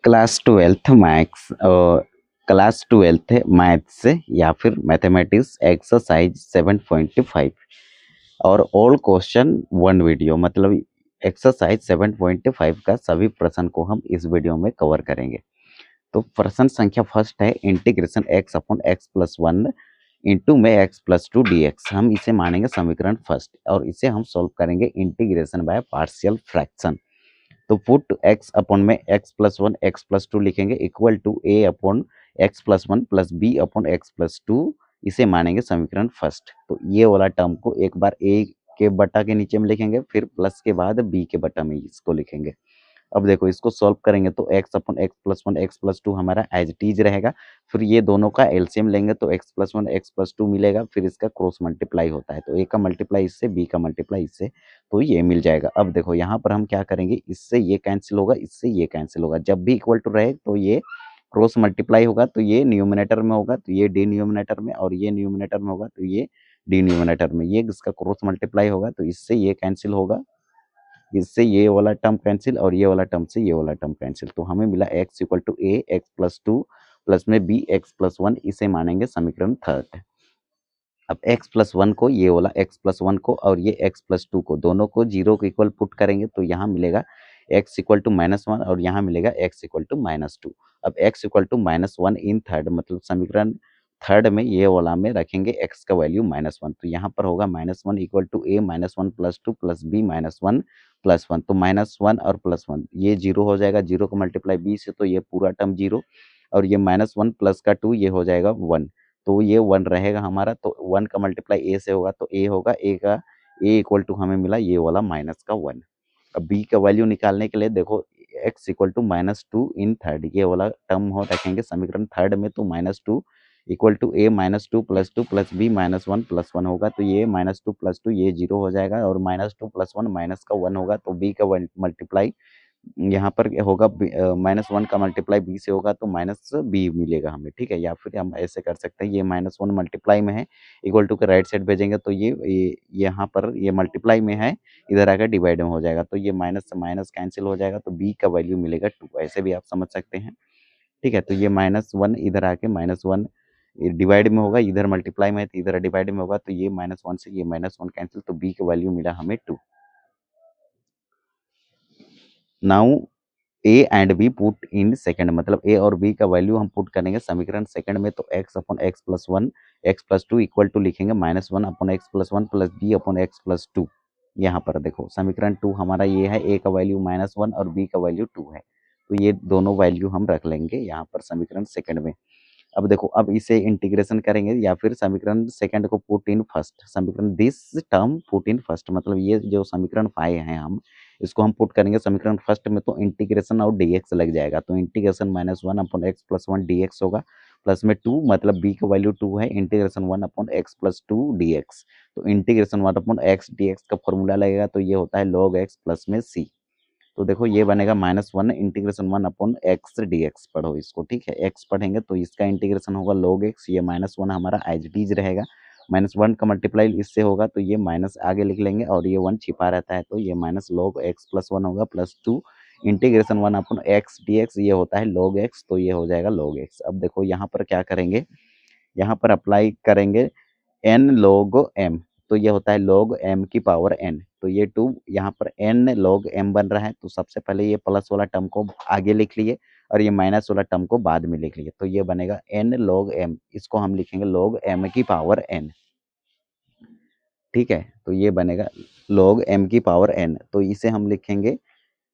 Class twelfth maths class twelfth maths या फिर mathematics exercise 7.5 और ऑल क्वेश्चन वन वीडियो, मतलब एक्सरसाइज 7.5 का सभी प्रश्न को हम इस वीडियो में कवर करेंगे। तो प्रश्न संख्या फर्स्ट है integration x upon x plus one into में x plus two d x. हम इसे मानेंगे समीकरण फर्स्ट और इसे हम सॉल्व करेंगे इंटीग्रेशन बाय पार्शियल फ्रैक्शन। तो पुट एक्स अपॉन में x plus one x plus two लिखेंगे equal to a upon x plus one plus b upon x plus two. इसे मानेंगे समीकरण फर्स्ट। तो ये वाला टर्म को एक बार ए के बटा के नीचे में लिखेंगे, फिर प्लस के बाद बी के बटा में इसको लिखेंगे। अब देखो इसको सॉल्व करेंगे तो x upon x plus one x plus to हमारा एज इट इज रहेगा। फिर ये दोनों का एलसीएम लेंगे तो x plus one x plus to मिलेगा, फिर इसका क्रॉस मल्टीप्लाई होता है तो ए का मल्टीप्लाई इससे, बी का मल्टीप्लाई इससे, तो ये मिल जाएगा। अब देखो यहाँ पर हम क्या करेंगे, इससे ये कैंसिल होगा, इससे ये कैंसिल होगा। जब भी इक्वल टू रहे तो ये क्रॉस मल्टीप्लाई होगा, तो ये न्यूमिनेटर में होगा तो ये डिनोमिनेटर में, और ये न्यूमिनेटर में होगा तो ये डिनोमिनेटर में। ये इसका क्रॉस मल्टीप्लाई होगा तो इससे ये कैंसिल होगा, इससे ये वाला टर्म कैंसिल, और ये वाला टर्म से ये वाला टर्म कैंसिल। तो हमें मिला x equal to a x plus two plus में बी एक्स प्लस वन। इसे मानेंगे समीकरण थर्ड। अब x प्लस वन को, ये वाला x प्लस वन को और ये x प्लस टू को, दोनों को जीरो को इक्वल पुट करेंगे तो यहाँ मिलेगा x equal to minus one और यहाँ मिलेगा x equal to minus two. अब x equal to minus one in third, मतलब समीकरण थर्ड में ये वाला में रखेंगे x का वैल्यू माइनस वन, तो यहाँ पर होगा minus one equal to a minus one plus two plus b minus one plus one. तो माइनस वन और प्लस वन ये जीरो हो जाएगा, जीरो को मल्टीप्लाई बी से तो ये पूरा टर्म जीरो, और ये माइनस वन प्लस का टू ये हो जाएगा वन, तो ये वन रहेगा हमारा। तो वन का मल्टीप्लाई ए से होगा तो ए होगा, ए का ए इक्वल टू हमें मिला ये वाला माइनस का वन। अब बी का वैल्यू निकालने के लिए देखो x equal to minus two in third, ये वाला टर्म हो रखेंगे समीकरण थर्ड में, तो minus two equal to a minus two plus b minus one होगा, तो ये माइनस टू प्लस टू ये जीरो हो जाएगा, और minus two plus one minus का वन होगा, तो बी का मल्टीप्लाई यहाँ पर होगा माइनस वन का मल्टीप्लाई बी से होगा तो माइनस बी मिलेगा हमें, ठीक है। या फिर हम ऐसे कर सकते हैं, ये माइनस वन मल्टीप्लाई में है, इक्वल टू के राइट साइड भेजेंगे तो ये यहाँ पर ये मल्टीप्लाई में है, इधर आकर डिवाइड में हो जाएगा, तो ये माइनस से माइनस कैंसिल हो जाएगा, तो बी का वैल्यू मिलेगा टू। ऐसे भी आप समझ सकते हैं, ठीक है। तो ये माइनस वन इधर आके माइनस वन डिवाइड में होगा, इधर मल्टीप्लाई में है तो इधर डिवाइड में होगा, तो ये माइनस वन से ये माइनस वन कैंसिल, तो बी का वैल्यू मिला हमें two. Now a and b put in second, मतलब ए और बी का वैल्यू हम पुट करेंगे समीकरण सेकंड में, तो x upon x plus one x plus two equal to लिखेंगे minus one upon x plus one plus b upon x plus two. यहाँ पर देखो समीकरण टू हमारा ये है, ए का वैल्यू माइनस वन और बी का वैल्यू टू है, तो ये दोनों वैल्यू हम रख लेंगे यहाँ पर समीकरण सेकंड में। अब देखो अब इसे इंटीग्रेशन करेंगे या फिर समीकरण सेकंड को पुट इन फर्स्ट, समीकरण this term put in first, मतलब ये जो समीकरण पाए हैं हम इसको हम पुट करेंगे समीकरण फर्स्ट में, तो इंटीग्रेशन और dx लग जाएगा, तो integration minus one upon x plus one d x होगा, प्लस में टू, मतलब b का वैल्यू टू है, integration one upon x plus two d x. तो integration one upon x d x का फॉर्मूला लगेगा, तो ये होता है log x प्लस में c। तो देखो ये बनेगा minus one integration one upon x d x, पढ़ो इसको, ठीक है। एक्स पढ़ेंगे तो इसका इंटीग्रेशन होगा log x, ये माइनस वन हमारा एज इट इज रहेगा, माइनस वन का मल्टीप्लाई इससे होगा तो ये माइनस आगे लिख लेंगे, और ये वन छिपा रहता है तो ये minus log x plus one होगा, plus two integration one upon x d x, ये होता है log x, तो ये हो जाएगा log x। अब देखो यहाँ पर क्या करेंगे, यहाँ पर अप्लाई करेंगे n log m, तो ये होता है log m की पावर n, तो ये टू यहाँ पर n log m बन रहा है, तो सबसे पहले ये प्लस वाला टर्म को आगे लिख लिए और ये माइनस वाला टर्म को बाद में लिख लिए, तो ये बनेगा n log m, इसको हम लिखेंगे log m की पावर n, ठीक है। तो ये बनेगा log m की पावर n, तो इसे हम लिखेंगे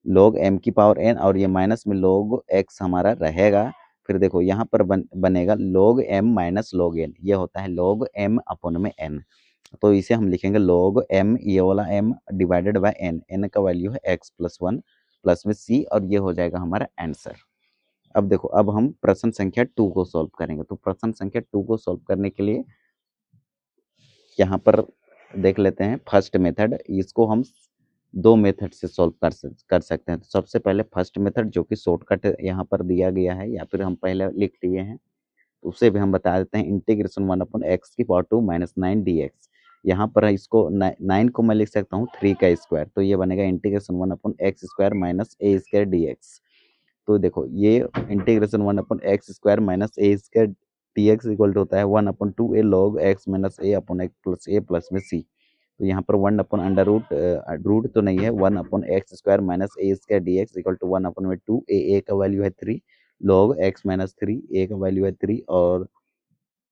log m की पावर n, और ये माइनस में log x हमारा रहेगा। फिर देखो यहाँ पर बनेगा log m minus log n, ये होता है log m अपॉन में n, तो इसे हम लिखेंगे log m, ये वाला m divided by n, n का वैल्यू है x प्लस वन प्लस में c, और ये हो जाएगा हमारा आंसर। अब देखो अब हम प्रश्न संख्या टू को सॉल्व करेंगे, तो प्रश्न संख्या टू को सॉल्व करने के लिए यहाँ पर देख लेते हैं फर्स्ट मेथड, इसको हम दो मेथड से सॉल्व कर सकते हैं। तो सबसे पहले फर्स्ट मेथड जो कि शॉर्टकट यहाँ पर दिया गया है, या फिर हम पहले लिख लिए हैं, तो उसे भी हम बता देते हैं, इंटीग्रेशन वन अपॉन एक्स की power two minus nine d x. यहाँ पर इसको नाइन को मैं लिख सकता हूँ थ्री का स्क्वायर, तो ये बनेगा integration one upon x square minus a square d x. तो देखो ये integration 1/x² minus a square dx equal to होता है 1/2 a log x minus a upon x plus a plus में c। तो यहाँ पर 1/√, रूट तो नहीं है, 1/x² minus a square dx equal to 1/2 a का वैल्यू है 3 log x माइनस 3 a का वैल्यू है 3 और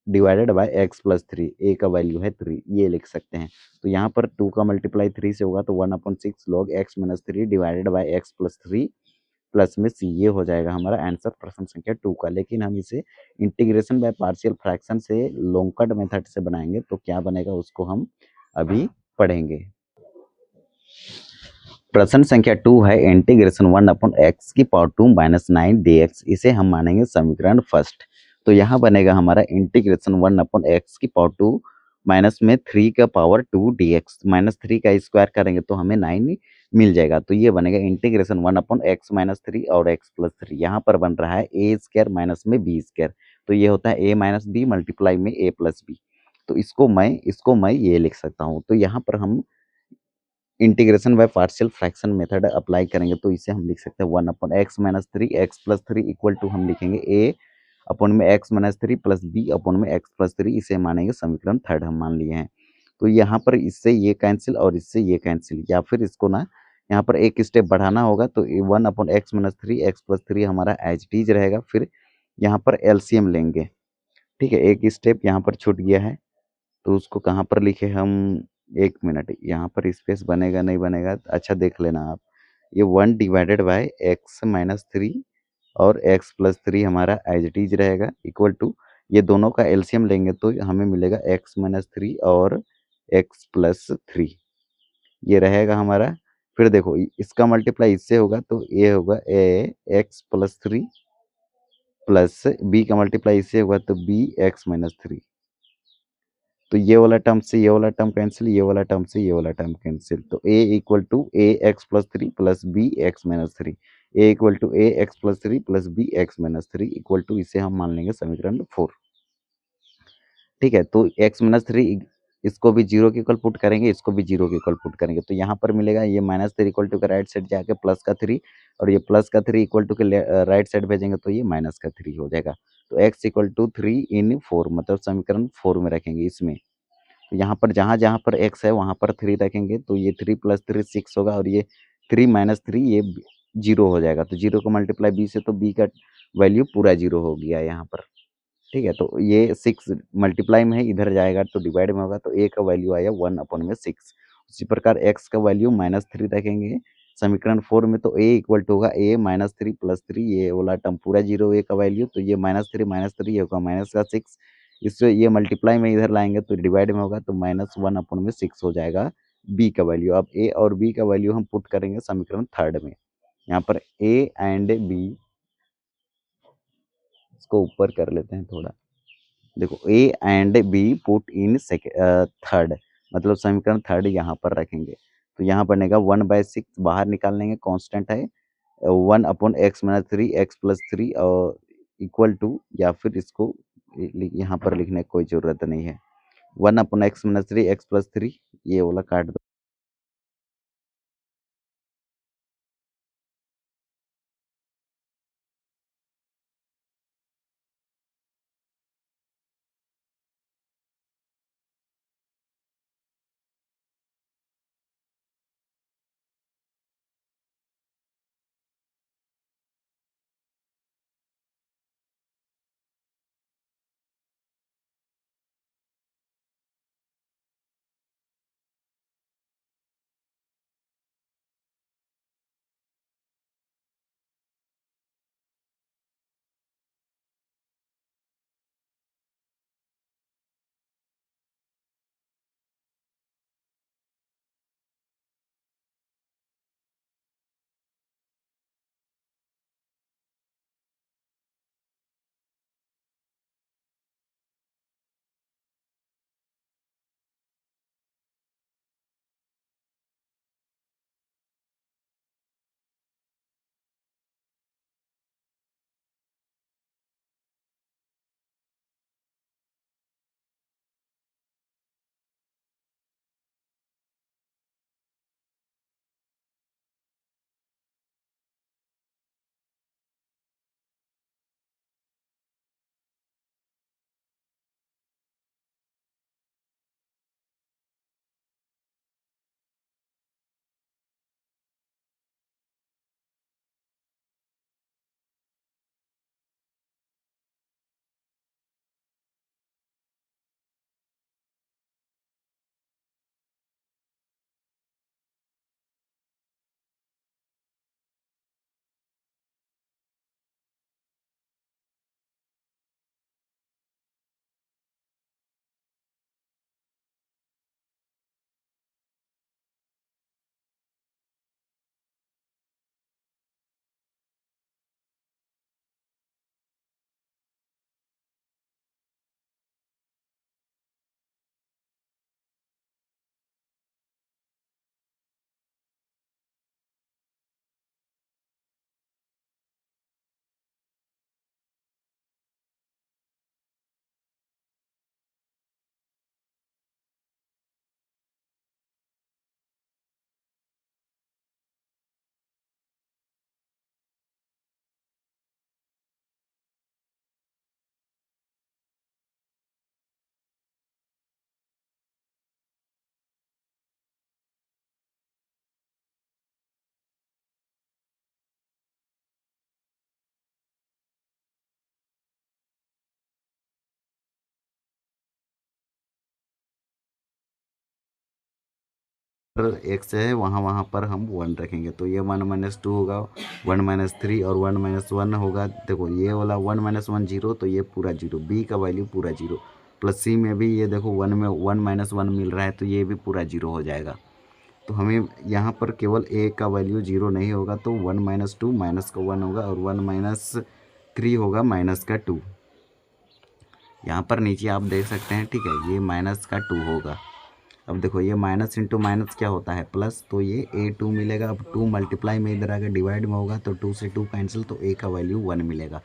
divided by x plus 3 a का वैल्यू है 3, ये लिख सकते हैं। तो यहाँ पर 2 का मल्टीप्लाई 3 से होगा तो 1/6 log x minus 3 divided by x plus 3 plus में c, ये हो जाएगा हमारा आंसर प्रश्न संख्या 2 का। लेकिन हम इसे इंटीग्रेशन बाय पार्शियल फ्रैक्शन से लॉन्ग कट मेथड से बनाएंगे तो क्या बनेगा उसको हम अभी पढ़ेंगे। प्रश्न संख्या 2 है इंटीग्रेशन 1/x⁴ माइनस 9 dx, इसे हम मानेंगे समीकरण फर्स्ट। तो यहाँ बनेगा हमारा इंटीग्रेशन 1/x⁴ माइनस में 3 का पावर 2 dx, माइनस 3 का स्क्वायर करेंगे तो हमें 9 मिल जाएगा। तो ये बनेगा इंटीग्रेशन 1/x माइनस 3 और x प्लस 3। यहाँ पर बन रहा है ए स्क्वायर माइनस में बी स्क्वायर, तो ये होता है a माइनस बी मल्टीप्लाई में a प्लस बी। तो इसको मैं ये लिख सकता हूँ। तो यहाँ पर हम integration by partial fraction method apply करेंगे तो इसे हम लिख सकते हैं 1/x minus 3 x plus 3 equal to हम लिखेंगे a अपॉन में x minus 3 plus b upon में x प्लस 3, इसे मानेंगे समीकरण थर्ड हम मान लिए हैं। तो यहाँ पर इससे ये कैंसिल और इससे ये कैंसिल, या फिर इसको ना यहाँ पर एक स्टेप बढ़ाना होगा तो 1/x माइनस 3 x प्लस 3 हमारा एज इट इज रहेगा। फिर यहाँ पर एलसीएम लेंगे, ठीक है, एक स्टेप यहाँ पर छूट गया है तो उसको कहाँ पर लिखे हम, एक मिनट, यहाँ पर स्पेस बनेगा नहीं बनेगा, अच्छा देख लेना आप। ये 1 डिवाइडेड बाय एक्स माइनस 3 और x प्लस 3 हमारा एज इट इज रहेगा इक्वल टू, ये दोनों का एलसीएम लेंगे तो हमें मिलेगा x माइनस 3 और x प्लस 3, ये रहेगा हमारा। फिर देखो इसका मल्टीप्लाई इससे होगा तो ये होगा a x plus 3 plus b का मल्टीप्लाई इससे होगा तो b x माइनस 3। तो ये वाला टर्म से ये वाला टर्म कैंसिल, ये वाला टर्म से ये वाला टर्म कैंसिल, तो a equal to a x plus 3 plus b x minus 3, a equal to a x plus 3 plus b x minus 3 equal to, इसे हम मान लेंगे समीकरण 4। ठीक है, तो x माइनस 3 इसको भी जीरो के इक्वल पुट करेंगे, इसको भी जीरो के इक्वल पुट करेंगे तो यहाँ पर मिलेगा ये माइनस 3 इक्वल टू का राइट साइड जाके प्लस का 3 और ये प्लस का 3 इक्वल टू के राइट साइड भेजेंगे तो ये माइनस का 3 हो जाएगा। तो x इक्वल टू 3/4 मतलब समीकरण 4 में रखेंगे इसमें। तो यहाँ पर जहाँ पर x है वहाँ पर 3 रखेंगे तो ये 3 प्लस 3 6 होगा और ये 3 माइनस 3 ये 0 हो जाएगा। तो 0 को मल्टीप्लाई b से तो b का वैल्यू पूरा 0 हो गया यहाँ पर। ठीक है, तो ये 6 मल्टीप्लाई में है, इधर जाएगा तो डिवाइड में होगा तो a का वैल्यू आया 1/6। उसी प्रकार x का वैल्यू माइनस 3 रखेंगे समीकरण 4 में तो a इक्वल टू होगा a माइनस 3 प्लस 3, ये वाला टर्म पूरा 0 a का वैल्यू, तो ये माइनस 3 ये होगा माइनस का 6, इससे ये मल्टीप्लाई में इधर लाएंगे तो डिवाइड में होगा तो -1/6 हो जाएगा b का वैल्यू। अब a और b का वैल्यू हम पुट करेंगे समीकरण थर्ड में। यहाँ पर a एंड b, इसको ऊपर कर लेते हैं थोड़ा, देखो a and b put in third, मतलब समीकरण थर्ड यहाँ पर रखेंगे तो यहाँ बनेगा 1/6, बाहर निकाल लेंगे, कांस्टेंट है 1/x माइनस 3 x प्लस 3 और इक्वल टू, या फिर इसको यहाँ पर लिखने की कोई ज़रूरत नहीं है, 1/x माइनस 3 x प्लस 3, ये वाला काट दो। एक्स है वहाँ पर हम 1 रखेंगे, तो ये 1 - 2 होगा, 1 - 3 और 1 - 1 होगा। देखो ये वाला 1 - 1 0, तो ये पूरा 0, बी का वैल्यू पूरा 0। प्लस सी में भी ये देखो 1 में 1 - 1 मिल रहा है, तो ये भी पूरा 0 हो जाएगा। तो हमें यहाँ पर केवल ए का वैल्यू 0 नहीं होगा, तो 1 - 2 माइनस का 1 होगा, और 1 - 3 होगा माइनस का 2। यहाँ पर नीचे आप देख सकते हैं, ठीक है, ये माइनस का 2 होगा। अब देखो ये माइनस इंटू माइनस क्या होता है, प्लस, तो ये a2 मिलेगा। अब 2 मल्टीप्लाई में इधर आकर डिवाइड में होगा, तो 2 से 2 कैंसिल, तो a का वैल्यू 1 मिलेगा।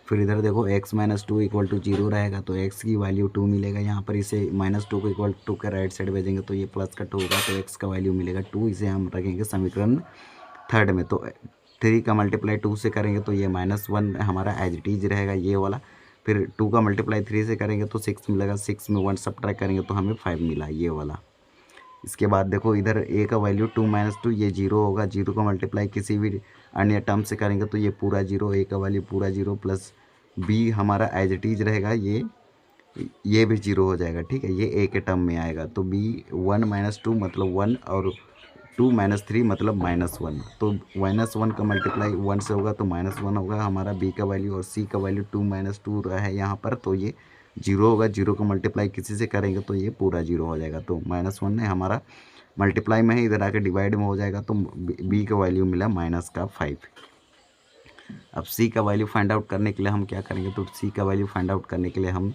फिर इधर देखो x - 2 = 0 रहेगा, तो x की वैल्यू 2 मिलेगा। यहाँ पर इसे -2 को इक्वल टू के राइट साइड भेजेंगे, तो ये प्लस का 2 होगा, तो x का वैल्यू मिलेगा 2। इसे हम रखेंगे समीकरण थर्ड में। तो 3 का मल्टीप्लाई 2 से करेंगे तो ये -1 हमारा एज इट इज रहेगा, ये वाला। फिर 2 का मल्टीप्लाई 3 से करेंगे तो 6 मिलेगा, 6 में 1 सब्ट्रैक्ट करेंगे तो हमें 5 मिला, ये वाला। इसके बाद देखो इधर a का वैल्यू 2 - 2, ये 0 होगा। 0 का मल्टीप्लाई किसी भी अन्य टर्म से करेंगे तो ये पूरा 0, a का वैल्यू पूरा 0, प्लस b हमारा एज इट इज रहेगा, ये भी 0 हो जाएगा, ठीक है, ये a के टर्म में आएगा। तो b 1 - 2 मतलब 1, और 2 - 3 मतलब -1। तो -1 का मल्टीप्लाई 1 से होगा तो -1 होगा हमारा b का वैल्यू, और c का वैल्यू 2 - 2 है यहाँ पर, तो ये 0 होगा। 0 को मल्टीप्लाई किसी से करेंगे तो ये पूरा 0 हो जाएगा। तो -1 है हमारा मल्टीप्लाई में है, इधर आके डिवाइड में हो जाएगा, तो b का वैल्यू मिला -5। अब c का वैल्यू फाइंड आउट करने के लिए हम क्या करेंगे, तो c का वैल्यू फाइंड आउट करने के लिए हम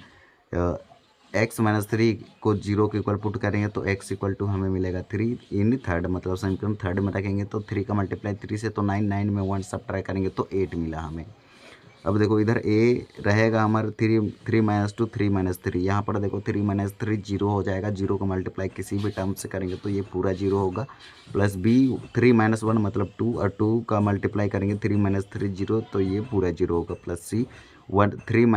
x - 3 को 0 के इक्वल पुट करेंगे, तो x = हमें मिलेगा 3 इन थर्ड, मतलब समीकरण थर्ड में रखेंगे। तो 3 का मल्टीप्लाई 3 से तो 9, 9 में 1 सब ट्राई करेंगे तो 8 मिला हमें। अब देखो इधर a रहेगा हमारा 3 - 2 3 - 3, यहाँ पर देखो 3 - 3 0 हो जाएगा। 0 का मल्टीप्लाई किसी भी टर्म से करेंगे तो ये पूरा 0 होगा, प्लस b 3 - 1 मतलब 2, और 2 का मल्टीप्लाई करेंगे 3 - 3 0, तो ये पूरा 0 होगा, प्लस c 3 -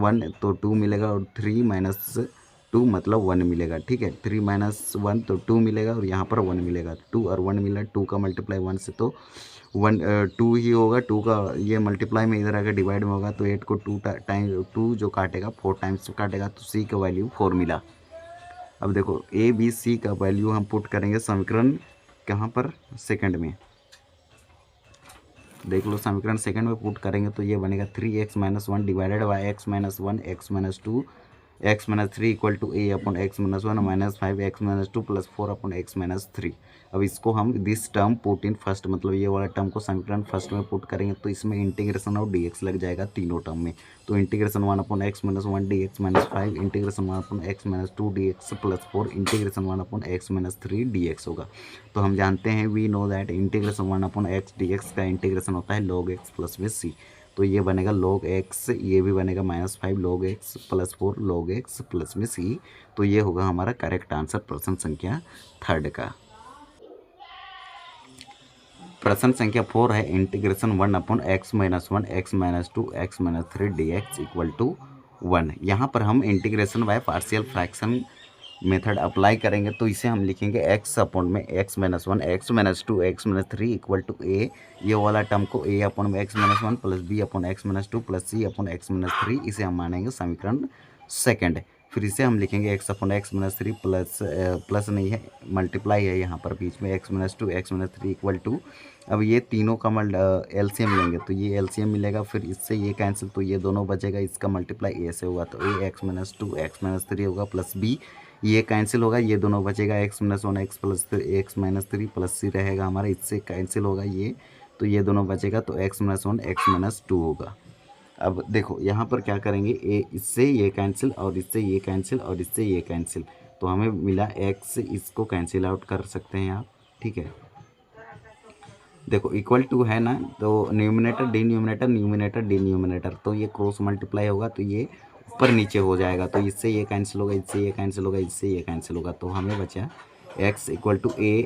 1 तो 2 मिलेगा, और 3 - 2 मतलब 1 मिलेगा, ठीक है। 3 - 1 तो 2 मिलेगा, और यहाँ पर 1 मिलेगा, 2 और 1 मिला। 2 का मल्टीप्लाई 1 से तो 2 ही होगा। 2 का ये मल्टीप्लाई में इधर आकर डिवाइड में होगा, तो 8 को 2 टाइम 2 जो काटेगा 4 टाइम्स काटेगा, तो c का वैल्यू 4 मिला। अब देखो a b c का वैल्यू हम पुट करेंगे समीकरण कहाँ पर, सेकंड में। देख लो समीकरण सेकंड में पुट करेंगे तो ये बनेगा 3x - 1 divided by x - 1 x - 2 x - 3 = a/x - 1 -5x - 2 + 4/x - 3। अब इसको हम this term put in first, मतलब ये वाला टर्म को समीकरण फर्स्ट में पुट करेंगे, तो इसमें इंटीग्रेशन ऑफ dx लग जाएगा तीनों टर्म में। तो integration 1/x - 1 dx -5, integration 1/x - 2 dx + 4, integration 1/x - 3 dx होगा। तो हम जानते हैं, we know that integration 1/x dx का इंटीग्रेशन होता है log x प्लस में c। तो ये बनेगा log x, ये भी बनेगा -5 log x + 4 log x plus में c। तो ये होगा हमारा करेक्ट आंसर प्रश्न संख्या थर्ड का। प्रश्न संख्या 4 है integration 1/x - 1 x - 2 x - 3 dx = 1। यहाँ पर हम integration by partial fraction method apply करेंगे, तो इसे हम लिखेंगे x अपॉन में x - 1 x - 2 x - 3 = a। ये वाला टर्म को a अपॉन में x - 1 plus b upon x - 2 plus c upon x - 3, इसे हम मानेंगे समीकरण सेकंड। फिर इसे हम लिखेंगे x अपॉन x - 3 प्लस नहीं है, मल्टीप्लाई है यहाँ पर बीच में, x - 2 x - 3 = अब ये तीनों का एलसीएम लेंगे, तो ये एलसीएम मिलेगा। फिर इससे ये कैंसिल, तो ये दोनों बचेगा, इसका मल्टीप्लाई a से होगा, तो a x - 2 x - 3 होगा, प्लस b ये कैंसिल होगा, ये दोनों बचेगा, x - 1 x plus x - 3 plus c रहेगा हमारा, इससे कैंसिल होगा ये, तो ये दोनों बचेगा, तो x - 1 x - 2 होगा। अब देखो यहाँ पर क्या करेंगे, इससे ये कैंसिल, और इससे ये कैंसिल, और इससे ये कैंसिल, तो हमें मिला x, इसको कैंसिल आउट कर सकते हैं आप, ठीक है। देखो इक्वल टू है ना, तो न्यूमिनेटर डिन्यूमिनेटर, न्यूमिनेटर डिन्यूमिनेटर, तो ये क्रॉस मल्टीप्लाई होगा, तो ये ऊपर नीचे हो जाएगा, तो इससे ये कैंसिल होगा, इससे ये कैंसिल होगा, इससे ये कैंसिल होगा, तो हमें बचा x = a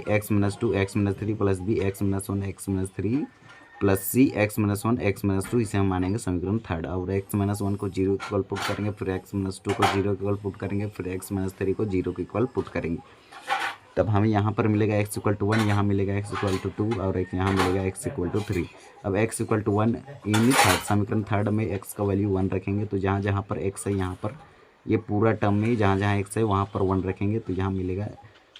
x - 2 x - 3 plus b x - 1 x - 3 plus c x - 1 x - 2, इसे हम मानेंगे समीकरण थर्ड। और x - 1 को 0 के इक्वल पुट करेंगे, फिर x - 2 को 0 के इक्वल पुट करेंगे, फिर x - 3 को 0 के इक्वल पुट करेंगे, तब हमें यहाँ पर मिलेगा x = 1, यहाँ मिलेगा x = 2, और एक यहाँ मिलेगा x = 3। अब x = 1 इन थर्ड, समीकरण थर्ड में x का वैल्यू 1 रखेंगे, तो जहाँ जहाँ पर x है यहाँ पर ये पूरा टर्म में जहाँ जहाँ x है वहाँ पर 1 रखेंगे, तो यहाँ मिलेगा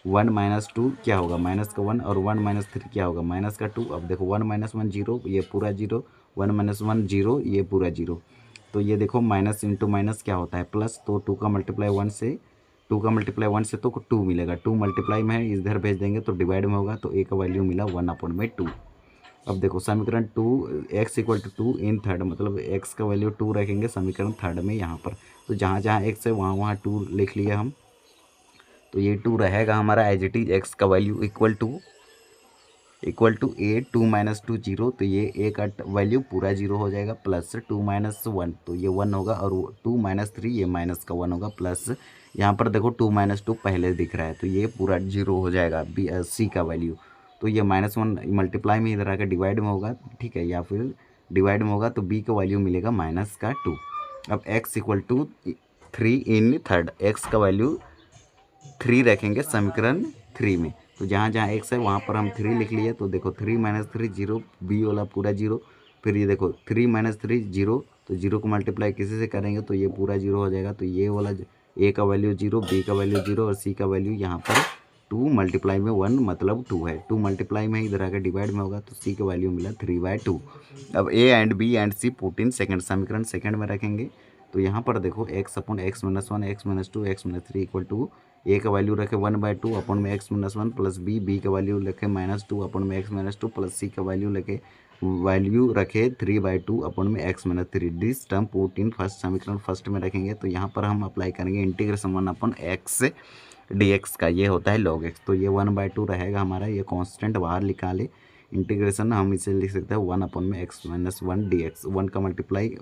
1 माइनस 2 क्या होगा, माइनस का 1, और 1 माइनस 3 क्या होगा, माइनस का 2। अब देखो 1 माइनस 1 0, ये पूरा 0, 1 माइनस 1 0, ये पूरा 0। तो ये देखो माइनस इंटू माइनस क्या होता है प्लस, तो 2 का मल्टीप्लाई 1 से, 2 का मल्टीप्लाई 1 से तो 2 मिलेगा, 2 मल्टीप्लाई में है इधर भेज देंगे तो डिवाइड में होगा, तो ए का वैल्यू मिला 1/2। अब देखो समीकरण 2 x equal to 2 in third, मतलब x का वैल्यू 2 रखेंगे समीकरण थर्ड में यहाँ पर। तो जहाँ जहाँ x है वहाँ वहाँ 2 लिख लिया हम, तो ये 2 रहेगा हमारा एज इट इज। x का value equal to a 2 minus 2 0, तो ये ए का वैल्यू पूरा 0 हो जाएगा, प्लस 2 माइनस 1 तो ये 1 होगा, और 2 माइनस 3 ये माइनस का 1 होगा, प्लस यहाँ पर देखो 2 माइनस 2 पहले दिख रहा है तो ये पूरा 0 हो जाएगा बी सी का वैल्यू। तो ये -1 मल्टीप्लाई में इधर आकर डिवाइड में होगा, ठीक है, या फिर डिवाइड में होगा तो बी का वैल्यू मिलेगा -2। अब x equal to 3 in third, x का वैल्यू 3 रखेंगे समीकरण 3 में। तो जहाँ जहाँ x है वहाँ पर हम 3 लिख लिए, तो देखो 3 माइनस 3 0, बी वाला पूरा 0। फिर ये देखो 3 माइनस 3 0, तो 0 को मल्टीप्लाई किसी से करेंगे तो ये पूरा 0 हो जाएगा। तो ये वाला a का वैल्यू 0, b का वैल्यू 0 और c का वैल्यू यहाँ पर 2 मल्टीप्लाई में 1 मतलब 2 है, 2 मल्टीप्लाई में इधर आकर डिवाइड में होगा, तो c का वैल्यू मिला 3/2। अब a and b and c put in second, समीकरण सेकेंड में रखेंगे। तो यहाँ पर देखो x upon x minus 1, x minus 2, x minus 3 equal to a का वैल्यू रखे 1/2 अपॉन में x माइनस 1 प्लस बी का वैल्यू रखे -2 अपॉन में x माइनस 2 प्लस सी का वैल्यू रखे 3/2 अपॉन में x minus 3। This term put in first, समीकरण फर्स्ट में रखेंगे। तो यहाँ पर हम अप्लाई करेंगे इंटीग्रेशन 1 अपॉन x dx का, ये होता है log x। तो ये 1/2 रहेगा हमारा, ये कांस्टेंट बाहर निकाले, इंटीग्रेशन हम इसे लिख सकते हैं 1 अपॉन में x माइनस 1 dx। 1 का मल्टीप्लाई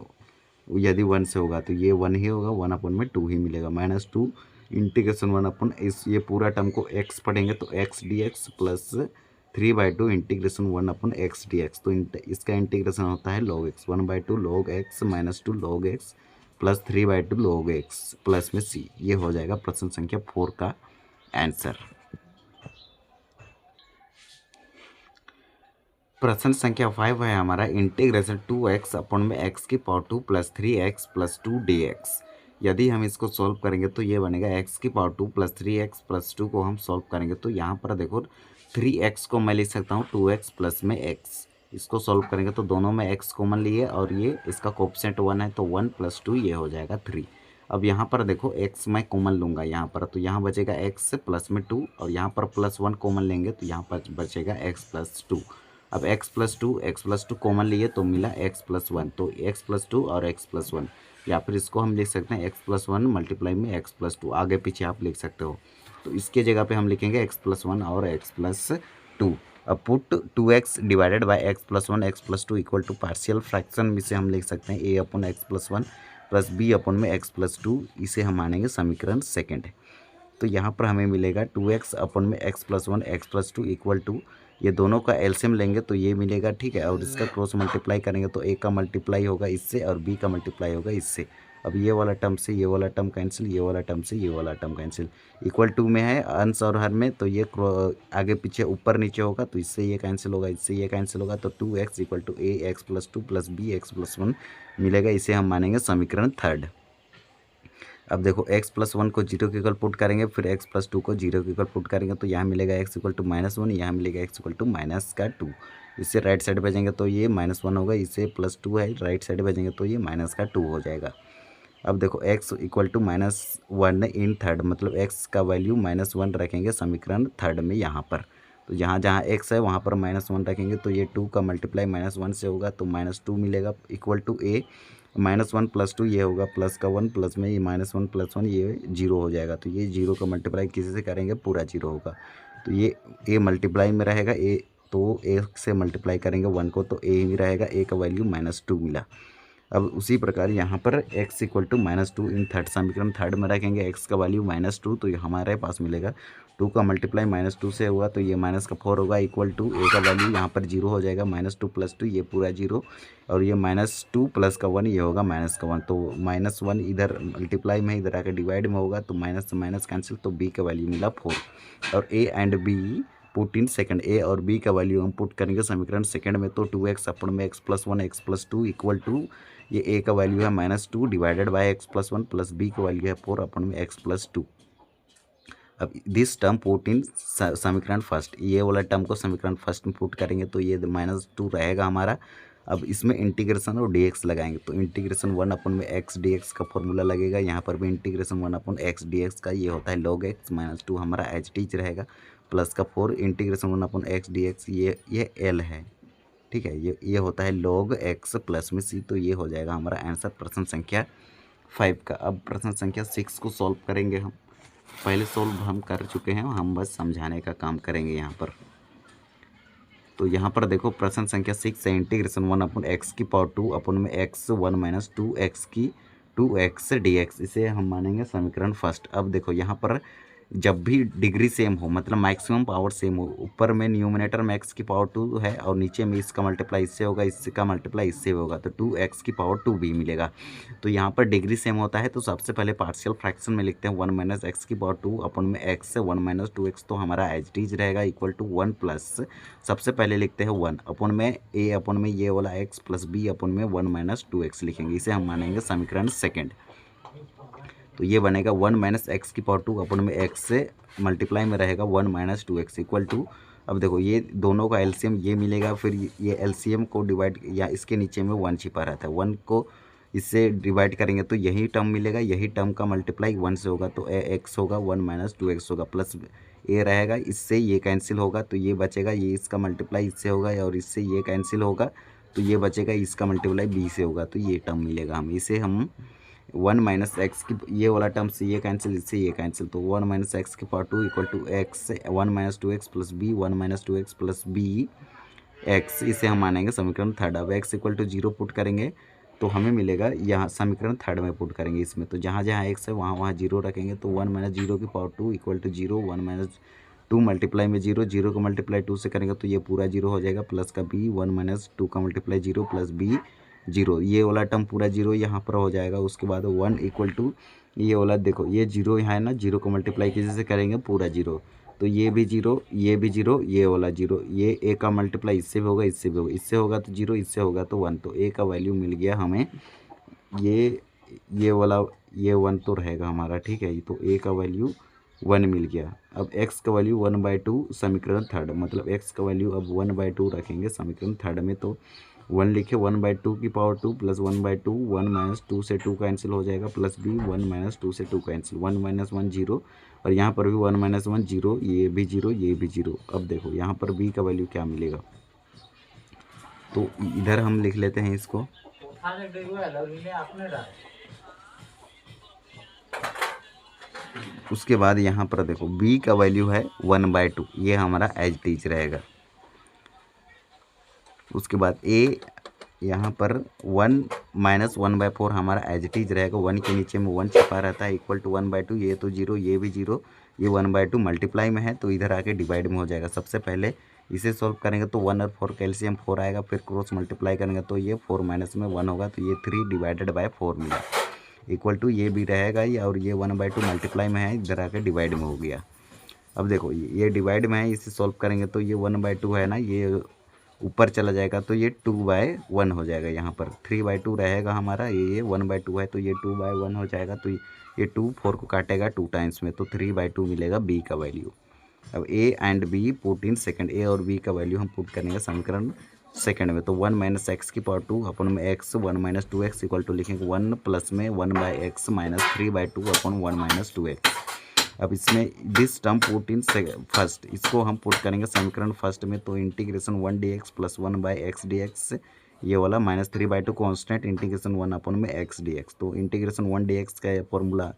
यदि 1 से होगा तो ये 1 ही होगा, 1 अपॉन में 2 ही मिलेगा, -2 इंटीग्रेशन 1 अपॉन इस, ये पूरा टर्म को x पढ़ेंगे तो x dx plus 3/2 integration 1 upon x dx। तो इसका इंटीग्रेशन होता है log x, 1/2 log x -2 log x plus 3/2 log x plus में c। ये हो जाएगा प्रश्न संख्या 4 का आंसर। प्रश्न संख्या 5 है हमारा, इंटीग्रेशन 2x अपॉन में x की power 2 plus 3x plus 2 dx। यदि हम इसको सॉल्व करेंगे तो ये बनेगा x की पावर 2 प्लस 3x प्लस 2 को हम सॉल्व करेंगे तो यहाँ पर देखो 3x को मैं लिख सकता हूँ 2x प्लस में x। इसको सॉल्व करेंगे तो दोनों में x कॉमन लिए और ये इसका कोएफिशिएंट 1 है तो 1 प्लस 2 ये हो जाएगा 3। अब यहाँ पर देखो x मैं कॉमन लूँगा यहाँ पर, तो यहाँ बचेगा x प्लस में 2 और यहाँ पर प्लस 1 कॉमन लेंगे तो यहाँ पर बचेगा x प्लस 2। अब x प्लस 2 कॉमन लिए तो मिला x प्लस 1, तो x प्लस 2 और x प्लस 1, या फिर इसको हम लिख सकते हैं x प्लस 1 मल्टीप्लाई में x प्लस 2, आगे पीछे आप लिख सकते हो। तो इसके जगह पे हम लिखेंगे x प्लस 1 और x प्लस 2। अब put 2x divided by x plus 1 x plus 2 equal to partial fraction में से हम लिख सकते हैं a upon x plus 1 plus b upon में x प्लस 2, इसे हम मानेंगे समीकरण सेकेंड। तो यहाँ पर हमें मिलेगा 2x अपॉन में x plus 1 x plus 2 equal to, ये दोनों का एलसीएम लेंगे तो ये मिलेगा, ठीक है, और इसका क्रॉस मल्टीप्लाई करेंगे तो a का मल्टीप्लाई होगा इससे और b का मल्टीप्लाई होगा इससे। अब ये वाला टर्म से ये वाला टर्म कैंसिल, ये वाला टर्म से ये वाला टर्म कैंसिल, इक्वल टू में है अंश और हर में, तो ये आगे पीछे ऊपर नीचे होगा तो इससे ये कैंसिल होगा, इससे ये कैंसिल होगा, तो 2x equal to a x plus 2 plus b x plus 1 मिलेगा, इसे हम मानेंगे समीकरण थर्ड। अब देखो x प्लस 1 को 0 के इक्वल पुट करेंगे, फिर x प्लस 2 को 0 के इक्वल पुट करेंगे तो यहाँ मिलेगा x इक्वल टू -1, यहाँ मिलेगा x इक्वल टू -2। इससे राइट साइड भेजेंगे तो ये -1 होगा, इससे +2 है, राइट साइड भेजेंगे तो ये -2 हो जाएगा। अब देखो x equal to -1 in third, मतलब x का वैल्यू -1 रखेंगे समीकरण थर्ड में यहाँ पर। तो जहाँ जहाँ x है वहाँ पर -1 रखेंगे तो ये 2 का मल्टीप्लाई -1 से होगा तो -2 मिलेगा, इक्वल टू a -1 प्लस 2 ये होगा, प्लस का 1 प्लस में ये -1 प्लस 1 ये 0 हो जाएगा, तो ये 0 का मल्टीप्लाई किसी से करेंगे पूरा 0 होगा, तो ये a मल्टीप्लाई में रहेगा a, तो a से मल्टीप्लाई करेंगे 1 को तो a ही रहेगा, a का वैल्यू -2 मिला। अब उसी प्रकार यहाँ पर x equal to -2 in third, समीकरण थर्ड में रखेंगे x का वैल्यू -2, तो हमारे पास मिलेगा 2 का मल्टीप्लाई -2 से हुआ तो ये -4 होगा, इक्वल टू a का वैल्यू यहाँ पर 0 हो जाएगा, -2 प्लस 2 ये पूरा 0 और ये -2 प्लस का 1 ये होगा -1, तो -1 इधर मल्टीप्लाई में इधर आकर डिवाइड में होगा तो माइनस से माइनस कैंसिल, तो b का वैल्यू मिला 4। और a and b put in second, a और b का वैल्यू हम पुट करेंगे समीकरण सेकंड में, तो 2x अपॉन में x plus 1 x plus 2 equal to, ये a का वैल्यू है -2 divided by x plus 1 plus b का वैल्यू है 4 अपॉन में x प्लस 2। अब दिस टर्म पुट इन समीकरण फर्स्ट, ये वाला टर्म को समीकरण फर्स्ट में पुट करेंगे तो ये -2 रहेगा हमारा। अब इसमें इंटीग्रेशन और dx लगाएंगे तो इंटीग्रेशन 1/x dx का फॉर्मूला लगेगा। यहाँ पर भी इंटीग्रेशन 1/x dx का ये होता है log x -2 हमारा एच टीच रहेगा, प्लस का 4 इंटीग्रेशन 1/x dx ये l है, ठीक है। ये होता है log x प्लस में c, तो ये हो जाएगा हमारा आंसर प्रश्न संख्या 5 का। अब प्रश्न संख्या 6 को सॉल्व करेंगे हम। पहले सॉल्व हम कर चुके हैं, हम बस समझाने का काम करेंगे यहाँ पर। तो यहाँ पर देखो प्रश्न संख्या 6 है, इंटीग्रेशन 1/x की पावर 2 अपन में x 1 - 2x की 2x dx, इसे हम मानेंगे समीकरण फर्स्ट। अब देखो यहाँ पर जब भी डिग्री सेम हो, मतलब मैक्सिमम पावर सेम हो, ऊपर में न्यूमिनेटर में x की पावर 2 है और नीचे में इसका मल्टीप्लाई इससे होगा, इसका मल्टीप्लाई इससे होगा, तो 2x की पावर 2 भी मिलेगा। तो यहाँ पर डिग्री सेम होता है तो सबसे पहले पार्शियल फ्रैक्शन में लिखते हैं 1 - x की पावर 2 अपन में x 1 - 2x, तो हमारा एच टीज रहेगा इक्वल टू 1 प्लस, सबसे पहले लिखते हैं 1 अपन में a अपन में ये वाला x प्लस b अपन में 1 - 2x लिखेंगे, इसे हम मानेंगे समीकरण सेकेंड। तो ये बनेगा 1 - x की पावर 2 अपन में x से मल्टीप्लाई में रहेगा 1 - 2x इक्वल टू, अब देखो ये दोनों का एलसीएम ये मिलेगा, फिर ये एलसीएम को डिवाइड, या इसके नीचे में 1 छिपा रहता है, 1 को इससे डिवाइड करेंगे तो यही टर्म मिलेगा, यही टर्म का मल्टीप्लाई 1 से होगा तो x होगा 1 - 2x होगा, प्लस ए रहेगा, इससे ये कैंसिल होगा तो ये बचेगा, ये इसका मल्टीप्लाई इससे होगा और इससे ये कैंसिल होगा तो ये बचेगा, इसका मल्टीप्लाई b से होगा तो ये टर्म मिलेगा। हम इसे हम 1 - x की ये वाला टर्म से ये कैंसिल, इससे ये कैंसिल, तो 1 - x की power 2 equal to x 1 - 2x plus b 1 - 2x plus b x, इसे हम मानेंगे समीकरण थर्ड। अब x इक्वल टू 0 पुट करेंगे तो हमें मिलेगा, यहाँ समीकरण थर्ड में पुट करेंगे इसमें, तो जहाँ जहाँ x है वहाँ वहाँ 0 रखेंगे तो 1 - 0 की पावर 2 इक्वल टू 0, 1 - 2 मल्टीप्लाई में 0, 0 का मल्टीप्लाई 2 से करेंगे तो ये पूरा 0 हो जाएगा, प्लस का b 1 - 2 का मल्टीप्लाई 0 प्लस b 0, ये वाला टर्म पूरा 0 यहाँ पर हो जाएगा। उसके बाद 1 इक्वल टू ये वाला, देखो ये 0 यहाँ है ना, 0 को मल्टीप्लाई किसी से करेंगे पूरा 0, तो ये भी 0, ये भी 0, ये वाला 0, ये a का मल्टीप्लाई इससे भी होगा, इससे भी होगा, इससे होगा तो 0, इससे होगा तो 1, तो a का वैल्यू मिल गया हमें, ये वाला ये 1 तो रहेगा हमारा, ठीक है। तो a का वैल्यू 1 मिल गया। अब x का वैल्यू 1/2 समीकरण थर्ड, मतलब x का वैल्यू अब 1/2 रखेंगे समीकरण थर्ड में, तो 1 लिखे 1/2 की पावर 2 प्लस 1/2, 1 - 2 से 2 कैंसिल हो जाएगा, प्लस b 1 - 2 से 2 कैंसिल, 1 - 1 0, और यहाँ पर भी 1 - 1 0, ये भी 0, ये भी 0। अब देखो यहाँ पर b का वैल्यू क्या मिलेगा, तो इधर हम लिख लेते हैं इसको, उसके बाद यहाँ पर देखो b का वैल्यू है 1/2, ये हमारा एज टीच रहेगा। उसके बाद a यहाँ पर 1 - 1/4 हमारा एज टीज रहेगा, 1 के नीचे में 1 छिपा रहता है इक्वल टू 1/2, ये तो 0, ये भी 0, ये 1/2 मल्टीप्लाई में है तो इधर आके डिवाइड में हो जाएगा। सबसे पहले इसे सॉल्व करेंगे तो 1 और 4 कैल्शियम 4 आएगा, फिर क्रॉस मल्टीप्लाई करेंगे तो ये 4 माइनस में 1 होगा, तो ये 3/4 मिला इक्वल टू, ये भी रहेगा ये, और ये 1/2 मल्टीप्लाई में है, इधर आके डिवाइड में हो गया। अब देखो ये डिवाइड में है, इसे सॉल्व करेंगे तो ये 1/2 है ना, ये ऊपर चला जाएगा तो ये 2/1 हो जाएगा, यहाँ पर 3/2 रहेगा हमारा, ये 1/2 है तो ये 2/1 हो जाएगा, तो ये 2 4 को काटेगा 2 टाइम्स में, तो 3/2 मिलेगा b का वैल्यू। अब a and b put in second, a और b का वैल्यू हम पुट करेंगे समीकरण सेकंड में, तो 1 - x की पावर 2 अपन में x 1 - 2x इक्वल टू लिखेंगे 1 प्लस में 1/x माइनस 3/2 अपन 1 - 2x। अब इसमें this term put in first, इसको हम पुट करेंगे समीकरण फर्स्ट में, तो integration 1 dx plus 1/x dx, ये वाला -3/2 कॉन्स्टेंट इंटीग्रेशन 1 अपन में x dx, तो इंटीग्रेशन 1 dx का फॉर्मूला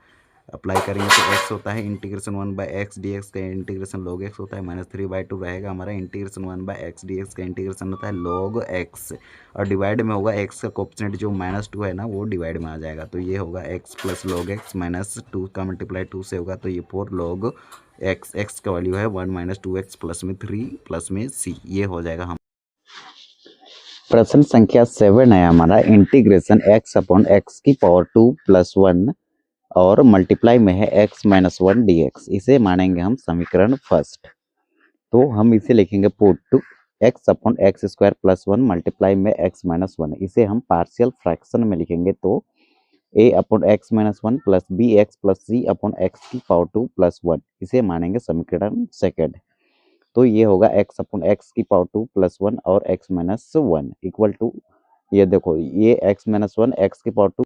अप्लाई करेंगे तो x होता है इंटीग्रेशन 1/x dx का इंटीग्रेशन log x होता है, -3/2 रहेगा हमारा, इंटीग्रेशन 1/x dx का इंटीग्रेशन होता है log x, और डिवाइड में होगा x का कोएफिशिएंट जो -2 है ना, वो डिवाइड में आ जाएगा, तो ये होगा x plus log x minus 2 का मल्टीप्लाई 2 से होगा, तो ये 4 log x, x का वैल्यू है 1 - 2x प्लस में 3 प्लस में c, ये हो जाएगा हम। प्रश्न संख्या 7 है हमारा, इंटीग्रेशन x अपॉन x की पावर 2 प्लस 1 और मल्टीप्लाई में है x - 1 dx, इसे मानेंगे हम समीकरण फर्स्ट। तो हम इसे लिखेंगे put two x upon x square plus 1 multiply में x - 1, इसे हम पार्शियल फ्रैक्शन में लिखेंगे, तो a upon x minus one plus b x plus c upon x की पावर टू प्लस वन, इसे मानेंगे समीकरण सेकंड। तो ये होगा एक्स अपॉन एक्स की पावर टू प्लस वन और x minus one equal to, ये देखो ये एक्स माइनस वन एक्स की power two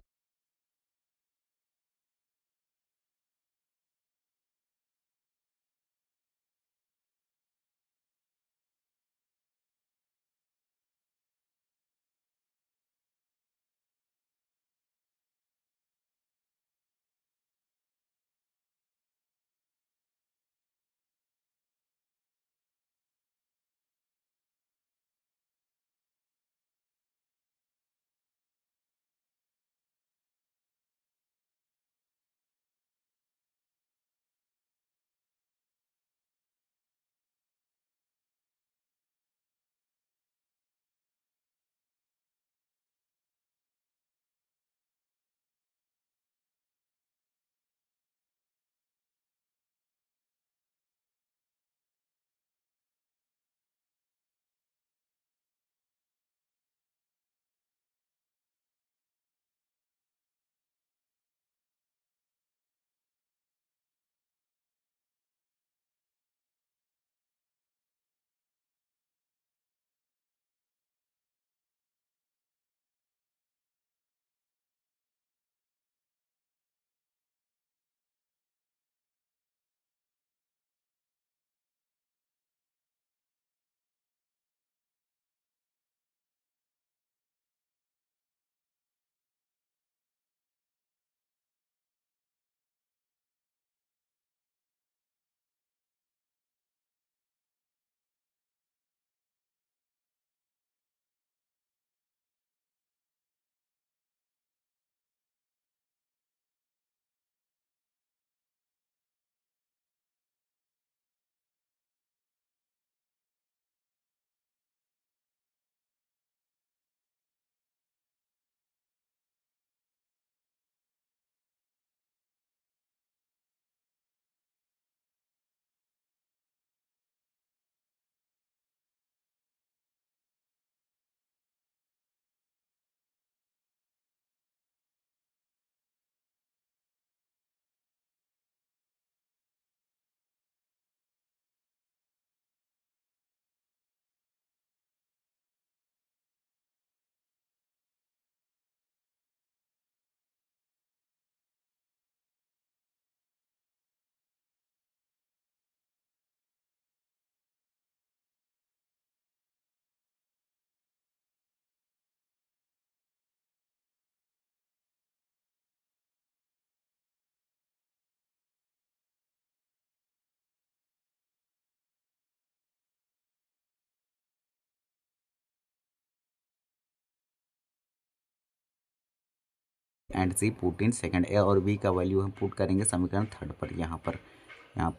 and c put in second, a और बी का वैल्यू हम पुट करेंगे समीकरण थर्ड पर। यहाँ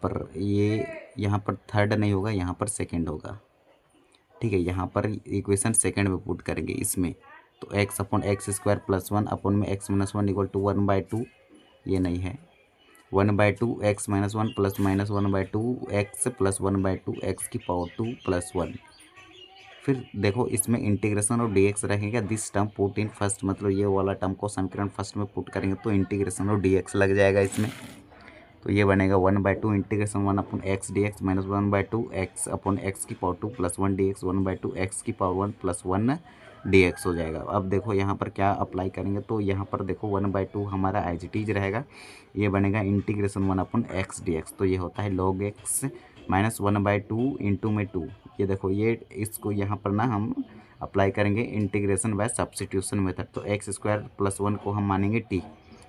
पर ये यहाँ पर थर्ड नहीं होगा, यहाँ पर सेकंड होगा, ठीक है। यहाँ पर इक्वेशन सेकंड में पुट करेंगे इसमें, तो x upon x square plus one upon में x minus one equal to one by two, ये नहीं है, one by two x minus one plus minus one by two x plus one by two x की power two plus one. फिर देखो इसमें integration और dx रहेगा, this term put in first, मतलब ये वाला टर्म को समीकरण फर्स्ट में पुट करेंगे तो इंटीग्रेशन और dx लग जाएगा इसमें। तो ये बनेगा one by two integration one upon x d x minus one by two x upon x की power two plus one d x one by two x की power one plus one d x हो जाएगा। अब देखो यहाँ पर क्या apply करेंगे, तो यहाँ पर देखो वन बाई टू हमारा एज इट इज रहेगा, ये बनेगा integration one upon x d x, तो ये होता है log x minus one by two into में टू। ये देखो ये इसको यहाँ पर ना हम अप्लाई करेंगे इंटीग्रेशन बाय सब्स्टिट्यूशन मेथड, तो एक्स स्क्वायर प्लस वन को हम मानेंगे टी,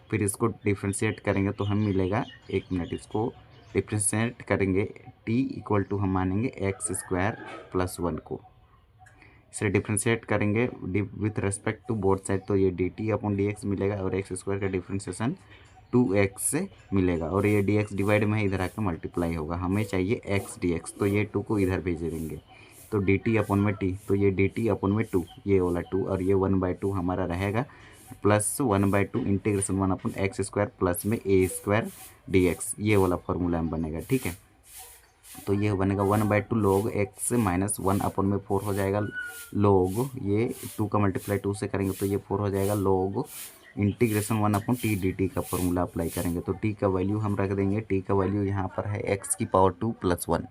फिर इसको डिफ्रेंशिएट करेंगे तो हम मिलेगा, एक मिनट, इसको डिफ्रेंशिएट करेंगे t इक्वल टू हम मानेंगे एक्स स्क्वायर प्लस वन को, इसे डिफ्रेंशिएट करेंगे with respect to both side, तो ये d t upon d x मिलेगा और एक्स स्क्वायर का डिफ्रेंशिएशन 2x से मिलेगा, और ये dx डिवाइड में इधर आकर मल्टीप्लाई होगा, हमें चाहिए x dx, तो ये 2 को इधर भेज देंगे, तो dt अपॉन में t, तो ये dt अपॉन में 2, ये वाला 2, और ये 1/2 हमारा रहेगा plus 1/2 integration one upon x square plus में a स्क्वायर dx, ये वाला फॉर्मूला में बनेगा, ठीक है। तो ये बनेगा 1/2 log x minus one upon में 4 हो जाएगा, log ये 2 का मल्टीप्लाई 2 से करेंगे तो ये 4 हो जाएगा log इंटीग्रेशन 1/t/dt का फॉर्मूला अप्लाई करेंगे। तो t का वैल्यू हम रख देंगे, t का वैल्यू यहाँ पर है x⁻² + 1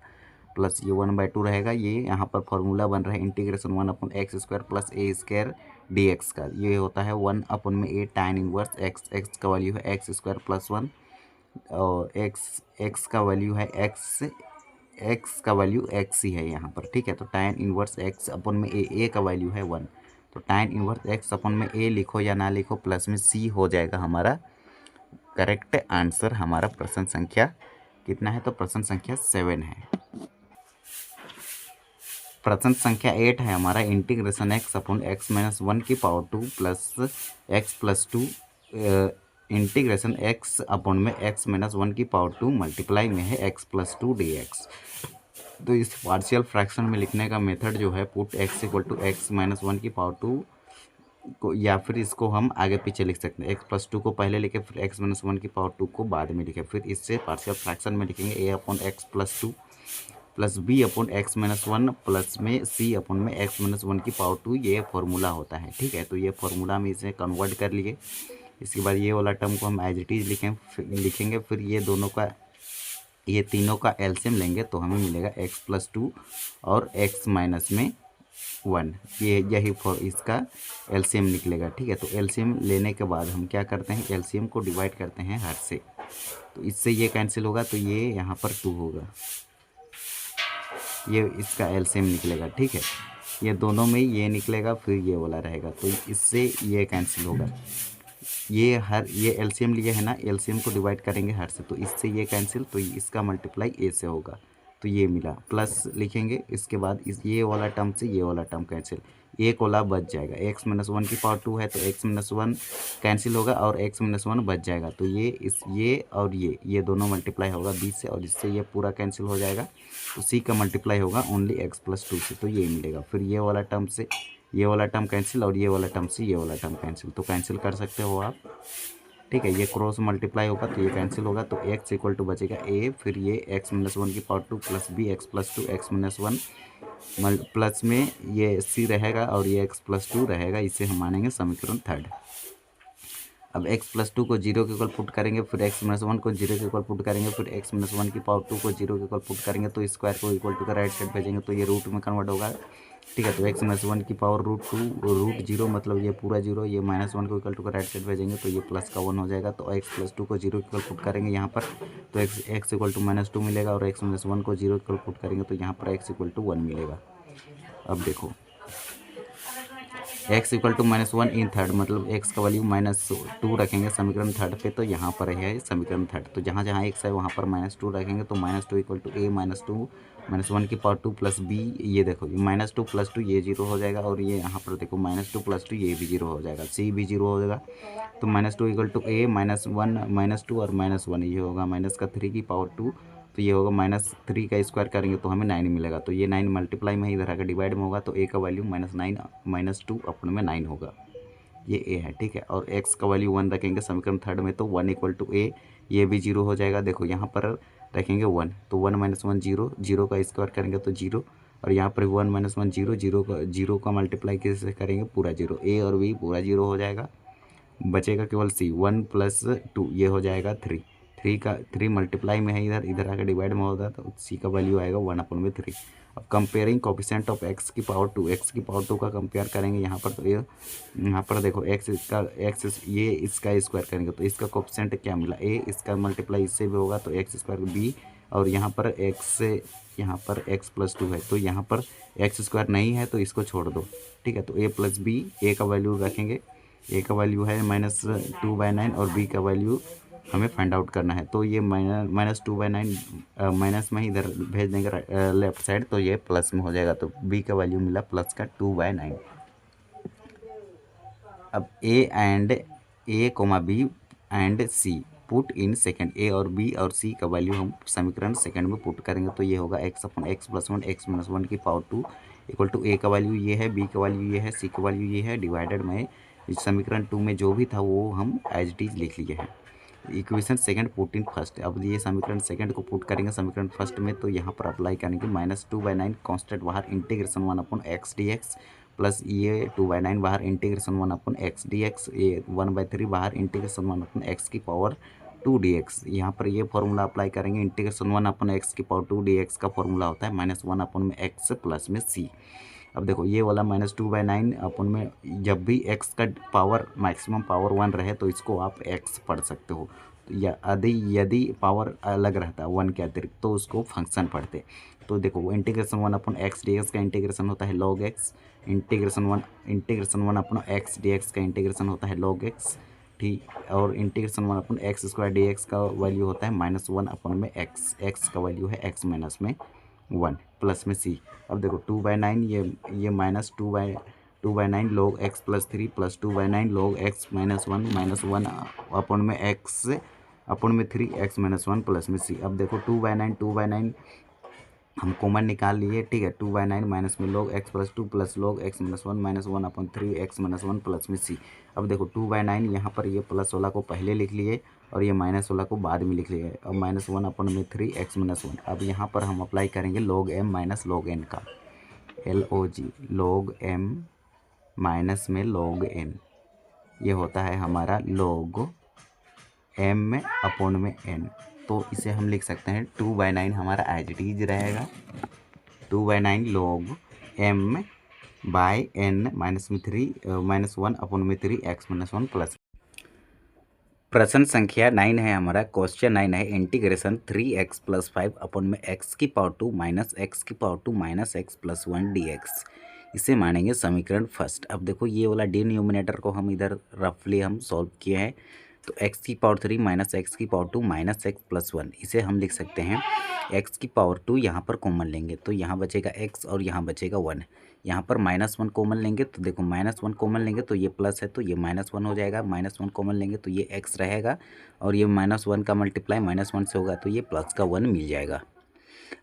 प्लस ये 1/2 रहेगा। ये यहाँ पर फॉर्मूला बन रहा है इंटीग्रेशन 1/x² + a² dx का। ये होता है 1/a tan इनवर्स x का वैल्यू है x² + 1 और x का वैल्यू है x का वैल्यू x ही है यहाँ पर, ठीक है। तो tan इनवर्स x/a का वैल्यू है 1। तो tan इनवर्स x/a लिखो या ना लिखो, प्लस में c हो जाएगा हमारा करेक्ट आंसर। हमारा प्रश्न संख्या कितना है? तो प्रश्न संख्या 7 है। प्रश्न संख्या 8 है हमारा integration x/(x-1) plus x+2 integration x/(x-1) multiply में है x+2 dx। तो इस पार्शियल फ्रैक्शन में लिखने का मेथड जो है, पुट x=(x-1) को, या फिर इसको हम आगे पीछे लिख सकते हैं। x+2 को पहले लिखे, फिर x-1 को बाद में लिखे, फिर इससे पार्शियल फ्रैक्शन में लिखेंगे a/x+2 प्लस b/x-1 प्लस में c/(x-1) ये फॉर्मूला होता है, ठीक है। तो ये फॉर्मूला में इसे कन्वर्ट कर लिए। इसके बाद ये वाला टर्म को हम एज इट इज लिखेंगे। फिर ये तीनों का एलसीएम लेंगे तो हमें मिलेगा x+2 और x-1। यही इसका एलसीएम निकलेगा, ठीक है। तो एलसीएम लेने के बाद हम क्या करते हैं, एलसीएम को डिवाइड करते हैं हर से। तो इससे ये कैंसिल होगा, तो ये यहाँ पर 2 होगा, ये इसका एलसीएम निकलेगा, ठीक है। ये दोनों में ये निकलेगा, फिर ये वाला रहेगा, तो इससे ये कैंसिल होगा। ये एलसीएम लिए है ना, एलसीएम को डिवाइड करेंगे हर से, तो इससे ये कैंसिल, तो इसका मल्टीप्लाई ए से होगा, तो ये मिला। प्लस लिखेंगे, इसके बाद ये वाला टर्म से ये वाला टर्म कैंसिल, एक वाला बच जाएगा। x-1 है तो x-1 कैंसिल होगा और x-1 बच जाएगा। तो ये और ये दोनों मल्टीप्लाई होगा b से, और इससे ये पूरा कैंसिल हो जाएगा। तो c का मल्टीप्लाई होगा ओनली x+2 से, तो ये मिलेगा। फिर ये वाला टर्म से ये वाला टर्म कैंसिल, और ये वाला टर्म से ये वाला टर्म कैंसिल, तो कैंसिल कर सकते हो आप, ठीक है। ये क्रॉस मल्टीप्लाई होगा तो ये कैंसिल होगा, तो x बचेगा a, फिर ये x-1 plus b x+2 x-1 plus में ये c रहेगा और ये x+2 रहेगा। इसे हम मानेंगे समीकरण 3। अब x+2 को 0 के इक्वल पुट करेंगे, फिर x-1 को 0 के इक्वल पुट करेंगे, फिर x-1 को 0 के इक्वल पुट करेंगे, तो स्क्वायर को इक्वल टू का राइट साइड भेजेंगे तो ये रूट में कन्वर्ट होगा, ठीक है। तो x-1 की पावर √2 मतलब ये पूरा 0, ये -1 को इक्वल टू का राइट साइड भेजेंगे तो ये प्लस का 1 हो जाएगा। तो x+2 को 0 के इक्वल पुट करेंगे यहाँ पर, तो x = -2 मिलेगा, और x-1 को 0 के इक्वल पुट करेंगे तो यहाँ पर x = 1 मिलेगा। अब देखो x = -1 इन थर्ड, मतलब x का वैल्यू -2 रखेंगे समीकरण 3 पे, तो यहाँ पर है समीकरण 3। तो जहाँ जहाँ x है वहाँ पर -2 रखेंगे, तो -2 = a -1 की पावर 2 प्लस b, ये देखो -2 + 2 ये 0 हो जाएगा, और ये यहाँ पर देखो -2 + 2 ये भी 0 हो जाएगा, c भी 0 हो जाएगा। तो -2 = a -1 -2 और -1 ये होगा -3 की पावर 2, तो ये होगा -3 का स्क्वायर करेंगे तो हमें 9 मिलेगा। तो ये 9 मल्टीप्लाई में इधर आकर डिवाइड में होगा, तो a का वैल्यू -2 अपन में 9 होगा, ये a है, ठीक है। और x का वैल्यू 1 रखेंगे समीकरण 3 में, तो 1 = a, ये भी 0 हो जाएगा। देखो यहाँ पर रखेंगे 1, तो 1 - 1 0, 0 का स्क्वायर करेंगे तो 0, और यहाँ पर 1 - 1 0, 0 का मल्टीप्लाई कैसे करेंगे, पूरा 0, a और b पूरा 0 हो जाएगा, बचेगा केवल c। 1 + 2 ये हो जाएगा 3 मल्टीप्लाई में है, इधर आकर डिवाइड में होगा, तो c का वैल्यू आएगा 1/3। अब कंपेयरिंग कोफिशिएंट ऑफ x की पावर 2 का कंपेयर करेंगे यहाँ पर, तो ये यहाँ पर देखो ये इसका स्क्वायर करेंगे तो इसका कोफिशिएंट क्या मिला, a, इसका मल्टीप्लाई इससे भी होगा तो x² b, और यहाँ पर x+2 है, तो यहाँ पर x² नहीं है तो इसको छोड़ दो, ठीक है। तो a + b, a का वैल्यू रखेंगे, a का वैल्यू है -2/9 और b का वैल्यू हमें फाइंड आउट करना है। तो ये -2/9 माइनस में ही इधर भेज देंगे लेफ्ट साइड, तो ये प्लस में हो जाएगा, तो b का वैल्यू मिला प्लस का 2/9। अब a, b and c put in second, a और b और c का वैल्यू हम समीकरण सेकंड में पुट करेंगे, तो ये होगा x/(x+1 x-1 की पावर 2 = a का वैल्यू ये है, b का वैल्यू ये है, c का वैल्यू ये है, डिवाइडेड में समीकरण 2 में जो भी था वो हम एज इट इज लिख लिए हैं। Equation second put in first, अब ये समीकरण सेकंड को पुट करेंगे समीकरण फर्स्ट में, तो यहाँ पर अप्लाई करेंगे -2/9 कांस्टेंट बाहर, इंटीग्रेशन 1/x dx प्लस ये 2/9 बाहर इंटीग्रेशन 1/x dx, ये 1/3 बाहर इंटीग्रेशन 1/x की पावर 2 dx। यहाँ पर ये फॉर्मूला अप्लाई करेंगे, इंटीग्रेशन 1/x की पावर 2 dx का फॉर्मूला होता है -1/x प्लस में c। अब देखो ये वाला -2/9 अपन में जब भी x का पावर मैक्सिमम पावर 1 रहे तो इसको आप x पढ़ सकते हो, या यदि पावर अलग रहता है 1 के अतिरिक्त तो उसको फंक्शन पढ़ते। तो देखो इंटीग्रेशन 1/x dx का इंटीग्रेशन होता है log x, integration 1/x dx का इंटीग्रेशन होता है log x, ठीक। और इंटीग्रेशन 1/x² dx का वैल्यू होता है -1/x, x का वैल्यू है x माइनस में 1 प्लस में c। अब देखो 2/9 ये -2/9 log x plus 3 plus 2/9 log x minus 1 अपन में x अपन में 3x माइनस 1 प्लस में c। अब देखो 2/9 हम कॉमन निकाल लिए, ठीक है। 2/9 माइनस में log x plus 2 plus log x minus 1 minus 1/3x minus 1 plus में c। अब देखो 2/9 यहाँ पर ये प्लस वाला को पहले लिख लिए और ये माइनस वाला को बाद में लिख लिए। अब -1/3x माइनस 1। अब यहाँ पर हम अप्लाई करेंगे log m minus log n का, LOG log m माइनस में log n, ये होता है हमारा log m अपॉन में n। तो इसे हम लिख सकते हैं 2/9 हमारा एज इट इज रहेगा, 2/9 log m by n minus में 1/3x माइनस 1 प्लस। प्रश्न संख्या 9 है हमारा, क्वेश्चन 9 है इंटीग्रेशन 3x प्लस 5 अपन में x की पावर 2 माइनस x की power 2 minus x plus 1 dx। इसे मानेंगे समीकरण फर्स्ट। अब देखो ये वाला डिनोमिनेटर को हम इधर रफली हम सॉल्व किए हैं, तो x की पावर 3 माइनस x की पावर 2 माइनस x प्लस 1, इसे हम लिख सकते हैं x की पावर 2 यहाँ पर कॉमन लेंगे तो यहाँ बचेगा x और यहाँ बचेगा 1। यहाँ पर -1 कॉमन लेंगे तो देखो -1 कॉमन लेंगे तो ये प्लस है तो ये -1 हो जाएगा, -1 कॉमन लेंगे तो ये x रहेगा और ये -1 का मल्टीप्लाई -1 से होगा तो ये प्लस का 1 मिल जाएगा।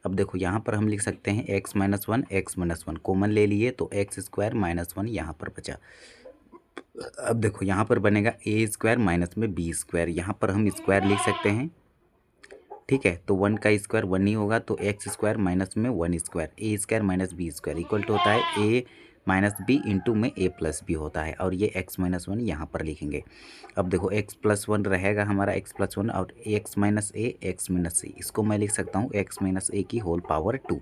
अब देखो यहाँ पर हम लिख सकते हैं x माइनस 1 कॉमन ले लिए तो x² माइनस 1 यहाँ पर बचा। अब देखो यहाँ पर बनेगा a² माइनस में b², यहाँ पर हम स्क्वायर लिख सकते हैं, ठीक है। तो 1 का स्क्वायर 1 ही होगा तो x² माइनस में 1² a² minus b² equal to होता है a माइनस बी इंटू में a प्लस बी होता है, और ये x माइनस 1 यहाँ पर लिखेंगे। अब देखो x प्लस 1 रहेगा हमारा x प्लस 1 और x minus a x minus c, इसको मैं लिख सकता हूँ x माइनस a की होल पावर 2।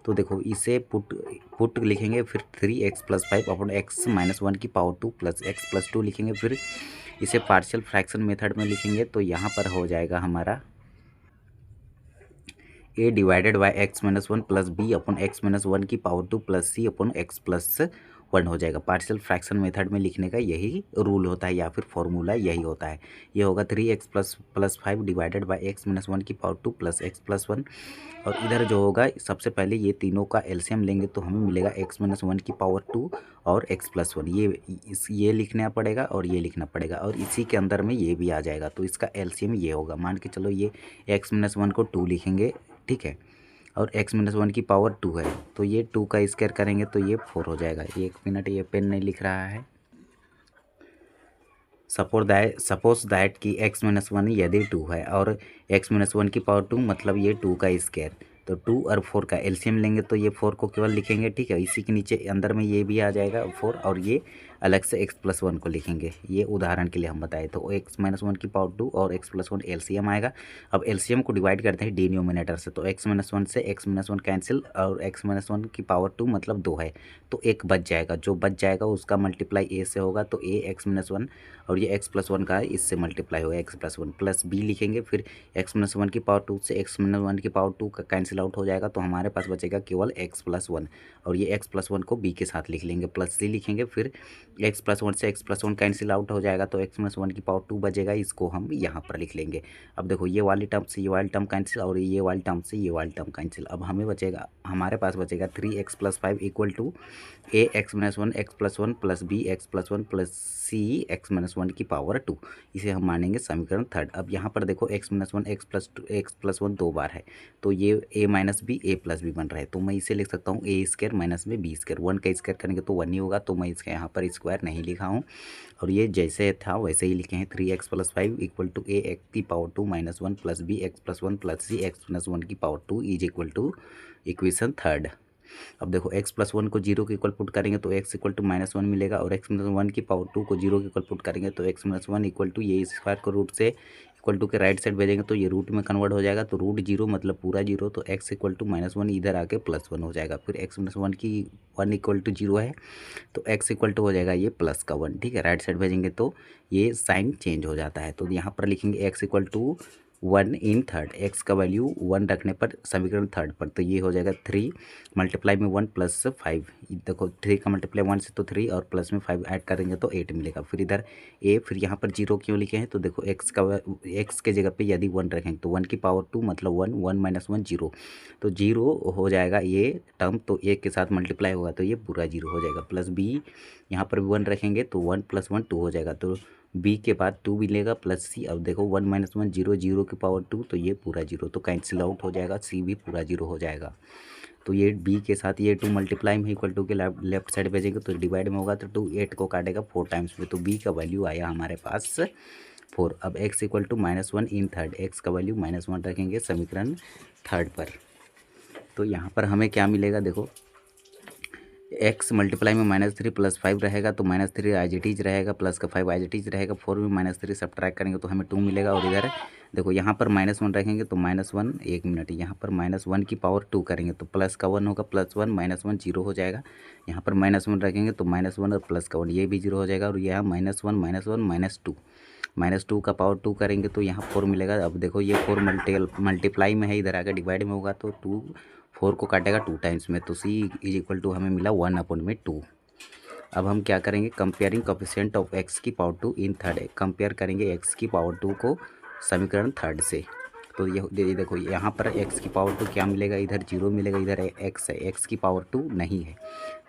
तो देखो इसे पुट लिखेंगे, फिर 3x plus 5 upon x minus 1 की पावर 2 प्लस x प्लस 2 लिखेंगे, फिर इसे पार्शियल फ्रैक्शन मेथड में लिखेंगे तो यहाँ पर हो जाएगा हमारा a divided by x minus 1 plus b upon x minus 1 की power 2 plus c upon x plus 1 हो जाएगा। पार्शियल फ्रैक्शन मेथड में लिखने का यही रूल होता है या फिर फॉर्मूला यही होता है। ये होगा 3x plus 5 divided by x minus 1 की पावर 2 प्लस x प्लस 1, और इधर जो होगा सबसे पहले ये तीनों का एलसीएम लेंगे तो हमें मिलेगा x माइनस 1 की पावर 2 और x प्लस 1, ये लिखना पड़ेगा और ये लिखना पड़ेगा और इसी के अंदर में ये भी आ जाएगा तो इसका एलसीएम ये होगा। मान के चलो ये x माइनस 1 को 2 लिखेंगे, ठीक है, और x माइनस 1 की पावर 2 है तो ये 2 का स्क्वायर करेंगे तो ये 4 हो जाएगा। एक मिनट, ये पेन नहीं लिख रहा है। सपोज दैट कि x माइनस 1 यदि 2 है और x माइनस 1 की पावर 2 मतलब ये 2 का स्क्वायर, तो 2 और 4 का एलसीएम लेंगे तो ये 4 को केवल लिखेंगे, ठीक है। इसी के नीचे अंदर में ये भी आ जाएगा 4 और ये अलग से x प्लस 1 को लिखेंगे। ये उदाहरण के लिए हम बताए तो x माइनस 1 की पावर 2 और x प्लस 1 एलसीएम आएगा। अब एलसीएम को डिवाइड करते हैं डिनोमिनेटर से, तो x माइनस 1 से x माइनस 1 कैंसिल और x माइनस 1 की पावर 2 मतलब 2 है तो एक बच जाएगा, जो बच जाएगा उसका मल्टीप्लाई a से होगा तो a x माइनस 1 और ये x प्लस 1 का इससे मल्टीप्लाई होगा x प्लस 1 प्लस b लिखेंगे, फिर x माइनस 1 की पावर 2 से x माइनस 1 की पावर 2 का कैंसिल आउट हो जाएगा तो हमारे पास बचेगा केवल x प्लस 1, और ये x प्लस 1 को b के साथ लिख लेंगे प्लस c लिखेंगे, फिर x प्लस 1 से x प्लस 1 कैंसिल आउट हो जाएगा तो x माइनस 1 की पावर 2 बचेगा, इसको हम यहाँ पर लिख लेंगे। अब देखो ये वाली टर्म से ये वाली टर्म कैंसिल और ये वाली टर्म से ये वाली टर्म कैंसिल। अब हमें बचेगा, हमारे पास बचेगा 3x plus 5 equal to a x minus 1 x plus 1 plus b x plus 1 plus c x minus 1 की पावर 2। इसे हम मानेंगे समीकरण थर्ड। अब यहाँ पर देखो x माइनस 1 x प्लस 1 दो बार है तो ये a minus b a plus b बन रहा है, तो मैं इसे लिख सकता हूँ a स्क्वायर माइनस में b स्क्वायर। 1 का स्क्वायर करेंगे तो 1 ही होगा तो मैं इसके यहाँ पर स्क्वायर नहीं लिखा हूँ और ये जैसे था वैसे ही लिखे हैं। 3x plus 5 equal to a x की power 2 minus 1 plus b x plus 1 plus c x minus 1 की power 2 is equal to equation third. अब देखो x प्लस वन को जीरो के इक्वल पुट करेंगे तो x equal to minus one मिलेगा, और x माइनस वन की पावर टू को जीरो के इक्वल पुट करेंगे तो x minus one equal to ये स्क्वायर को रूट से इक्वल टू के राइट साइड भेजेंगे तो ये रूट में कन्वर्ट हो जाएगा, तो रूट जीरो मतलब पूरा जीरो, तो x equal to minus one इधर आके प्लस वन हो जाएगा। फिर x माइनस वन की वन इक्वल टू जीरो है तो x इक्वल टू हो जाएगा ये प्लस का वन, ठीक है। राइट साइड भेजेंगे तो ये साइन चेंज हो जाता है, तो यहाँ पर लिखेंगे x equal to one in third, x का वैल्यू वन रखने पर समीकरण थर्ड पर, तो ये हो जाएगा थ्री मल्टीप्लाई में वन प्लस फाइव, देखो थ्री का मल्टीप्लाई वन से तो थ्री और प्लस में फाइव ऐड करेंगे तो एट मिलेगा। फिर इधर ए, फिर यहाँ पर जीरो क्यों लिखे हैं तो देखो एक्स के जगह पे यदि वन रखेंगे तो वन की पावर टू मतलब one, one minus one zero, तो जीरो हो जाएगा ये टर्म, तो एक के साथ मल्टीप्लाई होगा तो ये पूरा जीरो हो जाएगा। प्लस बी, यहाँ पर भी वन रखेंगे तो वन प्लस वन टू हो जाएगा, तो बी के बाद टू मिलेगा प्लस सी। अब देखो one minus one zero, zero की पावर टू तो ये पूरा जीरो, तो कैंसिल आउट हो जाएगा, सी भी पूरा जीरो हो जाएगा। तो ये बी के साथ ये टू मल्टीप्लाई में इक्वल टू के लेफ्ट साइड भेजेंगे तो डिवाइड में होगा तो टू एट को काटेगा फोर टाइम्स में, तो बी का वैल्यू आया हमारे पास फोर। अब x equal to minus one in third, x का वैल्यू माइनस वन रखेंगे समीकरण थर्ड पर, तो यहाँ पर हमें क्या मिलेगा देखो x मल्टीप्लाई में माइनस थ्री प्लस फाइव रहेगा तो minus three as it is रहेगा, प्लस का फाइव एज इट इज रहेगा, फोर में माइनस थ्री सब्ट्रैक्ट करेंगे तो हमें टू मिलेगा। और इधर देखो यहाँ पर माइनस वन रखेंगे तो माइनस वन, एक मिनट, यहाँ पर माइनस वन की पावर टू करेंगे तो प्लस का वन होगा, plus one minus one zero हो जाएगा। यहाँ पर माइनस वन रखेंगे तो माइनस वन और प्लस का वन ये भी जीरो हो जाएगा, और यहाँ माइनस वन माइनस टू का पावर टू करेंगे तो यहाँ फोर मिलेगा। अब देखो ये फोर मल्टीप्लाई में है, इधर आकर डिवाइड में होगा तो टू फोर को काटेगा टू टाइम्स में, तो सी इज इक्वल टू हमें मिला वन अपॉन में टू। अब हम क्या करेंगे, कंपेयरिंग कोफिशिएंट ऑफ एक्स की power two in third, compare करेंगे एक्स की पावर टू को समीकरण थर्ड से। तो ये देखो यहाँ पर एक्स की पावर टू क्या मिलेगा, इधर जीरो मिलेगा, इधर एक्स है, एक्स की पावर टू नहीं है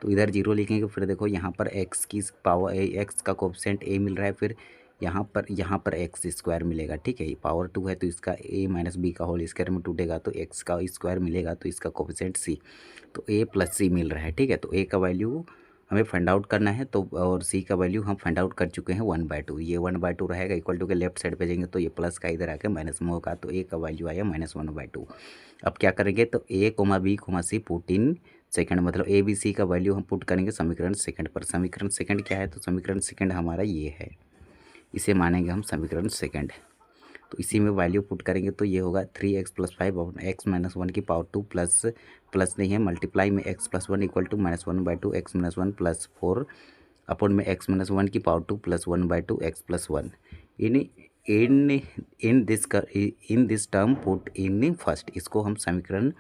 तो इधर जीरो लिखेंगे। फिर देखो यहाँ पर एक्स की पावर एक्स का कोफिशिएंट ए मिल रहा है, फिर यहाँ पर एक्स स्क्वायर मिलेगा, ठीक है। ये पावर टू है तो इसका ए माइनस बी का होल स्क्वायर में टूटेगा तो एक्स का स्क्वायर मिलेगा, तो इसका कोफिशिएंट सी, तो ए प्लस सी मिल रहा है, ठीक है। तो ए का वैल्यू हमें फाइंड आउट करना है, तो और सी का वैल्यू हम फाइंड आउट कर चुके हैं वन बाई टू, ये वन बाई टू रहेगा, इक्वल टू के लेफ्ट साइड भेजेंगे तो ये प्लस का इधर आके माइनस में होगा, तो ए का वैल्यू आया माइनस वन बाई टू। अब क्या करेंगे तो a comma b comma c put in second, मतलब ए बी सी का वैल्यू हम पुट करेंगे समीकरण सेकंड पर। समीकरण सेकंड क्या है तो समीकरण सेकंड हमारा ये है, इसे मानेंगे हम समीकरण सेकंड, तो इसी में वैल्यू पुट करेंगे तो ये होगा three x plus five upon x minus one की पावर टू प्लस नहीं है मल्टीप्लाई में x plus one equal to minus one by two x minus one plus four upon में एक्स माइनस वन की power two plus one by two x plus one. In this term put in first, इसको हम समीकरण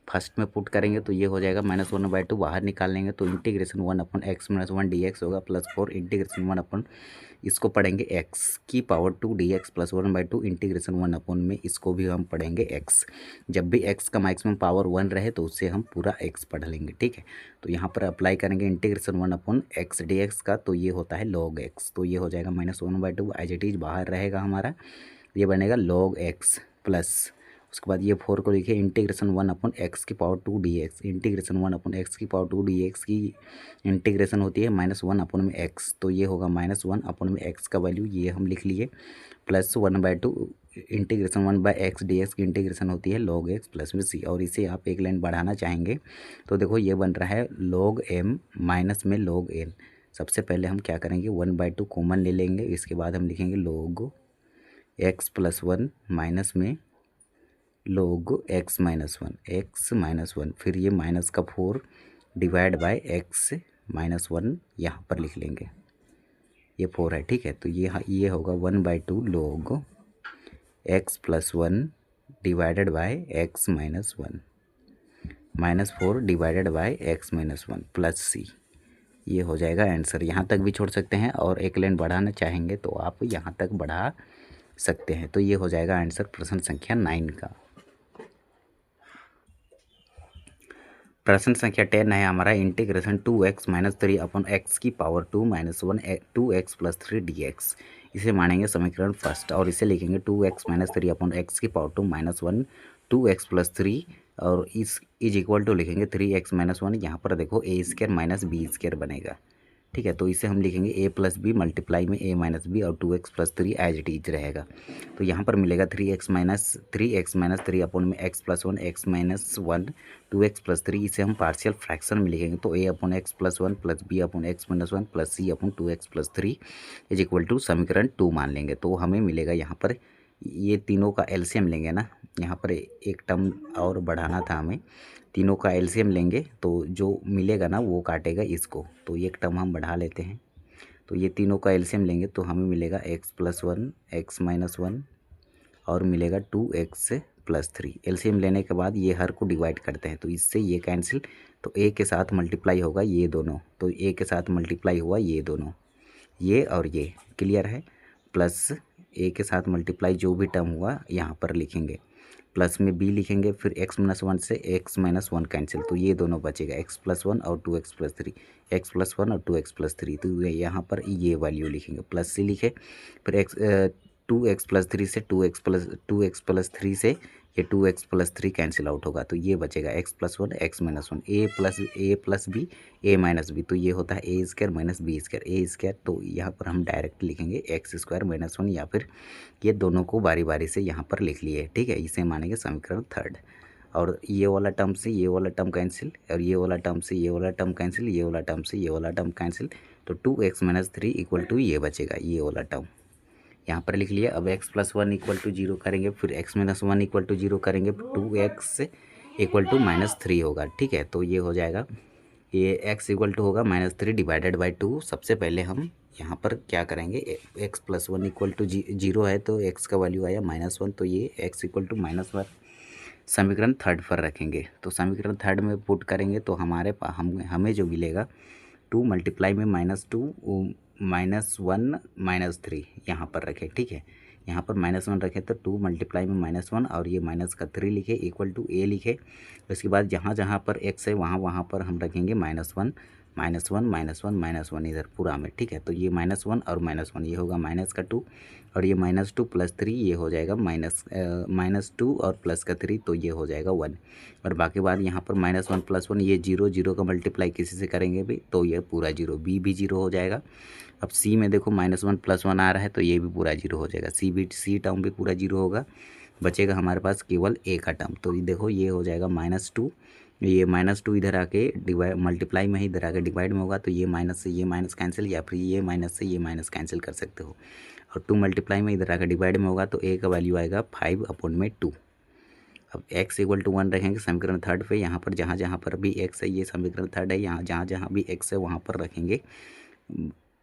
first में put करेंगे तो ये हो जाएगा माइनस वन बाई टू, बाहर निकाल लेंगे तो integration one upon x minus one d x होगा, plus four integration one upon इसको पढ़ेंगे एक्स की power two d x plus one by two integration one upon में इसको भी हम पढ़ेंगे एक्स। जब भी एक्स का मैक्सिमम पावर वन रहे तो उससे हम पूरा एक्स पढ़ लेंगे, ठीक है। तो यहाँ पर अप्लाई करेंगे integration one upon x d x का, तो ये होता है लॉग एक्स, तो ये हो जाएगा minus one by two as it is बाहर रहेगा हमारा, ये बनेगा लॉग एक्स प्लस उसके बाद ये फोर को लिखिए इंटीग्रेशन वन अपॉन एक्स की power two d x, integration one upon x की पावर टू डी एक्स की इंटीग्रेशन होती है माइनस वन अपॉन में एक्स, तो ये होगा माइनस वन अपॉन में एक्स का वैल्यू ये हम लिख लिए, plus one by two integration one by x d x की इंटीग्रेशन होती है लॉग एक्स प्लस में सी। और इसे आप एक लाइन बढ़ाना चाहेंगे तो देखो ये बन रहा है लॉग एम माइनस में लॉग एन। सबसे पहले हम क्या करेंगे वन बाई टू कॉमन ले लेंगे, इसके बाद हम लिखेंगे log x plus one minus में log x माइनस वन, फिर ये माइनस का four divide by x minus one यहाँ पर लिख लेंगे, ये फोर है, ठीक है। तो ये होगा one by two log x plus one divided by x minus one minus four divided by x minus one plus c, ये हो जाएगा आंसर। यहाँ तक भी छोड़ सकते हैं और एक लाइन बढ़ाना चाहेंगे तो आप यहाँ तक बढ़ा सकते हैं, तो ये हो जाएगा आंसर प्रश्न संख्या 9 का। प्रश्न संख्या 10 है हमारा integration two x minus three upon x की power two minus one two x plus three d x, इसे मानेंगे समीकरण फर्स्ट, और इसे लिखेंगे two x minus three upon x की power two minus one two x plus three, और इस इज इक्वल टू लिखेंगे थ्री एक्स माइनस वन, यहाँ पर देखो a square minus b square बनेगा, ठीक है। तो इसे हम लिखेंगे ए प्लस बी मल्टीप्लाई में ए माइनस बी और 2x+3 एज इट इज रहेगा। तो यहाँ पर मिलेगा 3x-3 अपॉन में x+1 x-1 2x+3, इसे हम पार्शियल फ्रैक्शन में लिखेंगे। तो a upon x+1 plus b upon x-1 plus c upon 2x+3 is equal to समीकरण 2 मान लेंगे। तो हमें मिलेगा यहाँ पर ये तीनों का एलसीएम लेंगे ना, यहाँ पर एक टर्म और बढ़ाना था हमें, तीनों का एलसीएम लेंगे तो जो मिलेगा ना वो काटेगा इसको। तो एक टर्म हम बढ़ा लेते हैं, तो ये तीनों का एलसीएम लेंगे तो हमें मिलेगा x+1 x-1 और मिलेगा 2x+3। एलसीएम लेने के बाद ये हर को डिवाइड करते हैं तो इससे ये कैंसिल, तो a के साथ मल्टीप्लाई होगा ये दोनों, तो a के साथ मल्टीप्लाई हुआ ये दोनों, ये और ये क्लियर है। प्लस a के साथ मल्टीप्लाई जो भी टर्म हुआ यहाँ पर लिखेंगे, प्लस में b लिखेंगे, फिर x-1 से x-1 कैंसिल, तो ये दोनों बचेगा x+1 और 2x+3, x+1 और 2x+3। तो यहाँ पर ये वैल्यू लिखेंगे, प्लस से लिखे, फिर 2x+3 से 2x+3 से ये 2x+3 कैंसिल आउट होगा, तो ये बचेगा x+1 x-1, a plus b a minus b, तो ये होता है a² माइनस b², a²। तो यहाँ पर हम डायरेक्ट लिखेंगे x² माइनस 1, या फिर ये दोनों को बारी बारी से यहाँ पर लिख लिए, ठीक है। इसे मानेंगे समीकरण 3। और ये वाला टर्म से ये वाला टर्म कैंसिल, और ये वाला टर्म से ये वाला टर्म कैंसिल, ये वाला टर्म से ये वाला टर्म कैंसिल, तो 2x-3 इक्वल टू ये बचेगा, ये वाला टर्म यहाँ पर लिख लिया। अब x+1 इक्वल टू 0 करेंगे, फिर x-1 इक्वल टू 0 करेंगे, 2x इक्वल टू -3 होगा, ठीक है। तो ये हो जाएगा, ये x इक्वल टू होगा -3 डिवाइडेड बाई 2। सबसे पहले हम यहाँ पर क्या करेंगे, x+1 इक्वल टू 0 है तो x का वैल्यू आया -1, तो ये x इक्वल टू -1 समीकरण 3 पर रखेंगे। तो समीकरण 3 में पुट करेंगे तो हमारे हमें जो मिलेगा 2 मल्टीप्लाई में -2 -1 -3 यहाँ पर रखें, ठीक है। यहाँ पर -1 रखें तो 2 मल्टीप्लाई में -1 और ये माइनस का 3 लिखे इक्वल टू a लिखे। उसके बाद जहाँ जहाँ पर x है वहाँ पर हम रखेंगे -1 -1 इधर पूरा में, ठीक है। तो ये -1 और -1 ये होगा -2 और ये -2 प्लस 3 ये हो जाएगा -2 और प्लस का 3 तो ये हो जाएगा 1। और बाकी बात यहाँ पर -1 प्लस 1 ये 0 का मल्टीप्लाई किसी से करेंगे भी तो ये पूरा 0, b भी 0 हो जाएगा। अब c में देखो -1 प्लस 1 आ रहा है तो ये भी पूरा 0 हो जाएगा, c टर्म भी पूरा 0 होगा, बचेगा हमारे पास केवल a का टर्म। तो देखो ये हो जाएगा -2, ये -2 इधर आके डिवाइड मल्टीप्लाई में ही इधर आके डिवाइड में होगा, तो ये माइनस से ये माइनस कैंसिल, या फिर ये माइनस से ये माइनस कैंसिल कर सकते हो। और 2 मल्टीप्लाई में इधर आकर डिवाइड में होगा तो a का वैल्यू आएगा 5/2। अब x इक्वल टू 1 रखेंगे समीकरण 3 पे, यहाँ पर जहाँ जहाँ पर भी x है ये समीकरण 3 है, यहाँ जहाँ जहाँ भी x है वहाँ पर रखेंगे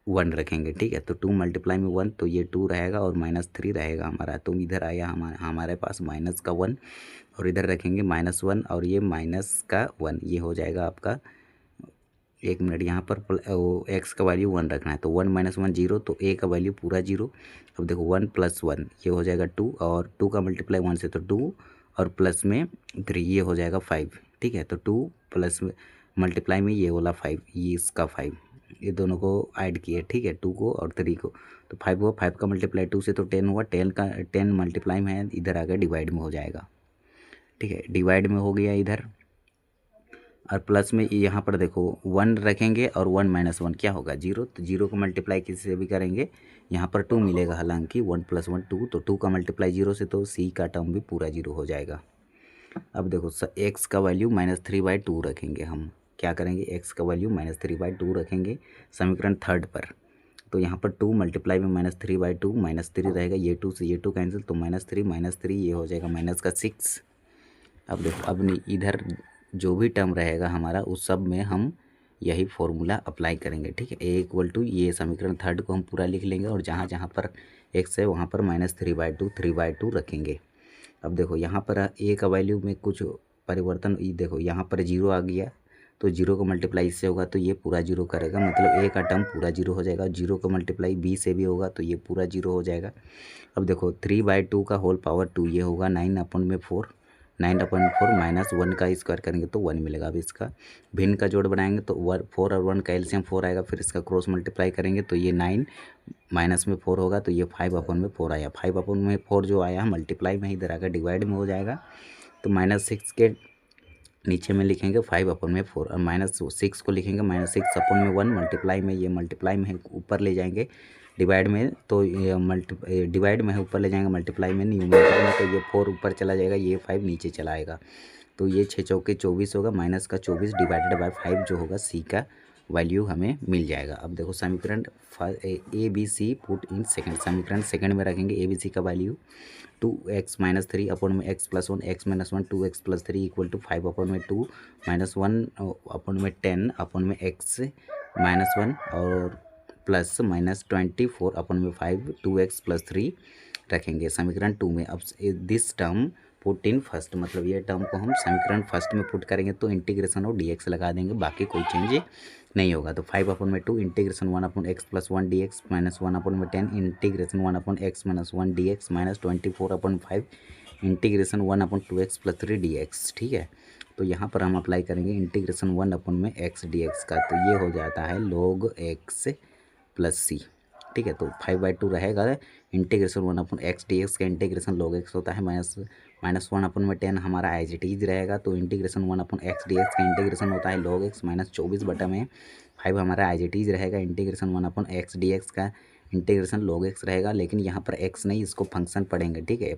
1 रखेंगे, ठीक है। तो 2 मल्टीप्लाई में 1 तो ये 2 रहेगा और -3 रहेगा हमारा, तो इधर आया हमारे पास माइनस का 1 और इधर रखेंगे -1 और ये माइनस का 1, ये हो जाएगा आपका, एक मिनट, यहाँ पर x का वैल्यू 1 रखना है तो 1 - 1 0, तो a का वैल्यू पूरा 0। अब देखो 1 + 1 ये हो जाएगा 2 और 2 का मल्टीप्लाई 1 से तो 2 और प्लस में 3 ये हो जाएगा 5, ठीक है। तो 2 प्लस मल्टीप्लाई में ये वाला 5, ये इसका 5, ये दोनों को ऐड किए, ठीक है, 2 को और 3 को, तो 5 हुआ, 5 का मल्टीप्लाई 2 से तो 10 हुआ, 10 मल्टीप्लाई में है इधर आकर डिवाइड में हो जाएगा, ठीक है, डिवाइड में हो गया इधर। और प्लस में यहाँ पर देखो 1 रखेंगे और 1 - 1 क्या होगा 0, तो 0 को मल्टीप्लाई किसी से भी करेंगे यहाँ पर 2 मिलेगा, हालांकि 1 + 1 2, तो 2 का मल्टीप्लाई 0 से तो c का टर्म भी पूरा 0 हो जाएगा। अब देखो x का वैल्यू -3/2 रखेंगे, हम क्या करेंगे x का वैल्यू -3/2 रखेंगे समीकरण 3 पर। तो यहाँ पर 2 मल्टीप्लाई में -3/2 -3 रहेगा, ये 2 से ये 2 कैंसिल, तो -3 ये हो जाएगा -6। अब देखो अब इधर जो भी टर्म रहेगा हमारा उस सब में हम यही फॉर्मूला अप्लाई करेंगे, ठीक है। a इक्वल टू ये समीकरण 3 को हम पूरा लिख लेंगे और जहाँ जहाँ पर x है वहाँ पर -3/2 रखेंगे। अब देखो यहाँ पर a का वैल्यू में कुछ परिवर्तन, देखो यहाँ पर 0 आ गया तो 0 का मल्टीप्लाई इससे होगा तो ये पूरा 0 करेगा, मतलब a का टर्म पूरा 0 हो जाएगा। 0 का मल्टीप्लाई b से भी होगा तो ये पूरा 0 हो जाएगा। अब देखो 3/2 का होल पावर 2 ये होगा 9/4, 9/4 -1 का स्क्वायर करेंगे तो 1 मिलेगा। अब इसका भिन्न का जोड़ बनाएंगे तो 4 और 1 का एलसीएम 4 आएगा, फिर इसका क्रॉस मल्टीप्लाई करेंगे तो ये 9 माइनस में 4 होगा, तो ये 5/4 आया। 5/4 जो आया मल्टीप्लाई में इधर आकर डिवाइड में हो जाएगा, तो -6 के नीचे में लिखेंगे 5/4 और -6 को लिखेंगे -6/1 मल्टीप्लाई में, ये मल्टीप्लाई में है ऊपर ले जाएंगे डिवाइड में, तो ये डिवाइड में है ऊपर ले जाएंगे मल्टीप्लाई में न्यूमरेटर में, तो ये 4 ऊपर चला जाएगा, ये 5 नीचे चला आएगा, तो ये 6 चौके 24 होगा, माइनस का 24 डिवाइडेड बाय 5 जो होगा सी का वैल्यू हमें मिल जाएगा। अब देखो समीकरण ABC पुट इन सेकंड, समीकरण सेकंड में रखेंगे ABC का value 2x-3 x + 1 x - 1 2x + 3 = 5/2 -1 10 x - 1 और प्लस -24/5 2x + 3 रखेंगे समीकरण 2 में। अब this term put in first, मतलब ये टर्म को हम समीकरण फर्स्ट में पुट करेंगे तो इंटीग्रेशन और dx लगा देंगे, बाकी कोई चेंज नहीं होगा। तो 5/2 integration 1/x + 1 dx -1/10 integration 1/x - 1 dx -24/5 integration 1/2x + 3 dx। ठीक है, तो यहाँ पर हम अप्लाई करेंगे इंटीग्रेशन 1/x dx का, तो ये हो जाता है log x + c। ठीक है, तो 5/2 रहेगा, इंटीग्रेशन 1/x dx का इंटीग्रेशन log x होता है, -1/10 हमारा एज इट इज रहेगा, तो इंटीग्रेशन 1/x dx का इंटीग्रेशन होता है log x -24/5 हमारा एज इट इज रहेगा, इंटीग्रेशन 1/x dx का इंटीग्रेशन log x रहेगा, लेकिन यहाँ पर x नहीं, इसको फंक्शन पढ़ेंगे। ठीक है,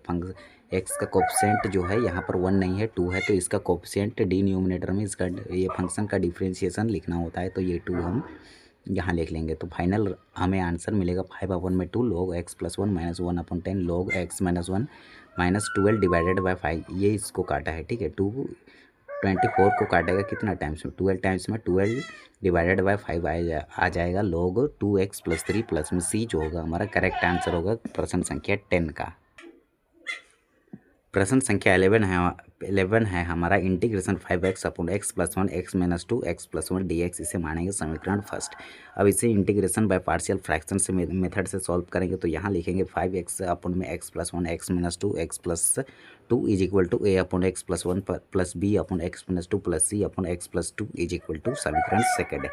x का कोफिशिएंट जो है यहाँ पर 1 नहीं है 2 है, तो इसका कोफिशिएंट डिनोमिनेटर में इसका ये फंक्शन का डिफ्रेंशिएशन लिखना होता है, तो ये 2 हम यहाँ लिख लेंगे, तो फाइनल हमें आंसर मिलेगा 5/2 log x + 1 -1/10 log x - 1 -12 divided by 5, ये इसको काटा है। ठीक है, 24 को काटेगा कितना टाइम्स में, 12 टाइम्स में, 12 डिवाइडेड बाय 5 आ जाएगा log 2x + 3 प्लस में c जो होगा हमारा करेक्ट आंसर होगा प्रश्न संख्या 10 का। प्रश्न संख्या 11 है हमारा integration 5x/x + 1 x - 2 x + 1 dx, इसे मानेंगे समीकरण फर्स्ट। अब इसे इंटीग्रेशन बाय पार्शियल फ्रैक्शन से मेथड से सॉल्व करेंगे, तो यहाँ लिखेंगे 5x/x + 1 x - 2 x + 2 = a/x + 1 + b/x - 2 + c/x + 2 = समीकरण सेकंड।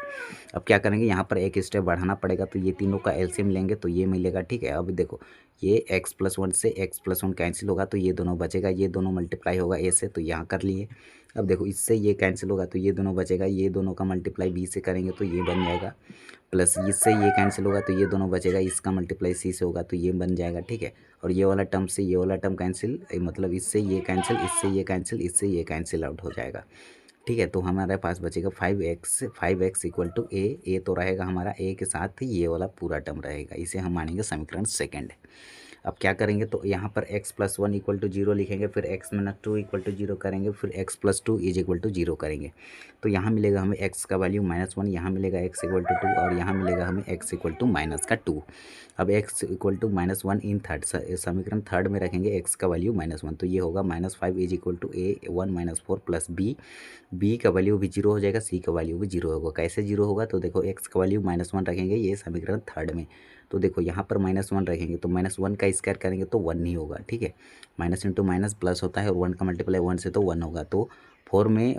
अब क्या करेंगे, यहाँ पर एक स्टेप बढ़ाना पड़ेगा, तो ये तीनों का एलसीएम लेंगे तो ये मिलेगा। ठीक है, अब देखो ये x + 1 से x + 1 कैंसिल होगा, तो ये दोनों बचेगा, ये दोनों मल्टीप्लाई होगा a से, तो यहाँ कर लिए। अब देखो इससे ये कैंसिल होगा, तो ये दोनों बचेगा, ये दोनों का मल्टीप्लाई b से करेंगे तो ये बन जाएगा, प्लस इससे ये कैंसिल होगा, तो ये दोनों बचेगा, इसका मल्टीप्लाई c से होगा, तो ये बन जाएगा। ठीक है, और ये वाला टर्म से ये वाला टर्म कैंसिल, मतलब इससे ये कैंसिल, इससे ये कैंसिल, इससे ये कैंसिल आउट हो जाएगा। ठीक है, तो हमारे पास बचेगा 5x = a तो रहेगा हमारा, a के साथ ये वाला पूरा टर्म रहेगा, इसे हम मानेंगे समीकरण सेकंड। अब क्या करेंगे, तो यहाँ पर x + 1 = 0 लिखेंगे, फिर x - 2 = 0 करेंगे, फिर x + 2 = 0 करेंगे, तो यहाँ मिलेगा हमें x का वैल्यू -1, यहाँ मिलेगा x = 2 और यहाँ मिलेगा हमें x = -2। अब x = -1 इन थर्ड, समीकरण थर्ड में रखेंगे x का वैल्यू -1, तो ये होगा -5 = a1 - 4 + b का वैल्यू भी 0 हो जाएगा, c का वैल्यू भी 0 होगा। कैसे 0 होगा, तो देखो x का वैल्यू -1 रखेंगे, ये समीकरण थर्ड में, तो देखो यहाँ पर -1 रखेंगे, तो -1 का स्क्वायर करेंगे तो 1 नहीं होगा। ठीक है, माइनस इंटू माइनस प्लस होता है, और 1 का मल्टीप्लाई 1 से तो 1 होगा, तो 4 में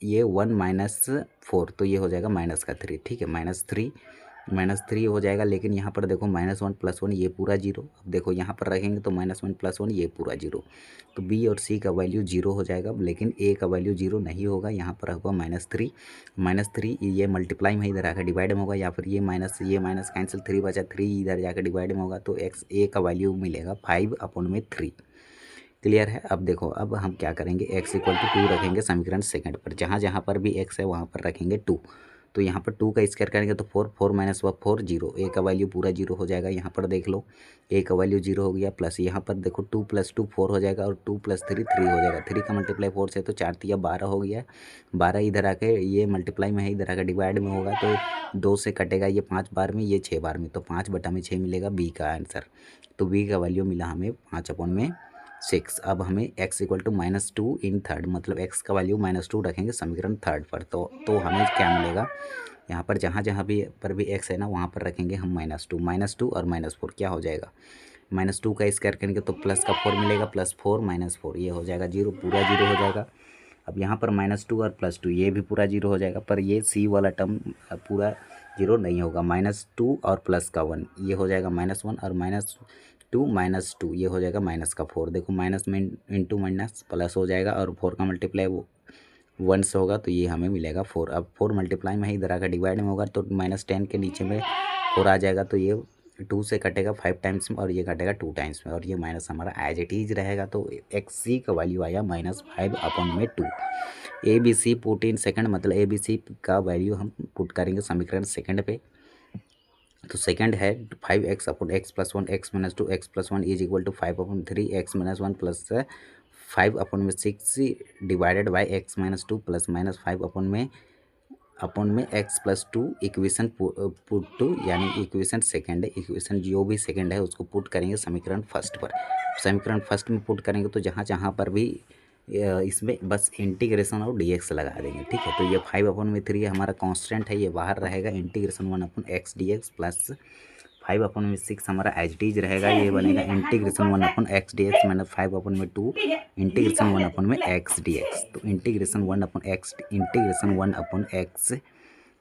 ये 1 - 4, तो ये हो जाएगा -3। ठीक है, -3 हो जाएगा, लेकिन यहाँ पर देखो -1 + 1 ये पूरा 0। अब देखो यहाँ पर रखेंगे तो -1 + 1 ये पूरा 0, तो b और c का वैल्यू 0 हो जाएगा, लेकिन a का वैल्यू 0 नहीं होगा, यहाँ पर होगा -3 ये मल्टीप्लाई में इधर आकर डिवाइड में होगा, या फिर ये माइनस कैंसिल, 3 बचा, 3 इधर जाकर डिवाइड में होगा, तो a का वैल्यू मिलेगा 5/3। क्लियर है। अब देखो, अब हम क्या करेंगे, x = 2 रखेंगे समीकरण सेकंड पर, जहाँ जहाँ पर भी x है वहाँ पर रखेंगे 2, तो यहाँ पर 2 का स्क्वायर करेंगे तो 4 - 4 0, a का वैल्यू पूरा 0 हो जाएगा। यहाँ पर देख लो a का वैल्यू 0 हो गया, प्लस यहाँ पर देखो 2 + 2 4 हो जाएगा, और 2 + 3 3 हो जाएगा, 3 का मल्टीप्लाई 4 से तो 4 × 12 हो गया, 12 इधर आके ये मल्टीप्लाई में है, इधर आकर डिवाइड में होगा, तो 2 से कटेगा ये 5 बार में, ये 6 बार में, तो 5/6 मिलेगा b का आंसर। तो b का वैल्यू मिला हमें 5/6। अब हमें x = -2 इन थर्ड, मतलब x का वैल्यू -2 रखेंगे समीकरण थर्ड पर, तो हमें क्या मिलेगा, यहाँ पर जहाँ जहाँ भी x है ना, वहाँ पर रखेंगे हम -2 और -4, क्या हो जाएगा, -2 का स्क्वायर करेंगे तो प्लस का 4 मिलेगा, +4 - 4 ये हो जाएगा 0, पूरा 0 हो जाएगा। अब यहाँ पर -2 और +2 ये भी पूरा 0 हो जाएगा, पर ये c वाला टर्म पूरा 0 नहीं होगा, -2 और प्लस का 1 ये हो जाएगा -1, और -2 ये हो जाएगा -4। देखो माइनस में इंटू माइनस प्लस हो जाएगा, और 4 का मल्टीप्लाई 1 से होगा तो ये हमें मिलेगा 4। अब 4 मल्टीप्लाई में है, इधर आकर डिवाइड में होगा तो -10 के नीचे में 4 आ जाएगा, तो ये 2 से कटेगा 5 टाइम्स में और ये कटेगा 2 टाइम्स में, और ये माइनस हमारा एज इट इज रहेगा। तो XC का वैल्यू आया -5/2। ABC पुट इन सेकंड, मतलब ABC का वैल्यू हम पुट करेंगे समीकरण सेकंड पे। तो सेकंड है 5x/x+1 x-2 x+1 is equal to 5/3 x-1 plus 5/6 divided by x-2 plus -5/में x+2 इक्वेशन पुट टू, यानी इक्वेशन सेकंड है, इक्वेशन जो भी सेकंड है उसको पुट करेंगे समीकरण फर्स्ट पर। समीकरण फर्स्ट में पुट करेंगे तो जहाँ जहाँ पर भी इसमें बस इंटीग्रेशन और dx लगा देंगे, ठीक है। तो ये 5/3 हमारा कांस्टेंट है, ये बाहर रहेगा, इंटीग्रेशन 1/x dx प्लस 5/6 हमारा एज इट इज रहेगा, ये बनेगा integration 1/x dx minus 5/2 integration 1/x dx। तो इंटीग्रेशन 1/x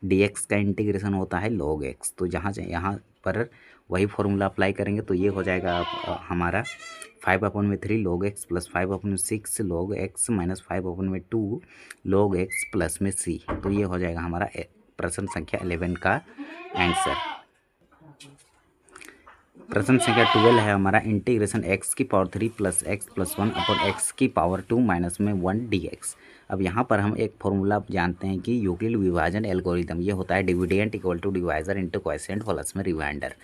dx का इंटीग्रेशन होता है log x। तो जहाँ यहाँ पर वही फॉर्मूला अप्लाई करेंगे तो ये हो जाएगा हमारा 5/3 log x plus 5/6 log x minus 5/2 log x plus में c। तो ये हो जाएगा हमारा प्रश्न संख्या 11 का आंसर। प्रश्न संख्या 12 है हमारा, integration x⁻³ plus x+1/x⁻² minus में 1 dx। अब यहाँ पर हम एक फॉर्मूला जानते हैं कि यूक्लिड विभाजन एल्गोरिदम, ये होता है dividend equal to divisor into quotient plus में रिमाइंडर,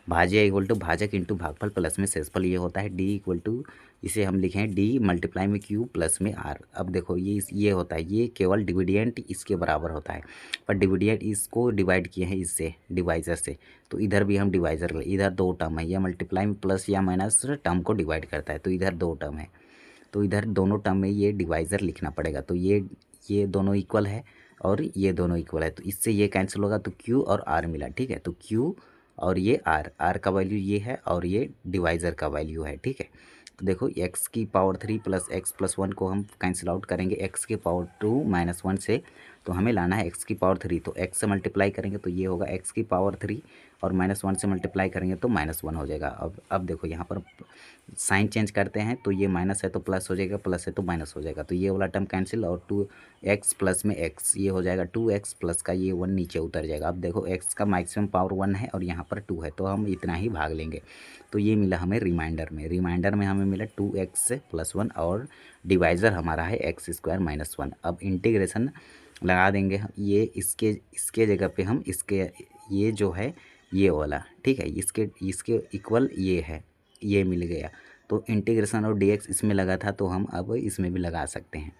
भाज्य इक्वल टू भाजक इंटू भागफल प्लस में शेषफल, ये होता है डी इक्वल टू, इसे हम लिखें डी मल्टीप्लाई में क्यू प्लस में आर। अब देखो ये होता है, ये केवल डिविडेंट इसके बराबर होता है, पर डिविडेंट इसको डिवाइड किए हैं इससे डिवाइजर से, तो इधर भी हम डिवाइजर, इधर 2 टर्म है, यह मल्टीप्लाई में प्लस या माइनस टर्म को डिवाइड करता है, तो इधर 2 टर्म है, तो इधर दोनों टर्म में ये डिवाइजर लिखना पड़ेगा। तो ये दोनों इक्वल है और ये दोनों इक्वल है, तो इससे ये कैंसिल होगा, तो क्यू और आर मिला, ठीक है। तो क्यू और ये आर का वैल्यू ये है और ये डिवाइजर का वैल्यू है, ठीक है। तो देखो x⁻³ प्लस x+1 को हम कैंसिल आउट करेंगे x⁻² माइनस 1 से, तो हमें लाना है x⁻3, तो x से मल्टीप्लाई करेंगे तो ये होगा x⁻3 और -1 से मल्टीप्लाई करेंगे तो -1 हो जाएगा। अब देखो यहाँ पर साइन चेंज करते हैं, तो ये माइनस है तो प्लस हो जाएगा, प्लस है तो माइनस हो जाएगा, तो ये वाला टर्म कैंसिल, और 2x प्लस में x, ये हो जाएगा 2x प्लस का ये 1 नीचे उतर जाएगा। अब देखो x का मैक्सिमम पावर 1 है और यहाँ पर 2 है, तो हम इतना ही भाग लेंगे, तो ये मिला हमें रिमाइंडर में हमें मिला 2x प्लस 1 और डिवाइज़र हमारा है x² माइनस 1। अब इंटीग्रेशन लगा देंगे, ये इसके जगह पे हम इसके ये जो है ये वाला, ठीक है, इसके इक्वल ये है, ये मिल गया, तो इंटीग्रेशन और dx इसमें लगा था तो हम अब इसमें भी लगा सकते हैं,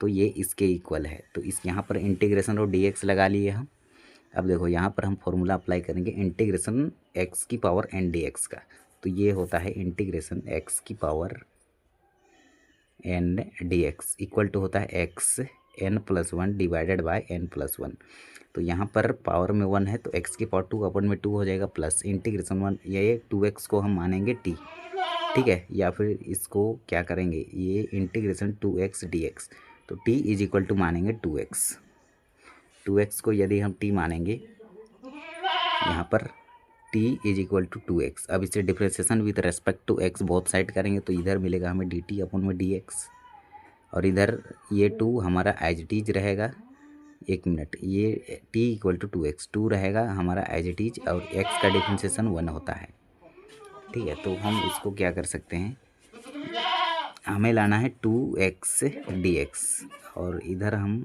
तो ये इसके इक्वल है, तो इस यहाँ पर इंटीग्रेशन और dx लगा लिए हम। अब देखो यहाँ पर हम फॉर्मूला अप्लाई करेंगे इंटीग्रेशन x⁻n dx का, तो ये होता है integration x⁻n dx equal to होता है xn+1 डिवाइडेड बाय n+1। तो यहाँ पर पावर में 1 है तो x⁻²/2 हो जाएगा, प्लस इंटीग्रेशन 1, ये 2x को हम मानेंगे t, ठीक है, या फिर इसको क्या करेंगे, ये इंटीग्रेशन 2x dx, तो t इज इक्वल टू मानेंगे 2x को यदि हम t मानेंगे यहाँ पर t is equal to 2x। अब इसे differentiation with respect to x both side करेंगे तो इधर मिलेगा हमें dt/dx, और इधर ये 2 हमारा एज इट इज रहेगा, एक मिनट, ये t इक्वल टू 2x, 2 रहेगा हमारा एज इट इज, और x का डिफ्रेंसिएशन 1 होता है, ठीक है। तो हम इसको क्या कर सकते हैं, हमें लाना है 2x dx, और इधर हम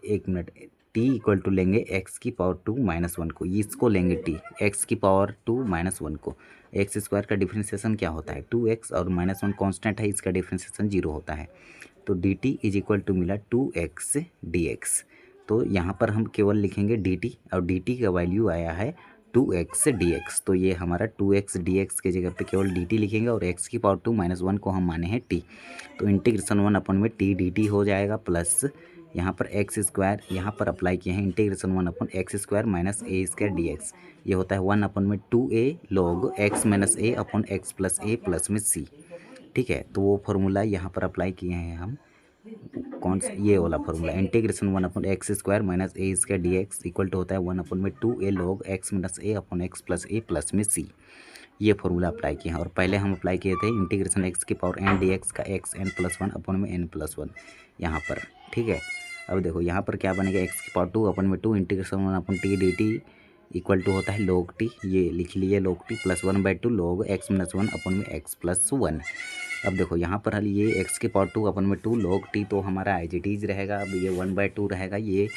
एक मिनट t इक्वल टू लेंगे x⁻² माइनस 1 को, इसको लेंगे t x⁻² माइनस 1 को, x² का डिफ्रेंसिएशन क्या होता है 2x और -1 कांस्टेंट है, इसका डिफ्रेंसिएशन 0 होता है, तो dt इज इक्वल टू मिला 2x dx। तो यहाँ पर हम केवल लिखेंगे dt, और dt का वैल्यू आया है 2x dx, तो ये हमारा 2x dx के जगह पे केवल dt लिखेंगे और x⁻² माइनस 1 को हम माने हैं t, तो इंटीग्रेशन 1/में t dt हो जाएगा, प्लस यहाँ पर x², यहाँ पर अप्लाई किए हैं integration 1/x² minus a² dx, ये होता है 1/में 2a log x minus a/x plus a plus में c, ठीक है। तो वो फार्मूला यहाँ पर अप्लाई किए हैं हम, कौन सा, ये वाला formula, integration 1/x² minus a² dx equal to होता है 1/में 2a log x minus a/x plus a plus में c, ये फार्मूला अप्लाई किए हैं। और पहले हम अप्लाई किए थे इंटीग्रेशन x⁻n dx का xn+1/n+1 यहाँ पर, ठीक है। अब देखो यहाँ पर क्या बनेगा, एक्स की पावर 2 अपन में 2 integration 1 upon t d t equal to होता है log t, ये लिख लिए log t plus 1/2 log x minus 1 अपन में x प्लस 1। अब देखो यहाँ पर हल ये x की पावर 2 अपन में 2 log t तो हमारा एज इट इज रहेगा। अब ये 1/2 रहेगा, ये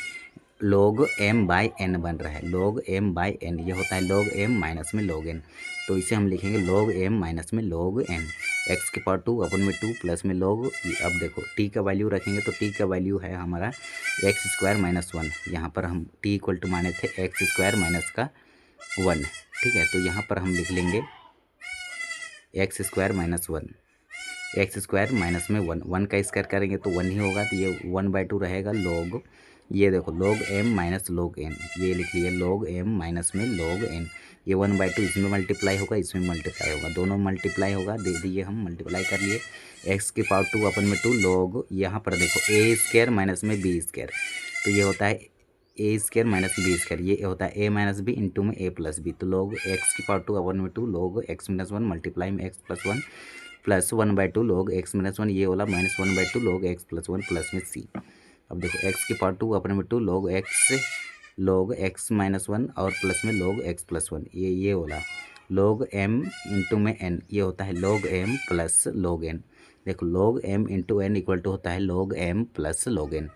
log m/n बन रहा है, log m/n ये होता है log m माइनस में log n, तो इसे हम लिखेंगे log m माइनस में log n। x की पावर 2 अपन में 2 प्लस में log, अब देखो t का वैल्यू रखेंगे तो t का वैल्यू है हमारा एक्स स्क्वायर माइनस 1, यहाँ पर हम t इक्वल टू माने थे एक्स स्क्वायर माइनस का 1, ठीक है। तो यहाँ पर हम लिख लेंगे x square minus 1, x square minus में 1 का स्क्वायर करेंगे तो 1 ही होगा, तो ये 1/2 रहेगा log, ये देखो log m minus log n, ये लिख लिए log m माइनस में log n, ये 1/2 इसमें मल्टीप्लाई होगा, इसमें मल्टीप्लाई होगा, दोनों मल्टीप्लाई होगा, दे दिए हम मल्टीप्लाई कर लिए। एक्स की पावर 2 अपन में 2 log, यहाँ पर देखो ए स्क्वायर माइनस में बी स्क्वायर, तो ये होता है ए स्क्वायर माइनस बी स्क्वायर, ये होता है ए माइनस बी इंटू में ए प्लस बी, तो log एक्स की पावर 2 अपन में 2 log एक्स माइनस 1 मल्टीप्लाई में x plus 1 plus 1/2 log x minus 1, ये वाला minus 1/2 log x plus 1 plus में सी। अब देखो एक्स की पावर 2 अपन में 2 log एक्स माइनस 1 और प्लस में log एक्स प्लस 1, ये वाला log m इंटू में n, ये होता है log m plus log n। देखो log m into n equal to होता है log m plus log n,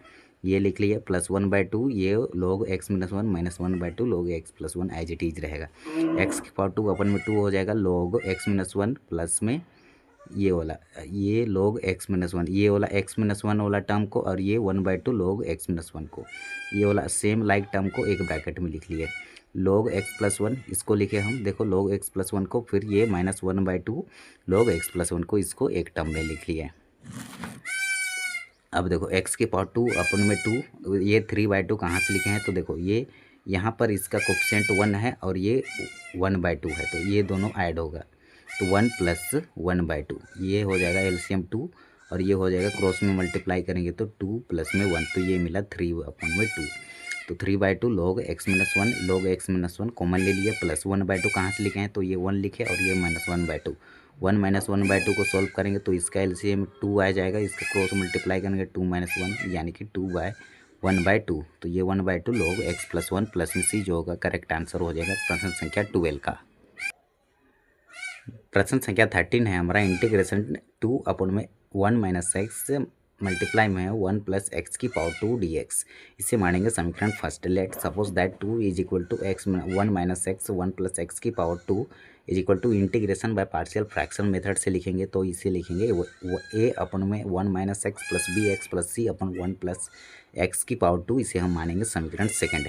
ये लिख लिया प्लस 1/2, ये log x minus 1 minus 1/2 log x plus 1 as it is रहेगा। x की पावर 2 अपन में 2 हो जाएगा log x माइनस 1 प्लस में ये वाला, ये log x माइनस 1, ये वाला x माइनस 1 वाला टर्म को और ये 1/2 log x माइनस 1 को, ये वाला सेम लाइक टर्म को एक ब्रैकेट में लिख लिए log x प्लस 1, इसको लिखे हम, देखो log x प्लस 1 को, फिर ये माइनस 1/2 log x प्लस 1 को, इसको एक टर्म में लिख लिए। अब देखो x की पावर 2 अपन में 2, ये 3/2 कहाँ से लिखे हैं, तो देखो ये यहाँ पर इसका कोफिशिएंट 1 है और ये 1/2 है, तो ये दोनों ऐड होगा, तो 1 प्लस 1/2, ये हो जाएगा एलसीएम 2 और ये हो जाएगा क्रॉस में मल्टीप्लाई करेंगे तो 2 प्लस में 1, तो ये मिला 3 अपन में 2, तो 3/2 log x minus 1 log x minus 1 common ले लिया, प्लस 1/2 कहाँ से लिखे हैं, तो ये 1 लिखे और ये माइनस 1/2, 1 माइनस 1/2 को सॉल्व करेंगे तो इसका एलसीएम 2 आ जाएगा, इसका क्रॉस मल्टीप्लाई करेंगे 2 माइनस 1 यानी कि 2/1/2, तो ये 1/2 log x प्लस 1 प्लस में सी जो होगा करेक्ट आंसर हो जाएगा प्रश्न संख्या 12 का। प्रश्न संख्या 13 है हमारा, इंटीग्रेशन 2 अपन में 1 माइनस एक्स मल्टीप्लाई में है 1 प्लस एक्स की पावर 2 dx, इसे मानेंगे समीकरण first. Let suppose that 2 is equal to x 1 minus x 1 plus x की power 2 is equal to integration by partial fraction method से लिखेंगे, तो इसे लिखेंगे वो ए अपन में 1 minus x plus b x plus c upon 1 plus x की power 2, इसे हम मानेंगे समीकरण सेकंड।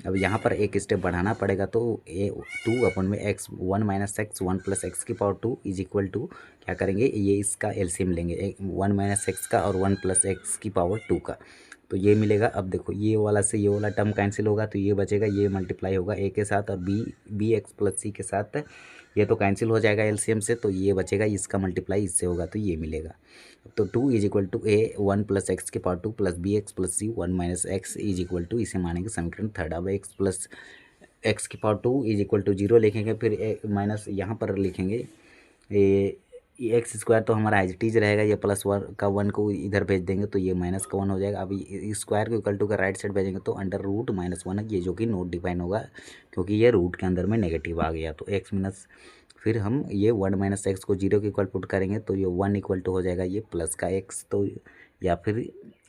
अब यहाँ पर एक स्टेप बढ़ाना पड़ेगा, तो ए 2 अपन में x 1 minus x 1 plus x की पावर 2 इज इक्वल टू क्या करेंगे, ये इसका एलसीएम लेंगे 1 माइनस एक्स का और 1 प्लस एक्स की पावर 2 का, तो ये मिलेगा। अब देखो ये वाला से ये वाला टर्म कैंसिल होगा, तो ये बचेगा, ये मल्टीप्लाई होगा ए के साथ और बी एक्स प्लस सी के साथ, ये तो कैंसिल हो जाएगा एलसीएम से, तो ये बचेगा, इसका मल्टीप्लाई इससे होगा तो ये मिलेगा। तो 2 is equal to a 1 plus x के power 2 plus b x plus c 1 minus x is equal to, इसे मानेंगे समीकरण थर्ड। अब एक्स प्लस एक्स की पावर 2 इज इक्वल टू 0 लिखेंगे, फिर माइनस यहाँ पर लिखेंगे एक्स स्क्वायर, तो हमारा एज इट इज रहेगा, ये प्लस 1 का 1 को इधर भेज देंगे तो ये माइनस का 1 हो जाएगा। अभी स्क्वायर को इक्वल टू का राइट साइड भेजेंगे तो अंडर रूट माइनस 1 ये जो कि नोट डिफाइन होगा क्योंकि ये रूट के अंदर में नेगेटिव आ गया, तो एक्स माइनस, फिर हम ये 1 माइनस एक्स को 0 के इक्वल पुट करेंगे तो ये 1 इक्वल टू हो जाएगा ये प्लस का एक्स, तो या फिर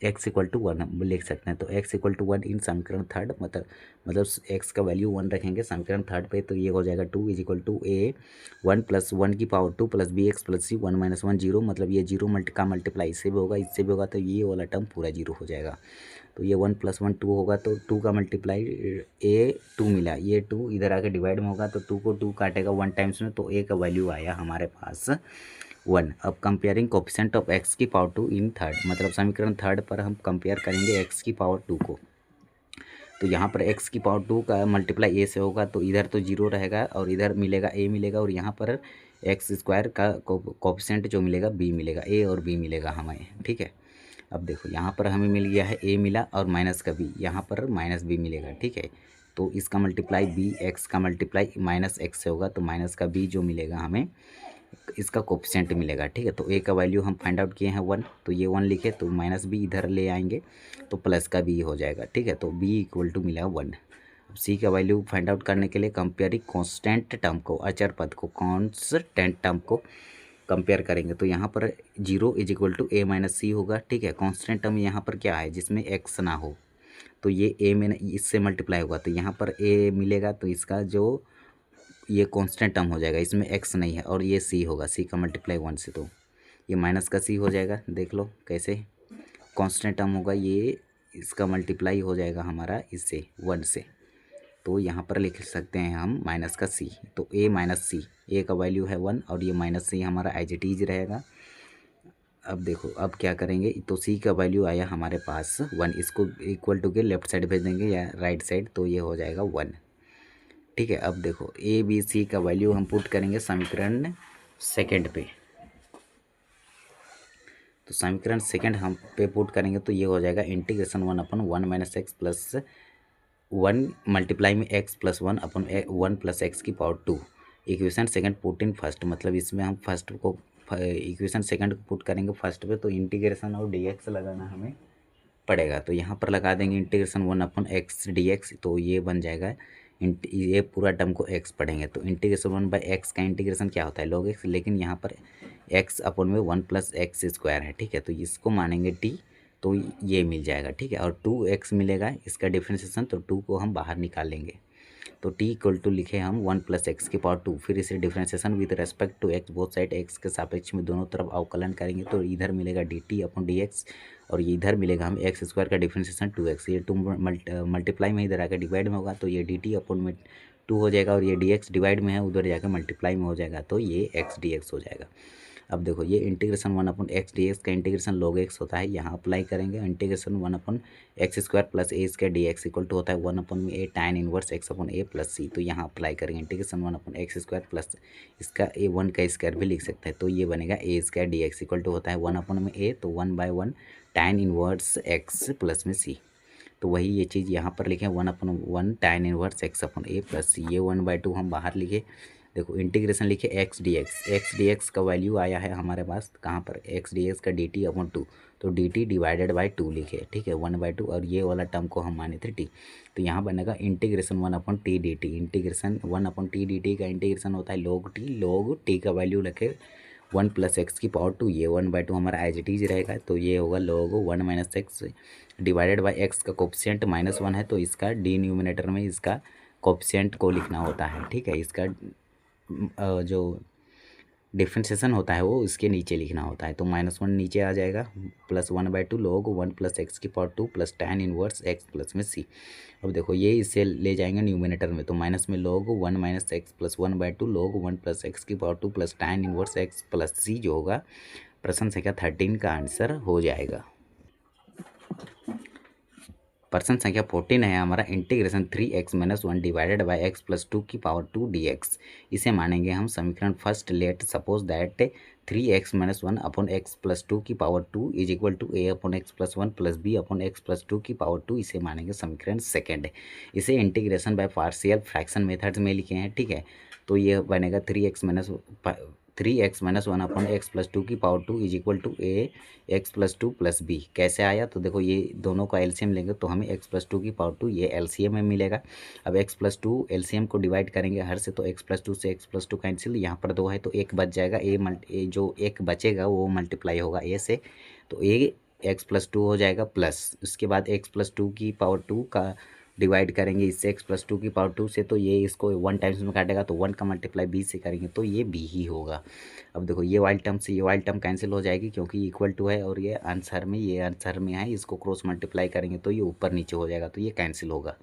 x इक्वल टू 1 हम लिख सकते हैं, तो x इक्वल टू 1 इन समीकरण थर्ड, मतलब x का वैल्यू 1 रखेंगे समीकरण थर्ड पे, तो ये हो जाएगा 2 is equal to a 1 plus 1 की power 2 plus b x plus c 1 minus 1 0, मतलब ये 0 का मल्टीप्लाई इससे भी होगा इससे भी होगा, तो ये वाला टर्म पूरा 0 हो जाएगा। तो ये 1 प्लस 1 2 होगा, तो 2 का मल्टीप्लाई ए 2 मिला, ये 2 इधर आके डिवाइड में होगा, तो 2 को 2 काटेगा 1 टाइम्स में, तो ए का वैल्यू आया हमारे पास 1। अब कंपेयरिंग कोफिशिएंट ऑफ एक्स की पावर 2 इन थर्ड, मतलब समीकरण थर्ड पर हम कंपेयर करेंगे एक्स की पावर 2 को, तो यहाँ पर x की पावर 2 का मल्टीप्लाई a से होगा, तो इधर तो 0 रहेगा और इधर मिलेगा a मिलेगा, और यहाँ पर एक्स स्क्वायर का कोफिशिएंट जो मिलेगा b मिलेगा, a और b मिलेगा हमें, ठीक है। अब देखो यहाँ पर हमें मिल गया है a मिला और माइनस का b, यहाँ पर माइनस b मिलेगा, ठीक है। तो इसका मल्टीप्लाई b, x का मल्टीप्लाई माइनस x से होगा, तो माइनस का b जो मिलेगा हमें इसका कोफिशिएंट मिलेगा, ठीक है। तो ए का वैल्यू हम फाइंड आउट किए हैं 1, तो ये 1 लिखे, तो माइनस बी इधर ले आएंगे तो प्लस का बी हो जाएगा, ठीक है। तो बी इक्वल टू मिला 1। अब सी का वैल्यू फाइंड आउट करने के लिए कंपेयरिंग कांस्टेंट टर्म को, अचर पद को कांस्टेंट टर्म को कंपेयर करेंगे, तो यहाँ पर 0 is equal to a minus c होगा, ठीक है। कांस्टेंट टर्म यहाँ पर क्या है, जिसमें एक्स ना हो, तो ये ए में इससे मल्टीप्लाई होगा, तो यहाँ पर ए मिलेगा, तो इसका जो ये कांस्टेंट टर्म हो जाएगा, इसमें एक्स नहीं है, और ये सी होगा, सी का मल्टीप्लाई 1 से, तो ये माइनस का सी हो जाएगा। देख लो कैसे कांस्टेंट टर्म होगा, ये इसका मल्टीप्लाई हो जाएगा हमारा इससे 1 से, तो यहाँ पर लिख सकते हैं हम माइनस का सी। तो ए माइनस सी, ए का वैल्यू है 1 और ये माइनस सी हमारा एज इट इज रहेगा। अब देखो अब क्या करेंगे, तो सी का वैल्यू आया हमारे पास 1, इसको इक्वल टू के लेफ्ट साइड भेज देंगे या राइट साइड, तो ये हो जाएगा 1, ठीक है। अब देखो ए बी सी का वैल्यू हम पुट करेंगे समीकरण सेकंड पे, तो समीकरण सेकंड हम पे पुट करेंगे, तो ये हो जाएगा integration 1/1 minus x plus 1 multiply में एक्स प्लस 1/1 प्लस एक्स की power 2। Equation second put in first, मतलब इसमें हम फर्स्ट को इक्वेशन सेकंड को पुट करेंगे फर्स्ट पे, तो इंटीग्रेशन और dx लगाना हमें पड़ेगा, तो यहाँ पर लगा देंगे इंटीग्रेशन 1/x dx, तो ये बन जाएगा ये पूरा टर्म को x पढ़ेंगे, तो इंटीग्रेशन 1/x का इंटीग्रेशन क्या होता है log x, लेकिन यहाँ पर x/1 प्लस एक्स स्क्वायर है, ठीक है। तो इसको मानेंगे t, तो ये मिल जाएगा, ठीक है। और 2x मिलेगा इसका डिफ्रेंशिएशन, तो 2 को हम बाहर निकाल लेंगे, तो t इक्वल टू लिखे हम 1 प्लस एक्स की पावर 2, फिर इसे differentiation with respect to x, both side x के सापेक्ष में दोनों तरफ अवकलन करेंगे, तो इधर मिलेगा dt/dx और ये इधर मिलेगा हम एक्स स्क्वायर का डिफ्रेंशिएशन 2x, ये 2 मल्टीप्लाई में इधर आकर डिवाइड में होगा, तो ये dt/2 हो जाएगा, और ये dx डिवाइड में है उधर जाकर मल्टीप्लाई में हो जाएगा, तो ये x dx हो जाएगा। अब देखो ये इंटीग्रेशन 1/x dx का इंटीग्रेशन log x होता है, यहाँ अप्लाई करेंगे integration 1/x² plus a square dx equal to होता है 1/a tan inverse x/a plus सी, तो यहाँ अप्लाई करेंगे इंटीग्रेशन 1/x² प्लस इसका a 1 का स्क्वायर भी लिख सकते हैं, तो ये बनेगा a square dx equal to होता है 1/a, तो 1/1 tan इनवर्स x प्लस में सी, तो वही ये चीज़ यहाँ पर लिखें 1/1 tan inverse x/a plus c, ये 1/2 हम बाहर लिखे। देखो इंटीग्रेशन लिखे x dx का वैल्यू आया है हमारे पास कहाँ पर, x dx का dt/2, तो dt डिवाइडेड बाई 2 लिखे, ठीक है 1/2, और ये वाला टर्म को हम माने थे t, तो यहाँ बनेगा integration 1/t dt, integration 1/t dt का इंटीग्रेशन होता है log t का वैल्यू लिखे 1 प्लस एक्स की पावर 2, ये 1/2 हमारा एज इट इज रहेगा, तो ये होगा log 1 minus x divided by x का कोफिशिएंट -1 है, तो इसका डिनोमिनेटर में इसका कोफिशिएंट को लिखना होता है, ठीक है। इसका जो डिफ्रेंशिएशन होता है वो इसके नीचे लिखना होता है, तो -1 नीचे आ जाएगा, प्लस 1/2 log 1 प्लस एक्स की power 2 plus tan inverse x plus में सी। अब देखो ये इससे ले जाएंगे न्यूमिनेटर में, तो माइनस में log 1 minus x plus 1/2 log 1 plus x की power 2 plus tan inverse x plus c, जो होगा प्रश्न संख्या 13 का आंसर हो जाएगा। प्रश्न संख्या 14 है हमारा integration 3x-1 divided by x plus 2 की पावर 2 dx, इसे मानेंगे हम समीकरण first. Let suppose that 3x-1 upon x plus 2 की power 2 is equal to a upon x plus 1 plus b upon x plus 2 की पावर 2, इसे मानेंगे समीकरण सेकेंड। इसे integration by partial fraction methods में लिखे हैं, ठीक है। तो ये बनेगा 3x-1 अपॉन एक्स प्लस 2 की power 2 is equal to a x plus 2 plus b. कैसे आया, तो देखो ये दोनों का एलसीएम लेंगे तो हमें एक्स प्लस 2 की पावर 2 ये एलसीएम में मिलेगा। अब एक्स प्लस 2 एलसीएम को डिवाइड करेंगे हर से, तो एक्स प्लस 2 से एक्स प्लस 2 कैंसिल, यहाँ पर 2 है तो एक बच जाएगा, ए जो एक बचेगा वो मल्टीप्लाई होगा ए से, तो ए एक्स प्लस 2 हो जाएगा, प्लस उसके बाद एक्स प्लस 2 की पावर 2 का डिवाइड करेंगे इससे एक्स प्लस 2 की पावर 2 से, तो ये इसको 1 टाइम्स में काटेगा, तो 1 का मल्टीप्लाई बी से करेंगे तो ये बी ही होगा। अब देखो ये वाइल टर्म से ये वाइल टर्म कैंसिल हो जाएगी क्योंकि इक्वल टू है, और ये आंसर में है, इसको क्रॉस मल्टीप्लाई करेंगे तो ये ऊपर नीचे हो जाएगा, तो ये कैंसिल होगा।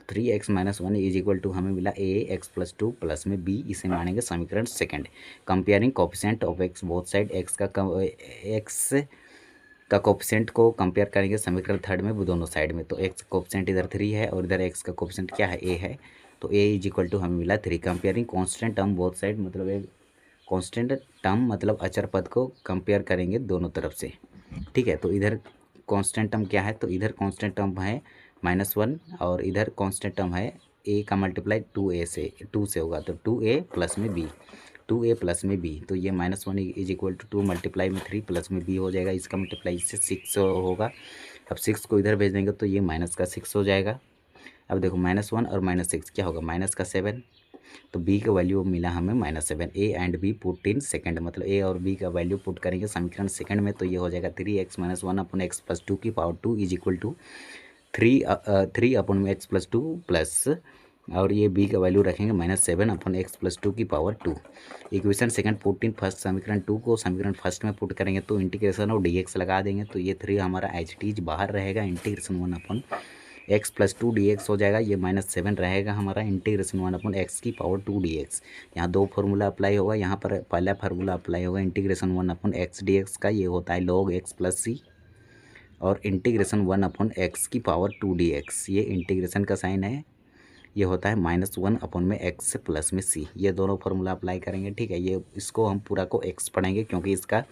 3x-1 इज इक्वल टू हमें मिला a एक्स प्लस 2 प्लस में b, इसे मानेंगे समीकरण second. Comparing coefficient of x both side, x का कोफिशिएंट को कंपेयर करेंगे समीकरण थर्ड में दोनों साइड में, तो x कोफिशिएंट इधर 3 है और इधर x का कोफिशिएंट क्या है, a है, तो a इज इक्वल टू हमें मिला 3। Comparing constant term both side, मतलब एक कांस्टेंट टर्म मतलब अचर पद को कंपेयर करेंगे दोनों तरफ से, ठीक है। तो इधर कांस्टेंट टर्म क्या है, तो इधर कांस्टेंट टर्म है -1 और इधर कांस्टेंट टर्म है a का मल्टीप्लाई 2 से होगा, तो 2a प्लस में b, 2a प्लस में b, तो ये -1 इज इक्वल टू 2 मल्टीप्लाई में 3 प्लस में b हो जाएगा, इसका मल्टीप्लाई इससे 6 होगा। अब 6 को इधर भेज देंगे तो ये माइनस का 6 हो जाएगा। अब देखो -1 और -6 क्या होगा, माइनस का 7, तो b का वैल्यू मिला हमें -7। a and b put in second, मतलब a और b का वैल्यू पुट करेंगे समीकरण सेकंड में, तो ये हो जाएगा 3x - 1 अपन x प्लस 2 की पावर 2 इज इक्वल टू 3 अपन में x प्लस 2 प्लस, और ये b का वैल्यू रखेंगे -7 अपन x प्लस 2 की power 2। Equation second put in first, समीकरण 2 को समीकरण फर्स्ट में पुट करेंगे तो इंटीग्रेशन और dx लगा देंगे, तो ये 3 हमारा एच टीज बाहर रहेगा, इंटीग्रेशन 1 अपन x प्लस 2 dx हो जाएगा, ये -7 रहेगा हमारा, इंटीग्रेशन 1 अपन x की पावर 2 dx। यहाँ दो फार्मूला अप्लाई होगा, यहाँ पर पहला फार्मूला अप्लाई होगा इंटीग्रेशन 1 अपन x dx का, ये होता है log x प्लस c, और इंटीग्रेशन 1 अपन x की पावर 2 dx, ये इंटीग्रेशन का साइन है, ये होता है -1 अपन में x प्लस में c। ये दोनों फार्मूला अप्लाई करेंगे, ठीक है। ये इसको हम पूरा को x पढ़ेंगे क्योंकि इसका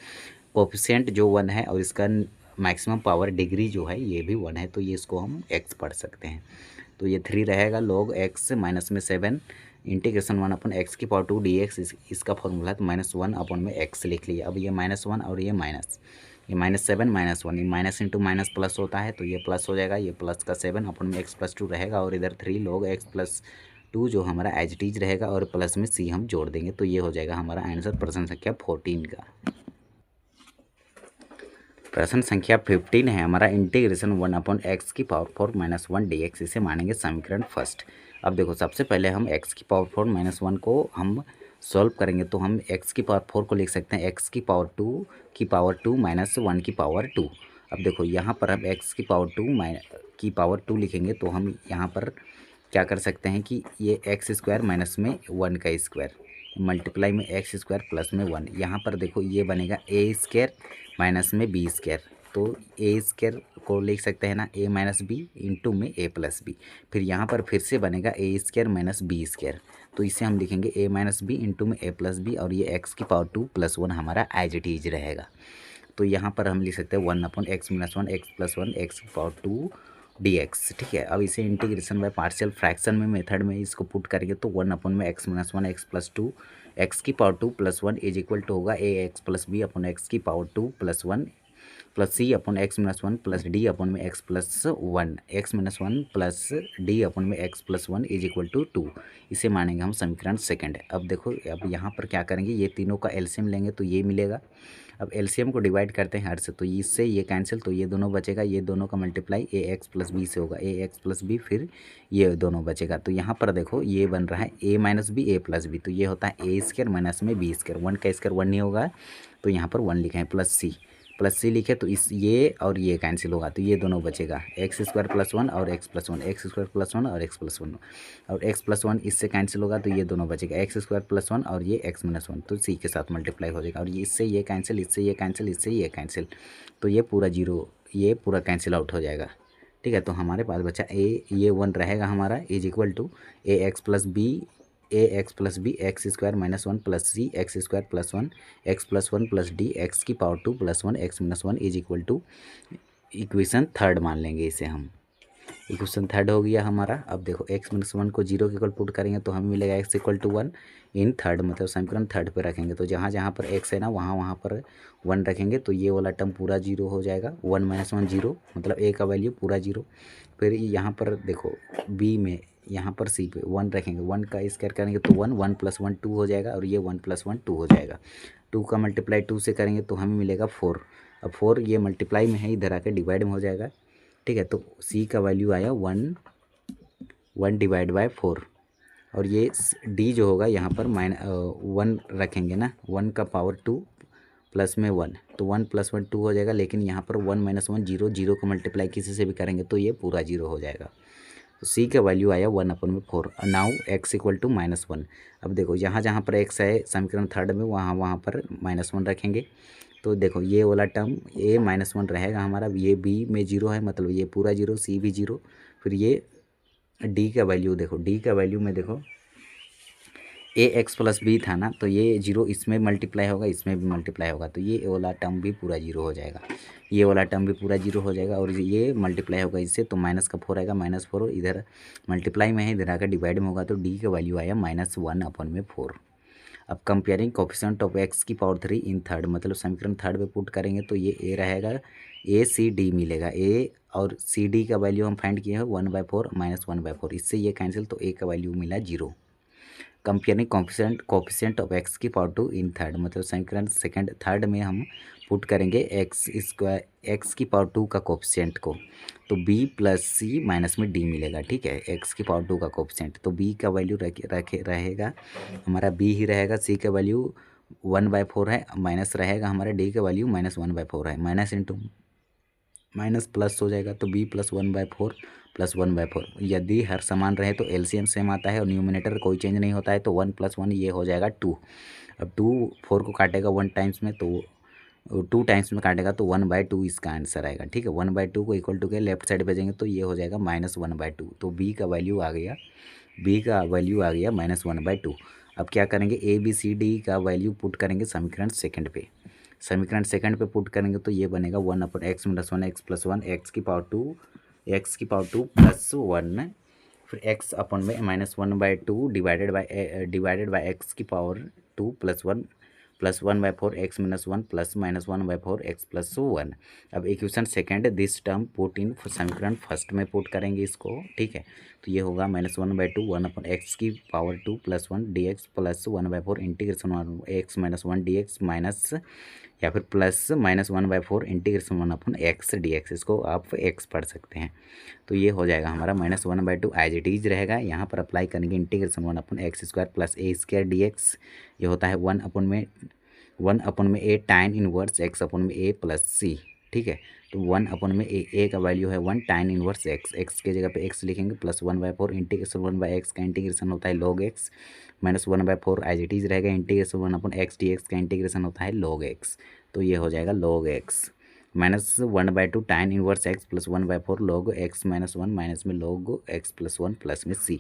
कोफिशिएंट जो 1 है और इसका मैक्सिमम पावर डिग्री जो है ये भी 1 है, तो ये इसको हम x पढ़ सकते हैं। तो ये 3 रहेगा log x माइनस में 7 इंटीग्रेशन 1 अपन x की पावर 2 dx, इसका फॉर्मूला है, तो -1 अपन में x लिख लिया। अब ये -1 और ये माइनस, ये -7 -1, ये माइनस इंटू माइनस प्लस होता है, तो ये प्लस हो जाएगा, ये प्लस का 7 अपन में x प्लस 2 रहेगा, और इधर 3 log x प्लस 2 जो हमारा एज इट इज रहेगा, और प्लस में c हम जोड़ देंगे, तो ये हो जाएगा हमारा आंसर प्रश्न संख्या 14 का। प्रश्न संख्या 15 है हमारा, इंटीग्रेशन 1 अपन x की पावर 4 -1 dx, इसे मानेंगे समीकरण फर्स्ट। अब देखो सबसे पहले हम x की पावर 4 -1 को हम सॉल्व करेंगे, तो हम x की पावर 4 को लिख सकते हैं x की पावर 2 -1 की पावर 2। अब देखो यहाँ पर हम x की पावर 2 लिखेंगे, तो हम यहाँ पर क्या कर सकते हैं कि ये x² माइनस में 1 का स्क्वायर मल्टीप्लाई में x² प्लस में 1, यहाँ पर देखो ये बनेगा a² माइनस में b², तो a² को लिख सकते हैं ना a माइनस बी इंटू में a प्लस बी, फिर यहाँ पर फिर से बनेगा a² माइनस b², तो इसे हम लिखेंगे a माइनस बी इंटू में a प्लस बी, और ये x की पावर 2 प्लस 1 हमारा एज इट इज रहेगा। तो यहाँ पर हम लिख सकते हैं 1 अपन x - 1 x प्लस 1 x की पावर 2 dx, ठीक है। अब इसे इंटीग्रेशन बाय पार्शियल फ्रैक्शन में मेथड में इसको पुट करेंगे, तो 1 अपन में x - 1 x प्लस 2 x की power 2 plus 1 is equal to होगा ax plus b upon x की power 2 plus 1 plus c upon x - 1 plus d upon में x plus 1, x - 1 plus d upon में x plus 1 is equal to 2, इसे मानेंगे हम समीकरण second. अब देखो अब यहाँ पर क्या करेंगे, ये तीनों का एलसीएम लेंगे तो ये मिलेगा। अब एलसीएम को डिवाइड करते हैं हर से, तो इससे ये कैंसिल, तो ये दोनों बचेगा, ये दोनों का मल्टीप्लाई ax प्लस बी से होगा, ax प्लस बी, फिर ये दोनों बचेगा। तो यहाँ पर देखो ये बन रहा है a minus b a plus b, तो ये होता है a² माइनस में b², 1 का स्क्वायर 1 नहीं होगा, तो यहाँ पर 1 लिखे हैं, प्लस सी लिखे, तो इस ये और ये कैंसिल होगा, तो ये दोनों बचेगा x² प्लस 1 और x प्लस 1, x² प्लस 1 और x प्लस 1, और x प्लस 1 इससे कैंसिल होगा, तो ये दोनों बचेगा x² प्लस 1 और ये x माइनस 1, तो c के साथ मल्टीप्लाई हो जाएगा, और ये इससे ये कैंसिल, इससे ये कैंसिल, इससे ये कैंसिल, तो ये पूरा जीरो, ये पूरा कैंसिल आउट हो जाएगा, ठीक है। तो हमारे पास बचा ये 1 रहेगा हमारा is equal to ax plus b x² minus 1 plus c x² plus 1 x plus 1 plus d x की power 2 plus 1 x minus 1 is equal to equation third मान लेंगे इसे हम। इक्वेशन थर्ड हो गया हमारा। अब देखो x माइनस 1 को 0 के इक्वल पुट करेंगे तो हमें मिलेगा x equal to 1 in third, मतलब समीकरण थर्ड पे रखेंगे, तो जहाँ जहाँ पर x है ना वहाँ पर 1 रखेंगे, तो ये वाला टर्म पूरा 0 हो जाएगा, 1 माइनस 1 0, मतलब a का वैल्यू पूरा 0। फिर यहाँ पर देखो b में, यहाँ पर c पे 1 रखेंगे, 1 का स्क्वायर करेंगे तो 1 प्लस 1 2 हो जाएगा, और ये 1 प्लस 1 2 हो जाएगा, 2 का मल्टीप्लाई 2 से करेंगे तो हमें मिलेगा 4। अब 4 ये मल्टीप्लाई में है, इधर आके डिवाइड में हो जाएगा, ठीक है। तो c का वैल्यू आया 1 डिवाइड बाय 4, और ये d जो होगा यहाँ पर 1 रखेंगे ना, 1 का पावर 2 प्लस में 1, तो 1 प्लस 1 2 हो जाएगा, लेकिन यहाँ पर 1 माइनस 1 0, 0 को मल्टीप्लाई किसी से भी करेंगे तो ये पूरा 0 हो जाएगा। तो c का वैल्यू आया 1 अपन में 4। Now x equal to -1। अब देखो जहाँ जहाँ पर x है समीकरण थर्ड में, वहाँ पर -1 रखेंगे, तो देखो ये वाला टर्म a -1 रहेगा हमारा, ये b में 0 है, मतलब ये पूरा 0, c भी 0, फिर ये d का वैल्यू देखो, d का वैल्यू में देखो ax प्लस b था ना, तो ये 0 इसमें मल्टीप्लाई होगा, इसमें भी मल्टीप्लाई होगा, तो ये वाला टर्म भी पूरा 0 हो जाएगा, ये वाला टर्म भी पूरा 0 हो जाएगा, और ये मल्टीप्लाई होगा इससे, तो माइनस का 4 आएगा, -4 इधर मल्टीप्लाई में है, इधर आकर डिवाइड में होगा, तो d का वैल्यू आया -1 अपन में 4। अब कंपेयरिंग कोफिशिएंट ऑफ एक्स की पावर 3 इन थर्ड, मतलब समीकरण थर्ड पे पुट करेंगे तो ये ए रहेगा, ए सी डी मिलेगा। ए और सी डी का वैल्यू हम फाइंड किए हैं 1/4 माइनस 1/4, इससे ये कैंसिल, तो ए का वैल्यू मिला 0। कंपेयरिंग कोफिशिएंट ऑफ एक्स की पावर 2 इन थर्ड, मतलब समीकरण सेकंड थर्ड में हम पुट करेंगे एक्स स्क्वायर एक्स की पावर 2 का कोफिशिएंट को, तो बी प्लस सी माइनस में डी मिलेगा। ठीक है, एक्स की पावर 2 का कोफिशिएंट, तो बी का वैल्यू रहेगा हमारा, बी ही रहेगा। सी का वैल्यू 1/4 है, माइनस रहेगा हमारा, डी का वैल्यू -1/4 है, माइनस इंटू माइनस प्लस हो जाएगा, तो बी प्लस 1/4 प्लस 1/4। यदि हर समान रहे तो एलसीएम सेम आता है और न्यूमिनेटर कोई चेंज नहीं होता है, तो 1 + 1 ये हो जाएगा 2। अब 2 4 को काटेगा 1 टाइम्स में, तो 2 टाइम्स में काटेगा तो 1/2 इसका आंसर आएगा। ठीक है, 1/2 को इक्वल टू के लेफ्ट साइड भेजेंगे तो ये हो जाएगा -1/2, तो बी का वैल्यू आ गया, -1/2। अब क्या करेंगे, ए बी सी डी का वैल्यू पुट करेंगे समीकरण सेकंड पे। समीकरण सेकंड पे पुट करेंगे तो ये बनेगा 1/x - 1 x + 1 x की पावर 2 + 1, फिर x अपन में -1/2 डिवाइडेड बाय x की पावर 2 + 1 + 1/4 x - 1 + -1/4 x + 1। अब equation second this term put in समीकरण फर्स्ट में पुट करेंगे इसको। ठीक है, तो ये होगा -1/2 1/x की power 2 + 1 dx + 1/4 integration x - 1 dx minus या फिर प्लस -1/4 इंटीग्रेशन 1/x dx, इसको आप x पढ़ सकते हैं। तो ये हो जाएगा हमारा -1/2 एज इट इज रहेगा। यहाँ पर अप्लाई करेंगे इंटीग्रेशन 1/x² + a² dx, ये होता है 1/में a tan inverse x upon में a + c। ठीक है, तो 1/में a का वैल्यू है 1 tan इनवर्स x के जगह पे x लिखेंगे, + 1/4 इंटीग्रेशन 1/x का इंटीग्रेशन होता है log x, -1/4 as it is रहेगा, इंटीग्रेशन 1/x dx का इंटीग्रेशन होता है log x, तो ये हो जाएगा log x -1/2 tan inverse x + 1/4 log x - 1 minus में log x + 1 प्लस में c।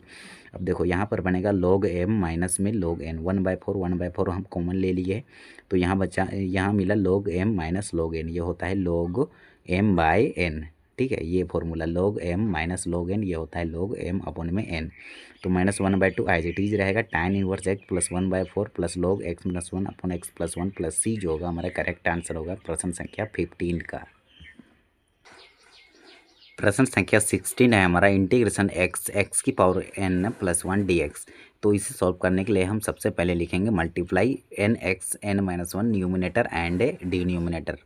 अब देखो यहाँ पर बनेगा log m माइनस में log n, 1/4 हम कॉमन ले लिए, तो यहाँ मिला log m minus log n, ये होता है log m/n। ठीक है, ये formula log m minus log n, ये होता है log m अपन में n, तो -1/2 एज इट इज रहेगा, tan inverse x + 1/4 plus log x - 1 अपन x + 1 प्लस c, जो होगा हमारा करेक्ट आंसर होगा प्रश्न संख्या 15 का। प्रश्न संख्या 16 है हमारा, इंटीग्रेशन x की पावर n + 1 dx। तो इसे सॉल्व करने के लिए हम सबसे पहले लिखेंगे multiply nx n - 1 numerator and denominator.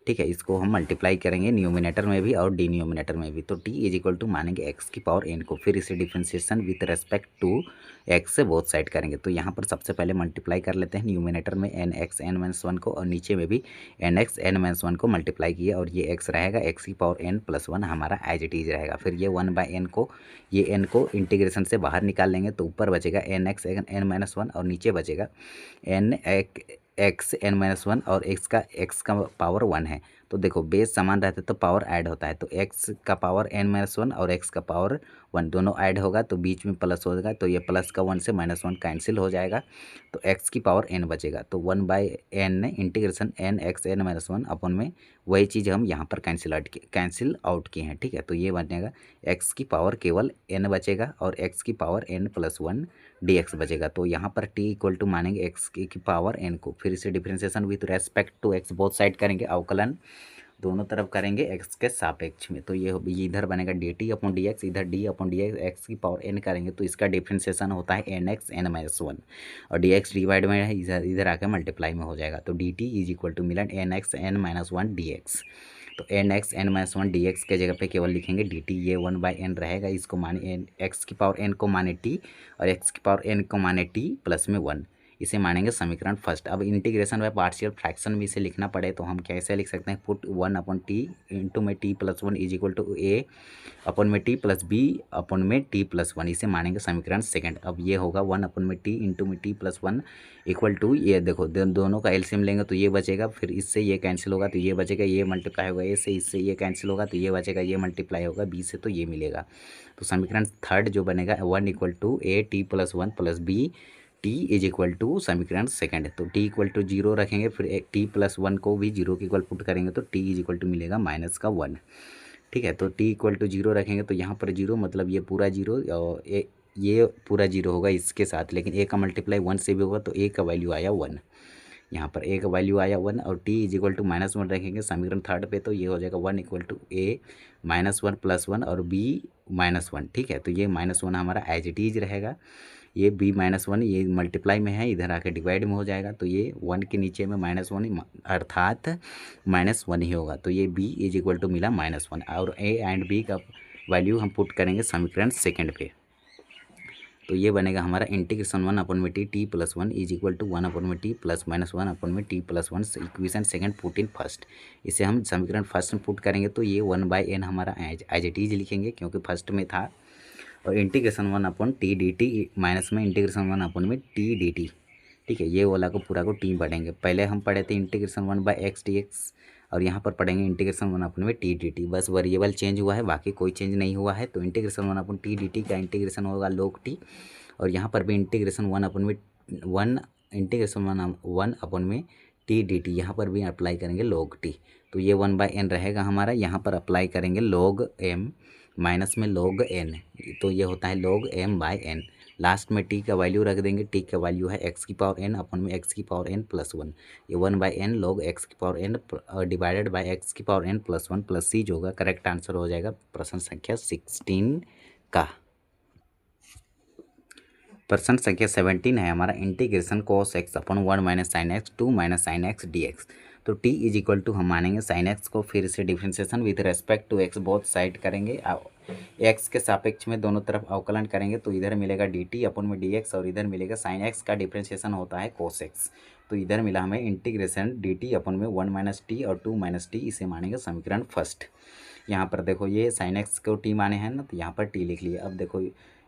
ठीक है, इसको हम मल्टीप्लाई करेंगे न्यूमिनेटर में भी और डिनोमिनेटर में भी, तो t = मानेंगे x की पावर n को, फिर इसे differentiation with respect to x से बोथ साइड करेंगे। तो यहाँ पर सबसे पहले मल्टीप्लाई कर लेते हैं न्यूमिनेटर में nx n - 1 को, और नीचे में भी nx n - 1 को मल्टीप्लाई किया, और ये x रहेगा, x की पावर n + 1 हमारा एज इट इज रहेगा। फिर ये 1/n को, ये n को इंटीग्रेशन से बाहर निकाल लेंगे, तो ऊपर बचेगा nx n - 1 और नीचे बचेगा x n - 1 और x का पावर 1 है। तो देखो बेस समान रहता है तो पावर ऐड होता है, तो x का पावर n - 1 और x का पावर 1 दोनों ऐड होगा, तो बीच में प्लस हो जाएगा, तो ये प्लस का 1 से -1 कैंसिल हो जाएगा, तो x की पावर n बचेगा, तो 1/n इंटीग्रेशन nx n - 1 अपन में वही चीज़ हम यहाँ पर कैंसिल आउट किए हैं। ठीक है, तो ये बनेगा x की पावर केवल n बचेगा और x की पावर n + 1 dx बचेगा। तो यहाँ पर t = मानेंगे x की पावर n को, फिर इसे differentiation with respect to x both side करेंगे, अवकलन दोनों तरफ करेंगे x के सापेक्ष में, तो ये इधर बनेगा dt/dx, इधर d/dx, x की पावर n करेंगे तो इसका डिफ्रेंशिएशन होता है nx n - 1 और dx डिवाइड में है, इधर आकर मल्टीप्लाई में हो जाएगा, तो dt = मिला nx n - 1 dx। तो nx n - 1 dx के जगह पे केवल लिखेंगे dt, ये 1/n रहेगा, इसको माने x की पावर n को माने t और x की पावर n को माने t + में 1, इसे मानेंगे समीकरण फर्स्ट। अब इंटीग्रेशन बाय पार्शियल फ्रैक्शन में इसे लिखना पड़े तो हम कैसे लिख सकते हैं, पुट 1/t इंटू में t + 1 = a अपन में t + b अपन में t + 1, इसे मानेंगे समीकरण सेकंड। अब ये होगा 1/t इंटू में t + 1 = ये देखो दोनों का एलसीएम लेंगे तो ये बचेगा, फिर इससे ये कैंसिल होगा तो ये बचेगा, ये मल्टीप्लाई होगा ए से, इससे ये कैंसिल होगा तो ये बचेगा, ये मल्टीप्लाई होगा b से तो ये मिलेगा। तो समीकरण थर्ड जो बनेगा 1 = a t + 1 + b t = समीकरण सेकंड है, तो t = 0 रखेंगे, फिर t + 1 को भी 0 के इक्वल पुट करेंगे तो t = मिलेगा -1। ठीक है, तो t = 0 रखेंगे तो यहाँ पर 0 मतलब ये पूरा 0 और ये पूरा जीरो होगा इसके साथ, लेकिन ए का मल्टीप्लाई 1 से भी होगा तो ए का वैल्यू आया 1। यहाँ पर ए का वैल्यू आया 1 और टी इज इक्वल टू -1 रखेंगे समीकरण थर्ड पे, तो ये हो जाएगा 1 इक्वल टू ए -1 + 1 और बी -1। ठीक है, तो ये -1 हमारा एज इट इज रहेगा। ये b -1 ये मल्टीप्लाई में है, इधर आके डिवाइड में हो जाएगा, तो ये 1 के नीचे में -1 अर्थात -1 ही होगा। तो ये b इज इक्वल टू मिला -1 और a एंड b का वैल्यू हम पुट करेंगे समीकरण सेकंड पे। तो ये बनेगा हमारा integration 1/t t+1 is equal to 1/t प्लस -1/t +1 equation second put in first. इसे हम समीकरण फर्स्ट में पुट करेंगे तो ये 1/n हमारा एज इट इज लिखेंगे क्योंकि फर्स्ट में था, और इंटीग्रेशन 1/t dt माइनस में इंटीग्रेशन 1/t dt। ठीक है, ये वाला को पूरा को टी पढ़ेंगे। पहले हम पढ़े थे इंटीग्रेशन 1/x dx और यहाँ पर पढ़ेंगे इंटीग्रेशन 1/t dt। बस वेरिएबल चेंज हुआ है, बाकी कोई चेंज नहीं हुआ है। तो इंटीग्रेशन 1/t dt का इंटीग्रेशन होगा log t, और यहाँ पर भी इंटीग्रेशन 1/t dt यहाँ पर भी अप्लाई करेंगे log t। तो ये 1/n रहेगा हमारा, यहाँ पर अप्लाई करेंगे log m माइनस में log n, तो ये होता है log m/n। लास्ट में t का वैल्यू रख देंगे, t का वैल्यू है x⁴n अपन में x⁴n + 1। ये 1/n log x⁴n divided by x⁴n + 1 plus c जो होगा करेक्ट आंसर हो जाएगा प्रश्न संख्या 16 का। प्रश्न संख्या 17 है हमारा इंटीग्रेशन cos x अपन 1 - sin x 2 - sin x dx। तो t इज इक्वल टू हम मानेंगे sin x को, फिर से differentiation with respect to x both side करेंगे, x के सापेक्ष में दोनों तरफ अवकलन करेंगे। तो इधर मिलेगा dt अपन में dx और इधर मिलेगा sin x का डिफ्रेंसिएशन होता है cos x। तो इधर मिला हमें इंटीग्रेशन dt अपन में 1 - t और 2 - t, इसे मानेंगे समीकरण फर्स्ट। यहाँ पर देखो ये sin x को t माने हैं ना, तो यहाँ पर t लिख लिए। अब देखो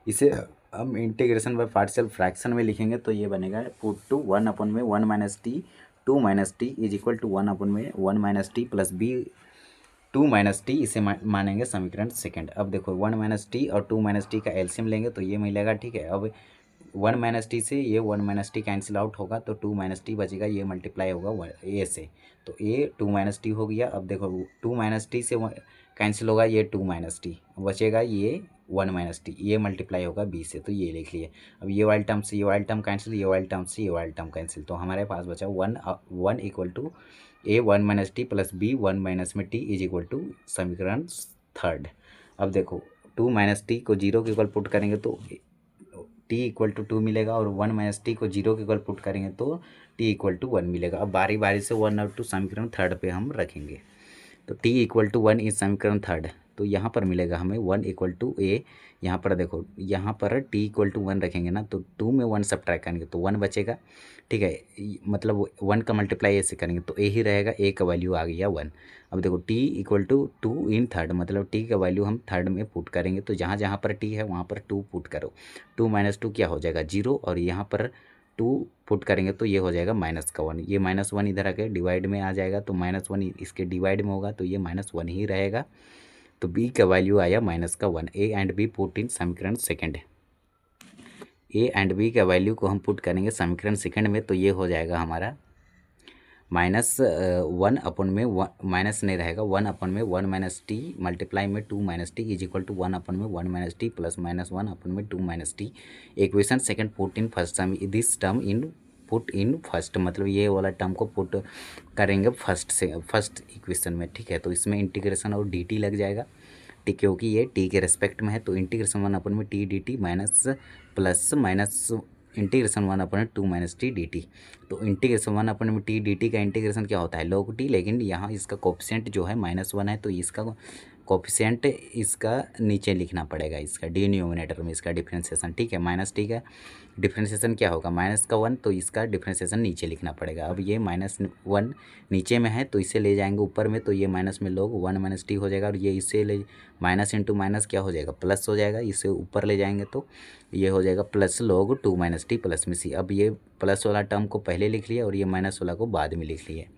इसे हम इंटीग्रेशन बाय पार्शियल फ्रैक्शन में लिखेंगे तो ये बनेगा पुट टू 1 में 1 - t 2 - t is equal to 1 में 1 - t प्लस b 2 - t, इसे मानेंगे समीकरण सेकंड। अब देखो 1 - t और 2 - t का एलसीएम लेंगे तो ये मिलेगा। ठीक है, अब 1 - t से ये 1 - t कैंसिल आउट होगा तो 2 - t बचेगा, ये मल्टीप्लाई होगा a से, तो a 2 - t हो गया। अब देखो 2 - t से कैंसिल होगा, ये 2 - t बचेगा, ये 1 - t, ये मल्टीप्लाई होगा b से, तो ये लिख लिए। अब ये वाली टर्म से ये वाली टर्म कैंसिल, ये वाली टर्म से ये वाली टर्म कैंसिल, तो हमारे पास बचा 1 equal to a 1 - t plus b 1 - t is equal to समीकरण थर्ड। अब देखो 2 - t को 0 के इक्वल पुट करेंगे तो t इक्वल टू 2 मिलेगा, और 1 - t को 0 के इक्वल पुट करेंगे तो t इक्वल टू 1 मिलेगा। अब बारी बारी से 1 और 2 समीकरण थर्ड पे हम रखेंगे। तो t इक्वल टू 1 इज समीकरण थर्ड, तो यहाँ पर मिलेगा हमें 1 इक्वल टू a। यहाँ पर देखो यहाँ पर t इक्वल टू 1 रखेंगे ना, तो 2 में 1 सब्ट्रैक्ट करेंगे तो 1 बचेगा। ठीक है, मतलब 1 का मल्टीप्लाई a से करेंगे तो a ही रहेगा, a का वैल्यू आ गया 1। अब देखो t equal to 2 in third, मतलब t का वैल्यू हम थर्ड में पुट करेंगे, तो जहाँ जहाँ पर t है वहाँ पर 2 पुट करो। 2 - 2 क्या हो जाएगा 0, और यहाँ पर 2 पुट करेंगे तो ये हो जाएगा -1। ये -1 इधर आके डिवाइड में आ जाएगा, तो -1 इसके डिवाइड में होगा तो ये -1 ही रहेगा। तो b का वैल्यू आया -1। a and b put in समीकरण सेकंड। a एंड b का वैल्यू को हम पुट करेंगे समीकरण सेकंड में, तो ये हो जाएगा हमारा -1 अपन में माइनस नहीं रहेगा, 1 में 1 - t मल्टीप्लाई में 2 - t इज इक्वल टू 1 में 1 - t प्लस -1 में 2 - t। Equation second put in first, this term in put in first, मतलब ये वाला टर्म को पुट करेंगे फर्स्ट इक्वेशन में। ठीक है, तो इसमें इंटीग्रेशन और dt लग जाएगा, ठीक, क्योंकि ये t के रेस्पेक्ट में है। तो इंटीग्रेशन 1 में t dt minus plus minus integration 1 2 - t dt। तो इंटीग्रेशन 1 में t dt का इंटीग्रेशन क्या होता है log t, लेकिन यहाँ इसका कोफिशिएंट जो है -1 है, तो इसका कोफिशिएंट इसका नीचे लिखना पड़ेगा, इसका डिनोमिनेटर में इसका डिफ्रेंसिएशन। ठीक है, -t का डिफ्रेंसिएशन क्या होगा -1, तो इसका डिफ्रेंसिएशन नीचे लिखना पड़ेगा। अब ये -1 नीचे में है तो इसे ले जाएंगे ऊपर में, तो ये माइनस में log 1 - t हो जाएगा, और ये इसे ले माइनस इंटू माइनस क्या हो जाएगा प्लस हो जाएगा, इसे ऊपर ले जाएंगे तो ये हो जाएगा प्लस log 2 - t प्लस में c। अब ये प्लस वाला टर्म को पहले लिख लिया और ये माइनस वाला को बाद में लिख लिए,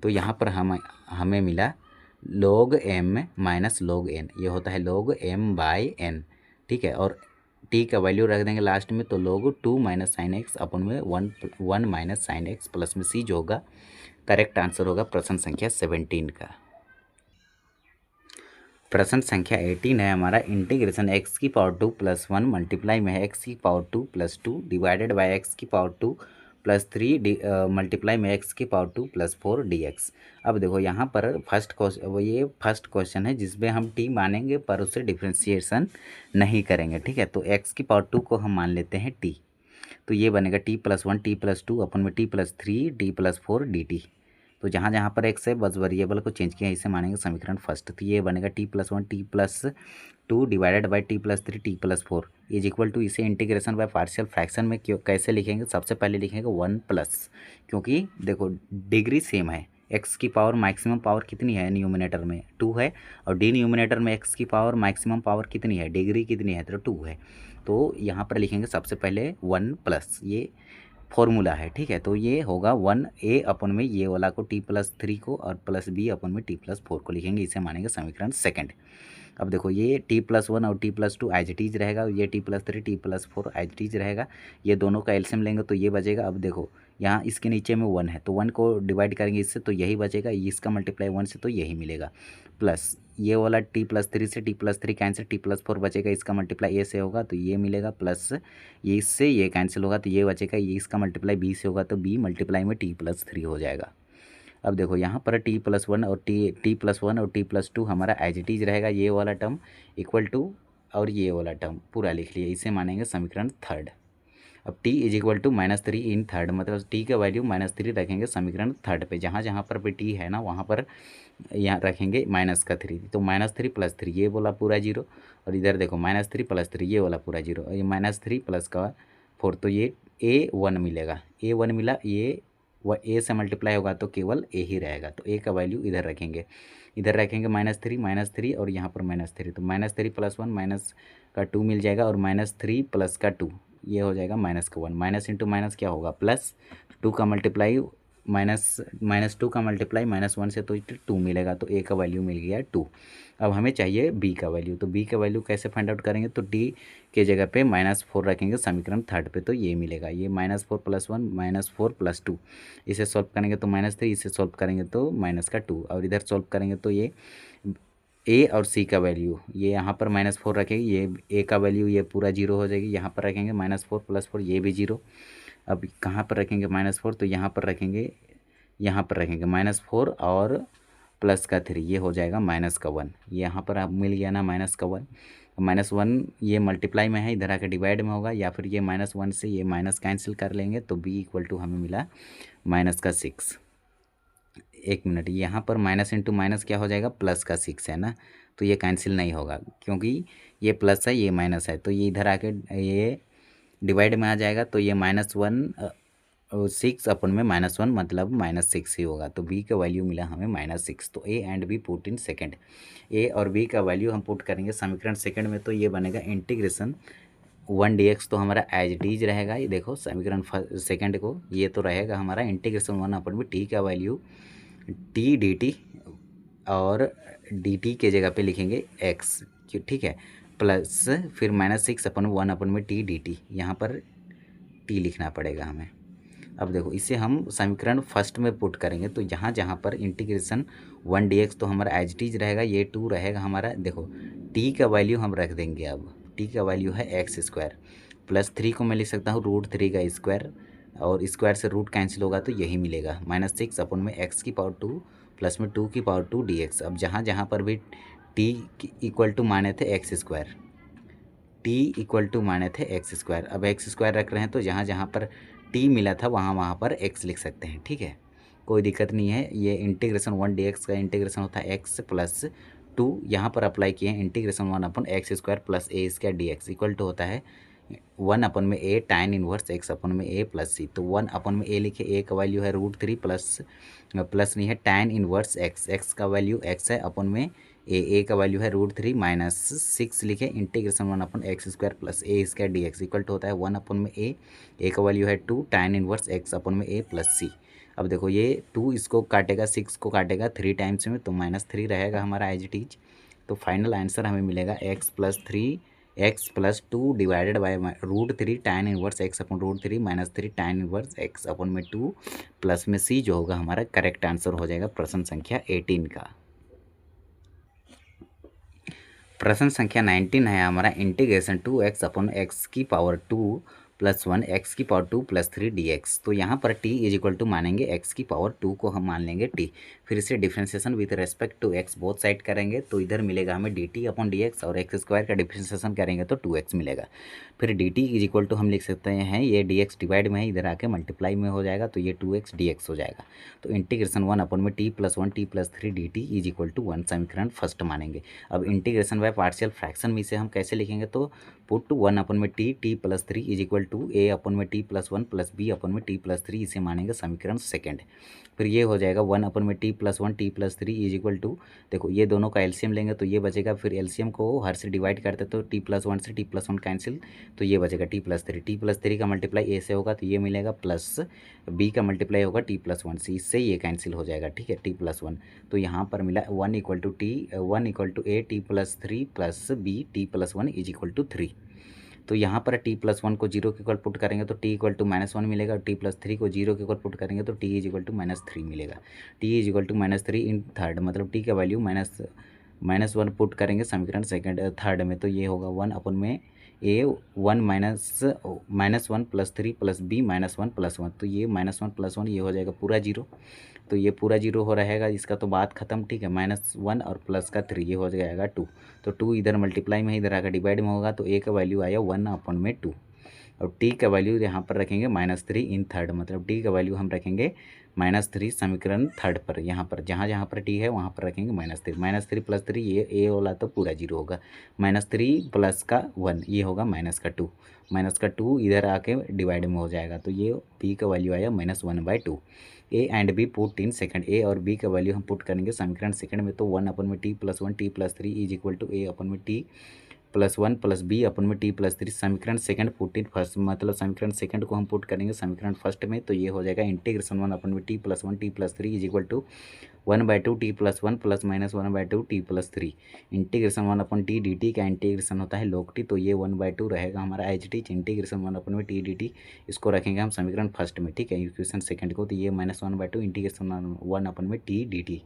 तो यहाँ पर हमें मिला log m minus log n, ये होता है log m/n। ठीक है, और t का वैल्यू रख देंगे लास्ट में, तो log 2 - sin x अपन में 1 - sin x प्लस में c जो होगा करेक्ट आंसर होगा प्रश्न संख्या 17 का। प्रश्न संख्या 18 है हमारा, इंटीग्रेशन एक्स की पावर 2 प्लस 1 मल्टीप्लाई में है एक्स की power 2 plus 2 divided bye x की पावर 2 प्लस 3 मल्टीप्लाई में एक्स की पावर 2 प्लस 4 dx। अब देखो यहाँ पर ये फर्स्ट क्वेश्चन है जिसमें हम t मानेंगे पर उससे डिफ्रेंशिएशन नहीं करेंगे, ठीक है। तो x की पावर 2 को हम मान लेते हैं t, तो ये बनेगा t plus 1 t plus 2 upon में t plus 3 t plus 4 dt। तो जहाँ जहाँ पर x है बस वेरिएबल को चेंज किया, इसे मानेंगे समीकरण फर्स्ट। तो ये बनेगा t plus 1 t plus 2 divided by t plus 3 t plus 4 is equal to, इसे इंटीग्रेशन बाय पार्शियल फ्रैक्शन में क्यों कैसे लिखेंगे, सबसे पहले लिखेंगे 1 प्लस, क्योंकि देखो डिग्री सेम है, एक्स की पावर मैक्सिमम पावर कितनी है न्यूमिनेटर में 2 है, और डी न्यूमिनेटर में एक्स की पावर मैक्सिमम पावर कितनी है, डिग्री कितनी है, तो 2 है। तो यहाँ पर लिखेंगे सबसे पहले 1 प्लस, ये फॉर्मूला है, ठीक है। तो ये होगा 1a अपन में ये वाला को t प्लस 3 को और प्लस b अपन में t प्लस 4 को लिखेंगे, इसे मानेंगे समीकरण सेकंड। अब देखो ये t प्लस 1 और t plus 2 as it is रहेगा, ये t plus 3 t plus 4 as it is रहेगा, ये दोनों का एलसीएम लेंगे तो ये बचेगा। अब देखो यहाँ इसके नीचे में 1 है तो 1 को डिवाइड करेंगे इससे तो यही बचेगा, इसका मल्टीप्लाई 1 से तो यही मिलेगा, प्लस ये वाला t प्लस 3 से t plus 3 cancel, t plus 4 बचेगा, इसका मल्टीप्लाई a से होगा तो ये मिलेगा, प्लस ये इससे ये कैंसिल होगा तो ये बचेगा, ये इसका मल्टीप्लाई b से होगा तो b मल्टीप्लाई में t प्लस 3 हो जाएगा। अब देखो यहाँ पर t प्लस 1 और t प्लस 1 और t प्लस 2 हमारा एज इट इज रहेगा, ये वाला टर्म इक्वल टू और ये वाला टर्म पूरा लिख लिया, इसे मानेंगे समीकरण थर्ड। अब t is equal to -3 in third, मतलब t का वैल्यू -3 रखेंगे समीकरण थर्ड पे, जहाँ जहाँ पर भी t है ना वहाँ पर यहाँ रखेंगे -3, तो -3 प्लस 3 ये बोला पूरा जीरो, और इधर देखो -3 प्लस 3 ये वाला पूरा जीरो, ये -3 प्लस का 4, तो ये a1 मिलेगा, a1 मिला, ये a से मल्टीप्लाई होगा तो केवल a ही रहेगा, तो a का वैल्यू इधर रखेंगे, इधर रखेंगे -3 और यहाँ पर -3, तो -3 प्लस 1 माइनस का 2 मिल जाएगा, और -3 प्लस का 2 ये हो जाएगा -1, माइनस इंटू माइनस क्या होगा प्लस, 2 का मल्टीप्लाई -2 का मल्टीप्लाई -1 से तो 2 मिलेगा, तो a का वैल्यू मिल गया 2। अब हमें चाहिए b का वैल्यू, तो b का वैल्यू कैसे फाइंड आउट करेंगे, तो d के जगह पे -4 रखेंगे समीकरण थर्ड पे, तो ये मिलेगा, ये -4 प्लस 1 -4 प्लस 2, इसे सॉल्व करेंगे तो -3, इसे सॉल्व करेंगे तो माइनस का 2, और इधर सॉल्व करेंगे तो ये a और c का वैल्यू, ये यहाँ पर -4 रखेंगे, ये a का वैल्यू ये पूरा जीरो हो जाएगी, यहाँ पर रखेंगे -4 प्लस 4 ये भी जीरो। अब कहाँ पर रखेंगे -4, तो यहाँ पर रखेंगे, यहाँ पर रखेंगे -4 और प्लस का 3, ये हो जाएगा -1, यहाँ पर अब मिल गया ना -1, -1 ये मल्टीप्लाई में है, इधर आकर डिवाइड में होगा, या फिर ये -1 से ये माइनस कैंसिल कर लेंगे, तो b इक्वल टू हमें मिला -6। एक मिनट, यहाँ पर माइनस इंटू माइनस क्या हो जाएगा, प्लस का 6 है ना, तो ये कैंसिल नहीं होगा क्योंकि ये प्लस है ये माइनस है, तो ये इधर आके ये डिवाइड में आ जाएगा, तो ये -6 अपन में -1 मतलब -6 ही होगा, तो b का वैल्यू मिला हमें -6। तो a and b put in second, a और b का वैल्यू हम पुट करेंगे समीकरण सेकंड में, तो ये बनेगा इंटीग्रेशन 1 dx, तो हमारा एज इट इज रहेगा, ये देखो समीकरण सेकंड को, ये तो रहेगा हमारा इंटीग्रेशन 1 अपन में t का वैल्यू t dt, और dt के जगह पे लिखेंगे x, ठीक है, प्लस फिर -6 अपन 1 अपन में t dt, यहाँ पर t लिखना पड़ेगा हमें। अब देखो इसे हम समीकरण फर्स्ट में पुट करेंगे, तो जहाँ जहाँ पर इंटीग्रेशन 1 dx तो हमारा एज इट इज रहेगा, ये 2 रहेगा हमारा, देखो t का वैल्यू हम रख देंगे, अब t का वैल्यू है x² प्लस 3 को मैं लिख सकता हूँ √3 का स्क्वायर, और स्क्वायर से रूट कैंसिल होगा तो यही मिलेगा, -6 अपन में x की पावर 2 प्लस में 2 की पावर 2 dx। अब जहाँ जहाँ पर भी t इक्वल टू माने थे x², t इक्वल टू माने थे x², अब x² रख रहे हैं तो जहाँ जहाँ पर t मिला था वहाँ वहाँ पर x लिख सकते हैं, ठीक है, कोई दिक्कत नहीं है। ये इंटीग्रेशन 1 dx का इंटीग्रेशन होता है x प्लस 2, यहाँ पर अप्लाई किए हैं integration 1 upon x² plus a² dx equal to होता है 1 अपन में a tan inverse x upon में a प्लस c, तो 1 अपन में a लिखे, a का वैल्यू है √3 प्लस नहीं है tan इनवर्स x, x का वैल्यू x है अपन में a का वैल्यू है √3 -6 लिखे, integration 1 upon x² plus a² dx equal to होता है 1 अपन में a का वैल्यू है 2 tan इनवर्स x अपन में a प्लस c। अब देखो ये 2 इसको काटेगा, 6 को काटेगा 3 टाइम्स में, तो -3 रहेगा हमारा एज इट इज। तो फाइनल आंसर हमें मिलेगा x plus 2 divided by √3 tan inverse x upon √3 -3 tan inverse x upon में 2 प्लस में c, जो होगा हमारा करेक्ट आंसर हो जाएगा प्रश्न संख्या 18 का। प्रश्न संख्या 19 है हमारा इंटीग्रेशन 2x अपॉन एक्स की पावर 2 प्लस 1 एक्स की पावर 2 प्लस 3 dx। तो यहाँ पर t इज इक्वल टू मानेंगे x की पावर 2 को हम मान लेंगे t, फिर इसे differentiation with respect to x both side करेंगे तो इधर मिलेगा हमें dt अपॉन dx और एक्स स्क्वायर का डिफ्रेंसिएशन करेंगे तो 2x मिलेगा। फिर dt इज इक्वल टू हम लिख सकते हैं ये dx डिवाइड में है, इधर आके मल्टीप्लाई में हो जाएगा तो ये 2x dx हो जाएगा। तो इंटीग्रेशन 1 अपॉन में t plus 1 t plus 3 dt is equal to 1 समीकरण फर्स्ट मानेंगे। अब इंटीग्रेशन बाय पार्शियल फ्रैक्शन में इसे हम कैसे लिखेंगे तो पुट 1 अपॉन में t plus 3 is equal to a upon में t plus 1 plus b upon में t प्लस 3, इसे मानेंगे समीकरण सेकंड। फिर ये हो जाएगा 1 अपॉन में t plus 1 t plus 3 is equal to, देखो ये दोनों का एलसीएम लेंगे तो ये बचेगा, फिर एलसीएम को हर से डिवाइड करते तो t प्लस 1 से t प्लस 1 कैंसिल तो ये बचेगा t प्लस 3 का मल्टीप्लाई a से होगा तो ये मिलेगा, प्लस b का मल्टीप्लाई होगा t प्लस 1 से, इससे ये कैंसिल हो जाएगा, ठीक है t प्लस 1। तो यहाँ पर मिला 1 equal to a t plus 3 plus b t plus 1 is equal to 3। तो यहाँ पर t प्लस 1 को 0 के इक्वल पुट करेंगे तो t इक्वल टू -1 मिलेगा, और t प्लस 3 को 0 के इक्वल पुट करेंगे तो t इज इक्वल टू -3 मिलेगा। t is equal to -3 in third, मतलब t का वैल्यू -1 पुट करेंगे समीकरण सेकंड थर्ड में तो ये होगा 1 अपन में a 1 minus 1 plus 3 plus b -1 plus 1, तो ये -1 प्लस 1 ये हो जाएगा पूरा 0, तो ये पूरा 0 हो रहेगा, इसका तो बात खत्म, ठीक है। -1 और प्लस का 3 ये हो जाएगा 2, तो 2 इधर मल्टीप्लाई में इधर आकर डिवाइड में होगा तो a का वैल्यू आया 1 अपन में 2, और t का वैल्यू यहाँ पर रखेंगे -3 इन थर्ड, मतलब t का वैल्यू हम रखेंगे -3 समीकरण थर्ड पर, यहाँ पर जहाँ जहाँ पर t है वहाँ पर रखेंगे -3 प्लस 3 ये a वाला तो पूरा 0 होगा, -3 प्लस का 1 ये होगा माइनस का 2 इधर आके डिवाइड में हो जाएगा तो ये p का वैल्यू आया -1/2। a and b put in second, a और b का वैल्यू हम पुट करेंगे समीकरण सेकंड में तो 1 अपन में t plus 1 t plus 3 is equal to a upon में t plus 1 plus b upon में t प्लस 3 समीकरण सेकंड पुट इन फर्स्ट, मतलब समीकरण सेकंड को हम पुट करेंगे समीकरण फर्स्ट में तो ये हो जाएगा इंटीग्रेशन 1 अपन में t plus 1 t plus 3 is equal to 1/2 t plus 1 plus -1/2 t plus 3। Integration 1 upon t dt का इंटीग्रेशन होता है log t, तो ये 1/2 रहेगा हमारा एच टी, इंटीग्रेशन 1 अपन में t dt इसको रखेंगे हम समीकरण फर्स्ट में, ठीक है, इक्वेशन सेकंड को, तो ये -1/2 इंटीग्रेशन 1 अपन में t dt,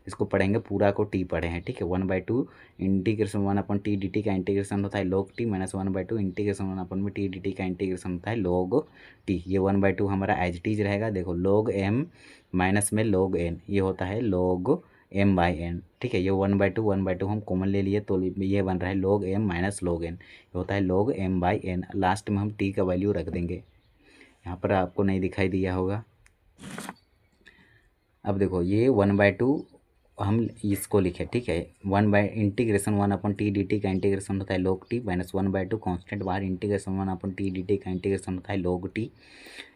इसको पढ़ेंगे पूरा को t पढ़े हैं, ठीक है। 1/2 इंटीग्रेशन 1 अपन t dt का इंटीग्रेशन होता है log t, -1/2 इंटीग्रेशन 1 अपन में t dt का इंटीग्रेशन होता है log t, ये 1/2 हमारा एच टी रहेगा। देखो log m माइनस में log n ये होता है log m/n, ठीक है, ये 1/2 हम कॉमन ले लिए तो ये बन रहा है log m minus log n, ये होता है log m/n। लास्ट में हम t का वैल्यू रख देंगे, यहाँ पर आपको नहीं दिखाई दिया होगा। अब देखो ये 1/2 हम इसको लिखे, ठीक है, इंटीग्रेशन 1 अपन t dt का इंटीग्रेशन होता है log t माइनस 1/2 कॉन्स्टेंट बाहर, इंटीग्रेशन 1 अपन t dt का इंटीग्रेशन होता है log t,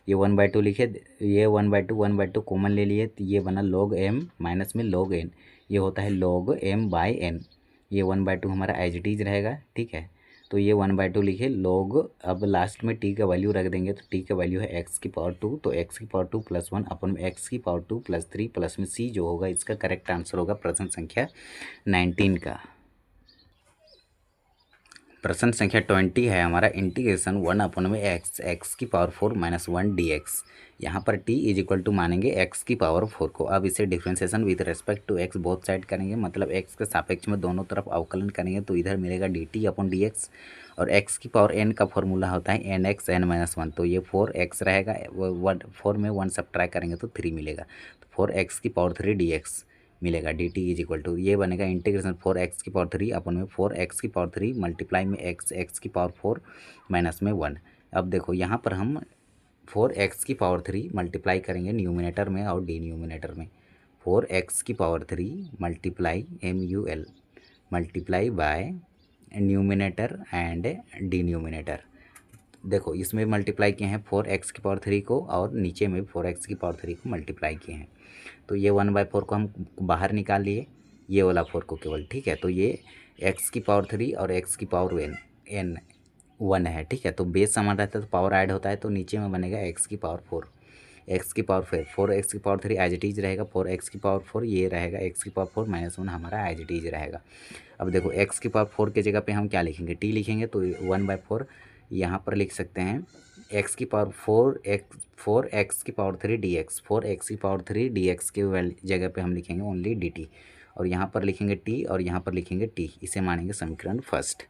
ये 1/2 लिखे, ये 1/2 कॉमन ले लिए तो ये बना log m माइनस में log n, ये होता है log m/n, ये 1/2 हमारा एज इट इज रहेगा, ठीक है। तो ये 1/2 लिखे log, अब लास्ट में t का वैल्यू रख देंगे तो t का वैल्यू है x की पावर 2, तो x की पावर 2 प्लस 1 अपन में x की पावर 2 प्लस 3 प्लस में c जो होगा इसका करेक्ट आंसर होगा प्रश्न संख्या 19 का। प्रश्न संख्या 20 है हमारा इंटीग्रेशन 1 अपन में x की पावर 4 माइनस 1 dx, यहाँ पर t इज इक्वल टू मानेंगे x की पावर 4 को। अब इसे differentiation with respect to x both side करेंगे, मतलब x के सापेक्ष में दोनों तरफ अवकलन करेंगे तो इधर मिलेगा dt अपन dx, और x की पावर n का फॉर्मूला होता है nx n-1, तो ये 4x रहेगा, 4 में 1 सब्ट्रैक्ट करेंगे तो 3 मिलेगा, तो 4x की पावर 3 dx मिलेगा, dt इज इक्वल टू ये बनेगा इंटीग्रेशन 4x की पावर 3 अपन में 4x की पावर 3 मल्टीप्लाई में x की पावर 4 माइनस में 1। अब देखो यहाँ पर हम 4x की पावर 3 मल्टीप्लाई करेंगे न्यूमिनेटर में और डिन्यूमिनेटर में, 4x की power 3 multiply MUL multiply by numerator and denominator. देखो इसमें मल्टीप्लाई किए हैं 4x की पावर 3 को और नीचे में 4x की पावर 3 को मल्टीप्लाई किए हैं, तो ये 1/4 को हम बाहर निकाल लिए, ये वाला 4 को केवल, ठीक है। तो ये x की पावर 3 और x की पावर n 1 है, ठीक है, तो बेस समान रहता है तो पावर ऐड होता है, तो नीचे में बनेगा x की पावर 4, x की पावर 4x की पावर 3 एज इट इज रहेगा, 4x की पावर 4 ये रहेगा, x की पावर 4 माइनस 1 हमारा एज इट इज रहेगा। अब देखो x की पावर 4 के जगह पे हम क्या लिखेंगे, t लिखेंगे, तो 1/4 यहाँ पर लिख सकते हैं x की पावर 4x की पावर 3 dx, 4x की पावर 3 dx के जगह पे हम लिखेंगे ओनली dt, और यहाँ पर लिखेंगे टी और यहाँ पर लिखेंगे टी, इसे मानेंगे समीकरण फर्स्ट।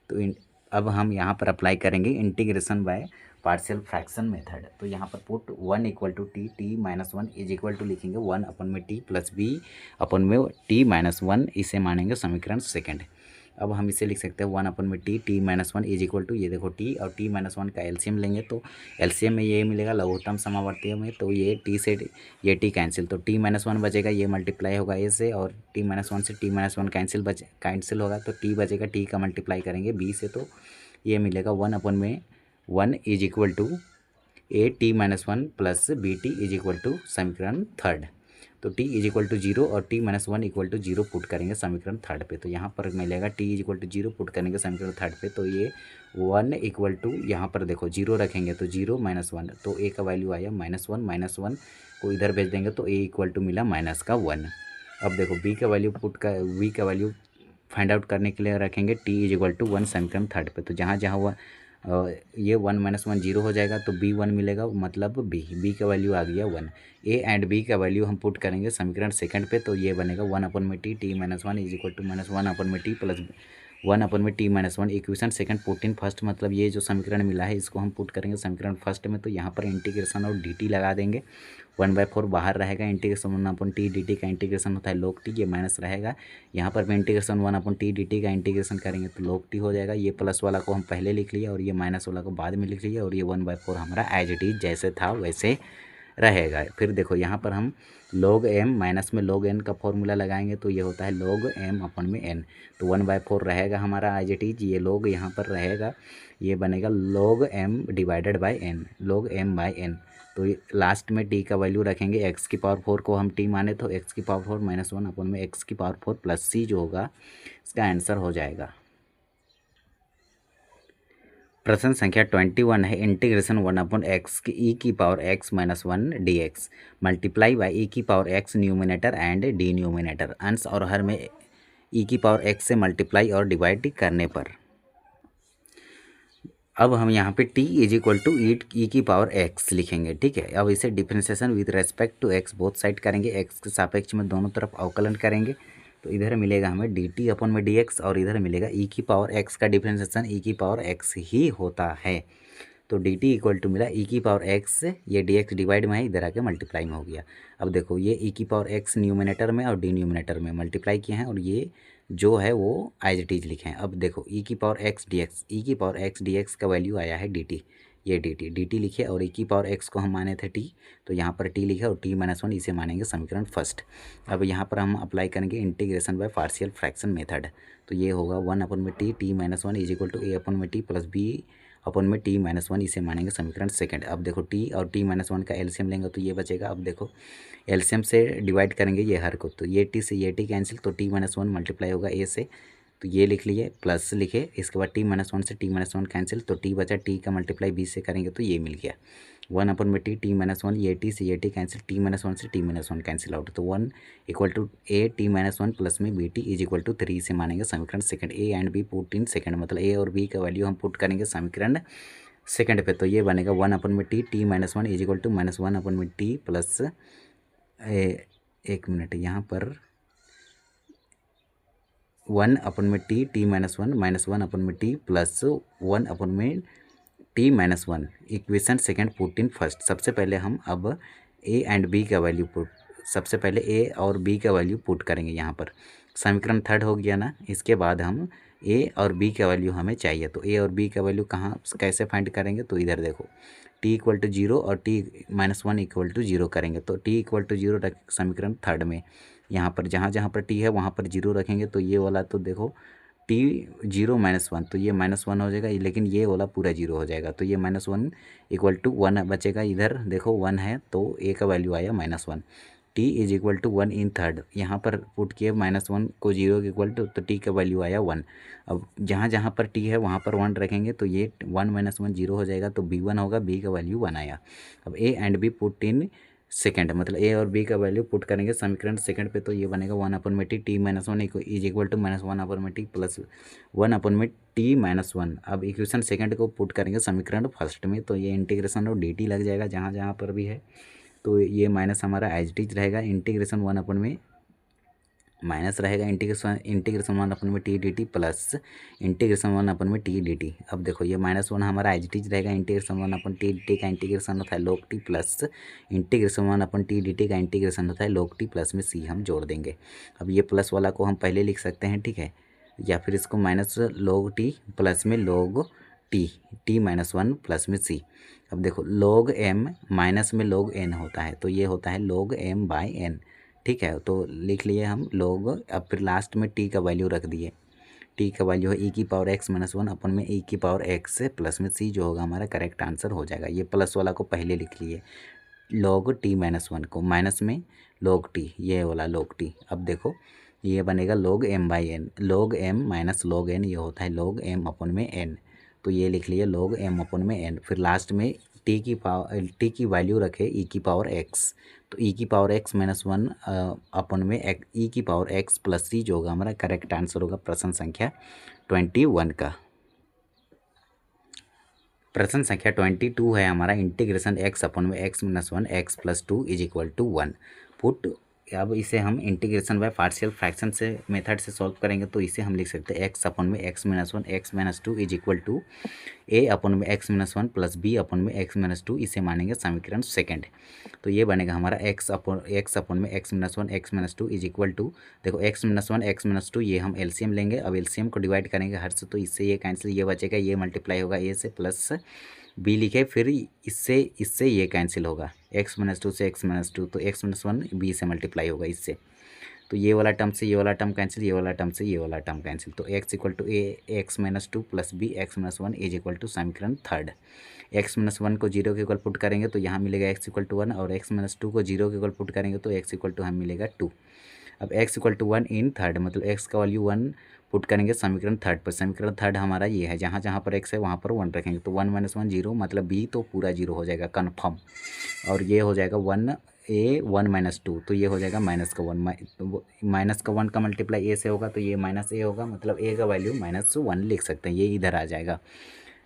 तो अब हम यहाँ पर अप्लाई करेंगे integration by partial fraction method. तो यहाँ पर put 1 equal to t, t minus 1 is equal to लिखेंगे 1 अपन में टी प्लस बी अपन में टी माइनस 1, इसे मानेंगे समीकरण सेकंड। अब हम इसे लिख सकते हैं 1 अपन में t, t minus 1 is equal to, ये देखो टी और टी माइनस 1 का एलसीएम लेंगे तो एलसीएम में ये मिलेगा लघुत्तम समावर्तीय में, तो ये टी से ये टी कैंसिल, तो टी माइनस 1 बचेगा, ये मल्टीप्लाई होगा ए से, और टी माइनस 1 से टी माइनस 1 कैंसिल होगा, तो टी बचेगा, टी का मल्टीप्लाई करेंगे बी से, तो ये मिलेगा 1 अपन में 1 is equal to A T minus 1 plus B T is equal to समीकरण थर्ड। तो t इज इक्वल टू 0 और t minus 1 equal to 0 put करेंगे समीकरण थर्ड पे, तो यहाँ पर मिलेगा t is equal to 0 put करेंगे समीकरण थर्ड पे, तो ये 1 इक्वल टू, यहाँ पर देखो 0 रखेंगे तो 0 माइनस 1, तो a का वैल्यू आया -1 को इधर भेज देंगे तो a इक्वल टू मिला -1। अब देखो b का वैल्यू फाइंड आउट करने के लिए रखेंगे t इज इक्वल टू 1 समीकरण थर्ड पे, तो जहाँ जहाँ हुआ ये 1 माइनस 1 0 हो जाएगा, तो b 1 मिलेगा, मतलब b का वैल्यू आ गया 1। a एंड b का वैल्यू हम पुट करेंगे समीकरण सेकंड पे, तो ये बनेगा 1 अपन में t minus 1 is equal to -1 अपन में टी प्लस 1 अपन में t minus 1, equation second put in first, मतलब ये जो समीकरण मिला है इसको हम पुट करेंगे समीकरण फर्स्ट में, तो यहाँ पर इंटीग्रेशन और dt लगा देंगे, 1/4 बाहर रहेगा, इंटीग्रेशन 1 अपन टी dt का इंटीग्रेशन होता है log t, ये माइनस रहेगा, यहाँ पर भी इंटीग्रेशन 1 अपन टी dt का इंटीग्रेशन करेंगे तो log t हो जाएगा, ये प्लस वाला को हम पहले लिख लिया और ये माइनस वाला को बाद में लिख लिया, और ये 1/4 हमारा एज इट इज जैसे था वैसे रहेगा। फिर देखो यहाँ पर हम log m माइनस में log n का फॉर्मूला लगाएंगे, तो ये होता है log m अपन में n, तो 1/4 रहेगा हमारा एज इट इज, ये log यहाँ पर रहेगा, ये बनेगा log m divided by n, log m by n। तो लास्ट में t का वैल्यू रखेंगे, x की पावर 4 को हम t माने तो x की पावर 4 माइनस 1 अपन में x की पावर 4 प्लस c जो होगा इसका आंसर हो जाएगा। प्रश्न संख्या 21 है, इंटीग्रेशन 1 अपन एक्स की ई की power x minus 1 d x multiply by e की power x numerator and denominator, अंश और हर में ई की पावर x से मल्टीप्लाई और डिवाइड करने पर। अब हम यहाँ पे t is equal to e की पावर x लिखेंगे, ठीक है। अब इसे differentiation with respect to x both side करेंगे, x के सापेक्ष में दोनों तरफ अवकलन करेंगे, तो इधर मिलेगा हमें dt अपन में dx और इधर मिलेगा e की पावर x का डिफरेंशिएशन e की पावर x ही होता है, तो dt इक्वल टू मिला e की पावर x, ये dx डिवाइड में है, इधर आके मल्टीप्लाई में हो गया। अब देखो ये e की पावर x न्यूमिनेटर में और d न्यूमिनेटर में मल्टीप्लाई किए हैं, और ये जो है वो एज इट इज लिखे हैं। अब देखो e की पावर x dx, e की पावर x dx का वैल्यू आया है dt, ये dt लिखे, और e की पावर x को हम माने थे t, तो यहाँ पर t लिखे और t माइनस 1 इसे मानेंगे समीकरण फर्स्ट। अब यहाँ पर हम अप्लाई करेंगे integration by partial fraction method, तो ये होगा 1 अपन में t minus 1 is equal to a upon में t प्लस b अपन में t माइनस 1, इसे मानेंगे समीकरण सेकंड। अब देखो t और t माइनस 1 का एलसीएम लेंगे तो ये बचेगा। अब देखो एलसीएम से डिवाइड करेंगे ये हर को, तो ये t से ये t कैंसिल, तो t माइनस 1 मल्टीप्लाई होगा a से, तो ये लिख लिए प्लस लिखे, इसके बाद t माइनस 1 से t माइनस 1 कैंसिल, तो t बचा, t का मल्टीप्लाई b से करेंगे तो ये मिल गया 1 अपन में t माइनस 1, ये t से ये t कैंसिल, t माइनस 1 से t माइनस 1 कैंसिल आउट, तो 1 equal to a t minus 1 plus में b t is equal to 3 से मानेंगे समीकरण second. a and b put in second, मतलब a और b का वैल्यू हम पुट करेंगे समीकरण सेकंड पे, तो ये बनेगा 1 अपन में t minus 1 is equal to -1 अपन में t प्लस, एक मिनट, यहाँ पर 1 अपन में t माइनस 1 -1 अपन में t प्लस 1 अपन में t minus 1, equation second put in first. सबसे पहले हम अब a एंड b का वैल्यू पुट, सबसे पहले a और b का वैल्यू पुट करेंगे यहाँ पर, समीकरण थर्ड हो गया ना। इसके बाद हम a और b का वैल्यू हमें चाहिए, तो a और b का वैल्यू कहाँ कैसे फाइंड करेंगे, तो इधर देखो t इक्वल टू 0 और t माइनस 1 इक्वल टू 0 करेंगे, तो t इक्वल टू 0 रख समीकरण थर्ड में, यहाँ पर जहाँ जहाँ पर t है वहाँ पर 0 रखेंगे, तो ये वाला तो देखो t 0 माइनस 1, तो ये -1 हो जाएगा, लेकिन ये वाला पूरा 0 हो जाएगा, तो ये -1 इक्वल टू 1 बचेगा, इधर देखो 1 है तो a का वैल्यू आया -1, t is equal to 1 in third, यहाँ पर पुट किए -1 को 0 के इक्वल टू, तो t का वैल्यू आया 1। अब जहाँ जहाँ पर t है वहाँ पर 1 रखेंगे, तो ये 1 माइनस 1 0 हो जाएगा, तो b1 होगा, b का वैल्यू 1 आया। अब a and b put in second, मतलब a और b का वैल्यू पुट करेंगे समीकरण सेकंड पे, तो ये बनेगा 1 अपन में t minus 1 is equal to -1 अपन में t प्लस 1 अपन में t माइनस 1। अब इक्वेशन सेकंड को पुट करेंगे समीकरण फर्स्ट में, तो ये इंटीग्रेशन और dt लग जाएगा जहाँ जहाँ पर भी है, तो ये माइनस हमारा एज इट इज रहेगा, इंटीग्रेशन 1 अपन में माइनस रहेगा इंटीग्रेशन 1 अपन में T d T plus integration 1 अपन में टी डी टी। अब देखो ये -1 हमारा एज इट इज रहेगा, integration 1 upon t d T का इंटीग्रेशन होता है log t plus integration 1 upon t d T का इंटीग्रेशन होता है log t प्लस में c हम जोड़ देंगे। अब ये प्लस वाला को हम पहले लिख सकते हैं, ठीक है, या फिर इसको माइनस log t प्लस में log t -1 प्लस में c। अब देखो log m माइनस में log n होता है, तो ये होता है log m बाई n, ठीक है। तो लिख लिए हम log, अब फिर लास्ट में t का वैल्यू रख दिए, t का वैल्यू है e की पावर x -1 अपन में e की पावर x प्लस में c जो होगा हमारा करेक्ट आंसर हो जाएगा। ये प्लस वाला को पहले लिख लिए, log t -1 को माइनस में log t, ये वाला log t। अब देखो ये बनेगा log m by n, log m minus log n ये होता है log m अपन में n, तो ये लिख लिए log m अपन में n। फिर लास्ट में t की वैल्यू रखे e की पावर x, तो e की पावर x -1 अपन में e की पावर x प्लस c जो होगा हमारा करेक्ट आंसर होगा प्रश्न संख्या 21 का। प्रश्न संख्या 22 है हमारा इंटीग्रेशन x अपन में x -1 x plus 2 is equal to 1 put. अब इसे हम इंटीग्रेशन बाय पार्शियल फ्रैक्शन से मेथड से सॉल्व करेंगे, तो इसे हम लिख सकते हैं x अपन में x -1 x -2 is equal to a upon में x -1 प्लस b अपन में x -2, इसे मानेंगे समीकरण सेकंड। तो ये बनेगा हमारा x अपन में x -1 x -2 is equal to, देखो x -1 x -2 ये हम एलसीएम लेंगे, अब एलसीएम को डिवाइड करेंगे हर से, तो इससे ये कैंसिल, ये बचेगा, ये मल्टीप्लाई होगा a से प्लस b लिखे, फिर इससे ये कैंसिल होगा x -2 से x -2, तो x -1 b से मल्टीप्लाई होगा इससे, तो ये वाला टर्म से ये वाला टर्म कैंसिल, ये वाला टर्म से ये वाला टर्म कैंसिल, तो x equal to a x -2 plus b x -1 is equal to समीकरण थर्ड। x -1 को 0 के इक्वल पुट करेंगे तो यहाँ मिलेगा x इक्वल टू 1, और x -2 को 0 के इक्वल पुट करेंगे तो x इक्वल टू हमें मिलेगा 2। अब x equal to 1 in third, मतलब x का वैल्यू 1 पुट करेंगे समीकरण थर्ड पर। समीकरण थर्ड हमारा ये है, जहाँ जहाँ पर x है वहाँ पर 1 रखेंगे, तो 1 - 1 0, मतलब b तो पूरा 0 हो जाएगा कन्फर्म, और ये हो जाएगा 1 a 1 - 2, तो ये हो जाएगा माइनस का 1 का मल्टीप्लाई a से होगा, तो ये -a होगा, मतलब a का वैल्यू -1 लिख सकते हैं, ये इधर आ जाएगा,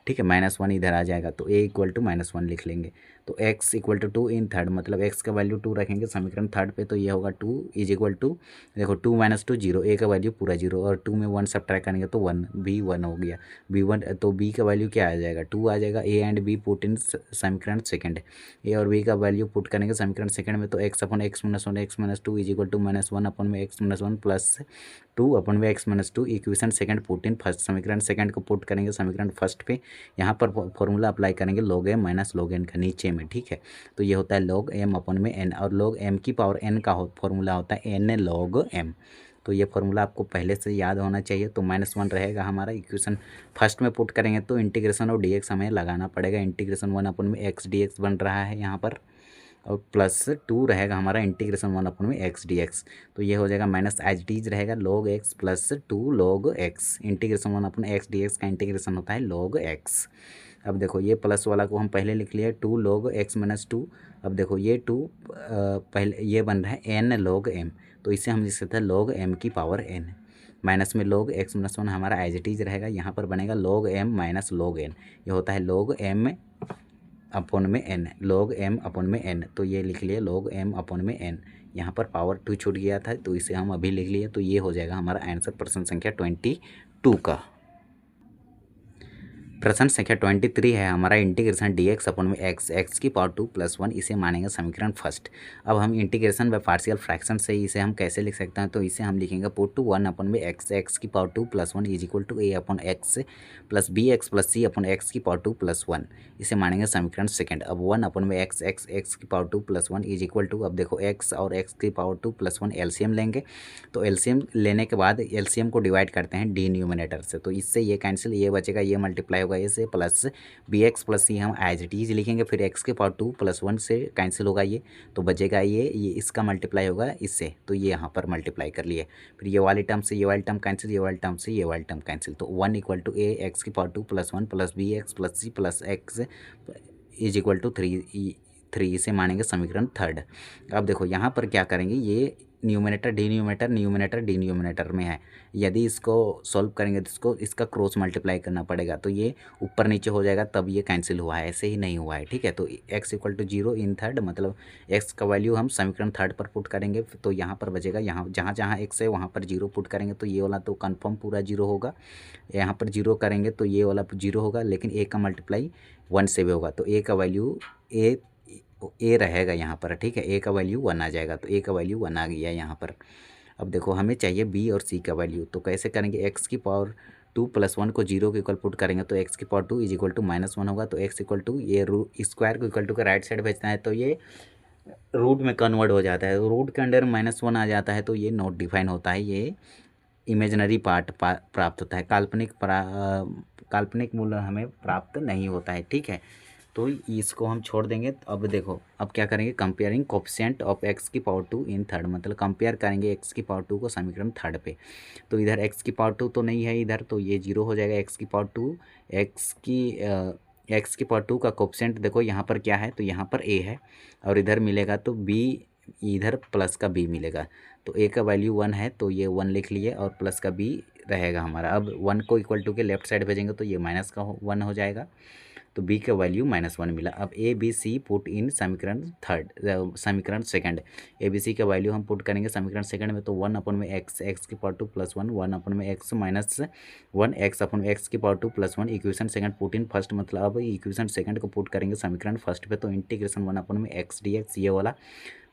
ठीक है, -1 इधर आ जाएगा, तो a इक्वल टू -1 लिख लेंगे। तो x equal to 2 in third, मतलब x का वैल्यू 2 रखेंगे समीकरण थर्ड पे, तो ये होगा 2 इज इक्वल टू, देखो 2 - 2 0, a का वैल्यू पूरा 0, और 2 में 1 सब्ट्रैक्ट करेंगे तो 1, b 1 हो गया, b 1, तो b का वैल्यू क्या आ जाएगा 2 आ जाएगा। a and b put in समीकरण सेकंड, a और b का वैल्यू पुट करेंगे समीकरण सेकंड में, तो x upon x -1 x -2 is equal to -1 अपन में x -1 प्लस 2 अपन में x -2, equation second put in first, समीकरण सेकंड को पुट करेंगे समीकरण फर्स्ट पे, यहाँ पर फॉर्मूला अप्लाई करेंगे log m minus log n का नीचे में, ठीक है। तो ये होता है log m अपन में n, और log m की पावर n का फॉर्मूला होता है n log m, तो ये फॉर्मूला आपको पहले से याद होना चाहिए। तो -1 रहेगा हमारा, इक्वेशन फर्स्ट में पुट करेंगे तो इंटीग्रेशन और dx हमें लगाना पड़ेगा, इंटीग्रेशन 1 अपन में x dx बन रहा है यहाँ पर, और प्लस 2 रहेगा हमारा इंटीग्रेशन 1 अपन में x dx, तो ये हो जाएगा माइनस एज इट इज रहेगा log x plus 2 log x, integration 1 अपन x dx का इंटीग्रेशन होता है log x। अब देखो ये प्लस वाला को हम पहले लिख लिया 2 log x -2, अब देखो ये 2 पहले ये बन रहा है n log m, तो इसे हम लिख सकते हैं log m की पावर n, माइनस में log x -1 हमारा एज इट इज रहेगा, यहाँ पर बनेगा log m minus log n, ये होता है log m अपन में n, log m अपन में n, तो ये लिख लिए log m अपन में n, यहाँ पर पावर 2 छूट गया था तो इसे हम अभी लिख लिए, तो ये हो जाएगा हमारा आंसर प्रश्न संख्या 22 का। प्रश्न संख्या 23 है हमारा इंटीग्रेशन dx अपन में x की पावर 2 प्लस 1, इसे मानेंगे समीकरण फर्स्ट। अब हम इंटीग्रेशन बाय पार्शियल फ्रैक्शन से इसे हम कैसे लिख सकते हैं, तो इसे हम लिखेंगे पुट टू 1 अपन में x की power 2 plus 1 is equal to a upon x plus bx plus c upon x की पावर 2 प्लस 1, इसे मानेंगे समीकरण सेकंड। अब 1 अपन में x की power 2 plus 1 is equal to, अब देखो x और x की पावर 2 प्लस 1 एलसीएम लेंगे, तो एलसीएम लेने के बाद एलसीएम को डिवाइड करते हैं डिनोमिनेटर से, तो इससे ये कैंसिल, ये बचेगा, ये मल्टीप्लाई होगा ये से, प्लस bx प्लस c हम एज इट इज लिखेंगे, फिर x के पावर 2 प्लस 1 से कैंसिल होगा ये, तो बचेगा ये इसका मल्टीप्लाई होगा इससे, तो ये यहाँ पर मल्टीप्लाई कर लिए, फिर ये वाली टर्म से ये वाली टर्म कैंसिल, ये वाली टर्म से ये वाली टर्म कैंसिल, तो 1 इक्वल टू a x की power 2 plus 1 plus bx plus c plus x is equal to 3, इसे मानेंगे समीकरण थर्ड। अब देखो यहाँ पर क्या करेंगे, ये न्यूमरेटर डिन्यूमिनेटर में है। यदि इसको सॉल्व करेंगे तो इसको इसका क्रॉस मल्टीप्लाई करना पड़ेगा, तो ये ऊपर नीचे हो जाएगा, तब ये कैंसिल हुआ है, ऐसे ही नहीं हुआ है। ठीक है, तो x equal to 0 in third, मतलब x का वैल्यू हम समीकरण थर्ड पर पुट करेंगे, तो यहाँ पर बचेगा, यहाँ जहाँ जहाँ x है वहाँ पर 0 पुट करेंगे तो ये वाला तो कन्फर्म पूरा 0 होगा। यहाँ पर 0 करेंगे तो ये वाला 0 होगा, लेकिन a का मल्टीप्लाई 1 से भी होगा, तो a का वैल्यू ए रहेगा यहाँ पर। ठीक है, ए का वैल्यू 1 आ जाएगा, तो ए का वैल्यू 1 आ गया यहाँ पर। अब देखो हमें चाहिए बी और सी का वैल्यू, तो कैसे करेंगे, एक्स की पावर 2 + 1 को 0 के इक्वल पुट करेंगे तो एक्स की पावर 2 इज इक्वल टू -1 होगा, तो एक्स इक्वल टू ये स्क्वायर को इक्वल टू का राइट साइड भेजना है तो ये रूट में कन्वर्ट हो जाता है, रूट के अंडर -1 आ जाता है, तो ये नॉट डिफाइन होता है, ये इमेजनरी पार्ट प्राप्त होता है, काल्पनिक मूल्य हमें प्राप्त नहीं होता है। ठीक है, तो इसको हम छोड़ देंगे। अब देखो अब क्या करेंगे, कंपेयरिंग कोफिशिएंट ऑफ x की पावर 2 इन थर्ड, मतलब कंपेयर करेंगे x की पावर 2 को समीकरण थर्ड पे। तो इधर x की पावर 2 तो नहीं है इधर, तो ये 0 हो जाएगा। x की पावर 2 x की पावर 2 का कोफिशिएंट देखो यहाँ पर क्या है, तो यहाँ पर a है, और इधर मिलेगा तो b, इधर प्लस का b मिलेगा, तो a का वैल्यू 1 है तो ये 1 लिख लिए, और प्लस का b रहेगा हमारा। अब 1 को इक्वल टू के लेफ्ट साइड भेजेंगे तो ये माइनस का 1 हो जाएगा, तो b का वैल्यू -1 मिला। अब A B C put in समीकरण समीकरण सेकंड, ए बी सी का वैल्यू हम पुट करेंगे समीकरण सेकंड में, तो 1/x, x की पावर 2 + 1, 1/x -1, x/x की power 2 + 1, equation second put in first, मतलब अब इक्वेशन सेकंड को पुट करेंगे समीकरण फर्स्ट पे, तो इंटीग्रेशन 1/x dx, ये वाला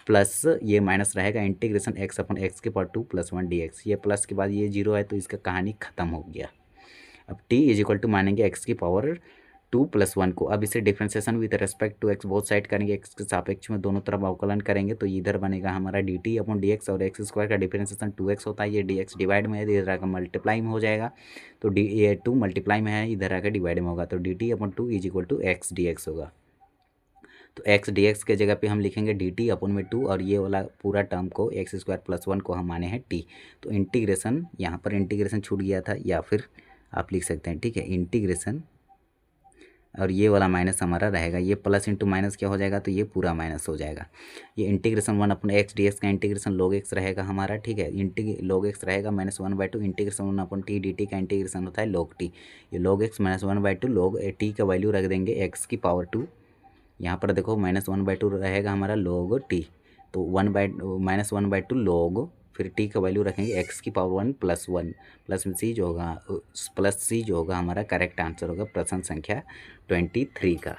प्लस ये माइनस रहेगा, इंटीग्रेशन x/x की पावर 2 + 1 dx, ये प्लस के बाद ये 0 है तो इसका कहानी ख़त्म हो गया। अब t इज इक्वल टू मानेंगे x की पावर 2 + 1 को, अब इसे differentiation with respect to x both side करेंगे, x के सापेक्ष में दोनों तरफ अवकलन करेंगे, तो इधर बनेगा हमारा dt/dx, और x स्क्वायर का डिफ्रेंसिएशन 2x होता है, ये dx डिवाइड में है, इधर आकर मल्टीप्लाई में हो जाएगा, तो ये 2 मल्टीप्लाई में है, इधर आकर डिवाइड में होगा, तो dt/2 is equal to x dx होगा। तो x dx के जगह पे हम लिखेंगे dt/2, और ये वाला पूरा टर्म को x स्क्वायर + 1 को हम माने हैं t, तो इंटीग्रेशन, यहाँ पर इंटीग्रेशन छूट गया था, या फिर आप लिख सकते हैं। ठीक है, इंटीग्रेशन, और ये वाला माइनस हमारा रहेगा, ये प्लस इंटू माइनस क्या हो जाएगा, तो ये पूरा माइनस हो जाएगा। ये इंटीग्रेशन 1/x dx का इंटीग्रेशन log x रहेगा हमारा। ठीक है, log x रहेगा -1/2, इंटीग्रेशन 1/t dt का इंटीग्रेशन होता है log t, ये log x -1/2 log t का वैल्यू रख देंगे x की पावर 2, यहाँ पर देखो -1/2 रहेगा हमारा log t, तो -1/2 log, फिर t का वैल्यू रखेंगे x की पावर 1 + 1 प्लस c जो होगा, प्लस c जो होगा हमारा करेक्ट आंसर होगा प्रश्न संख्या 23 का।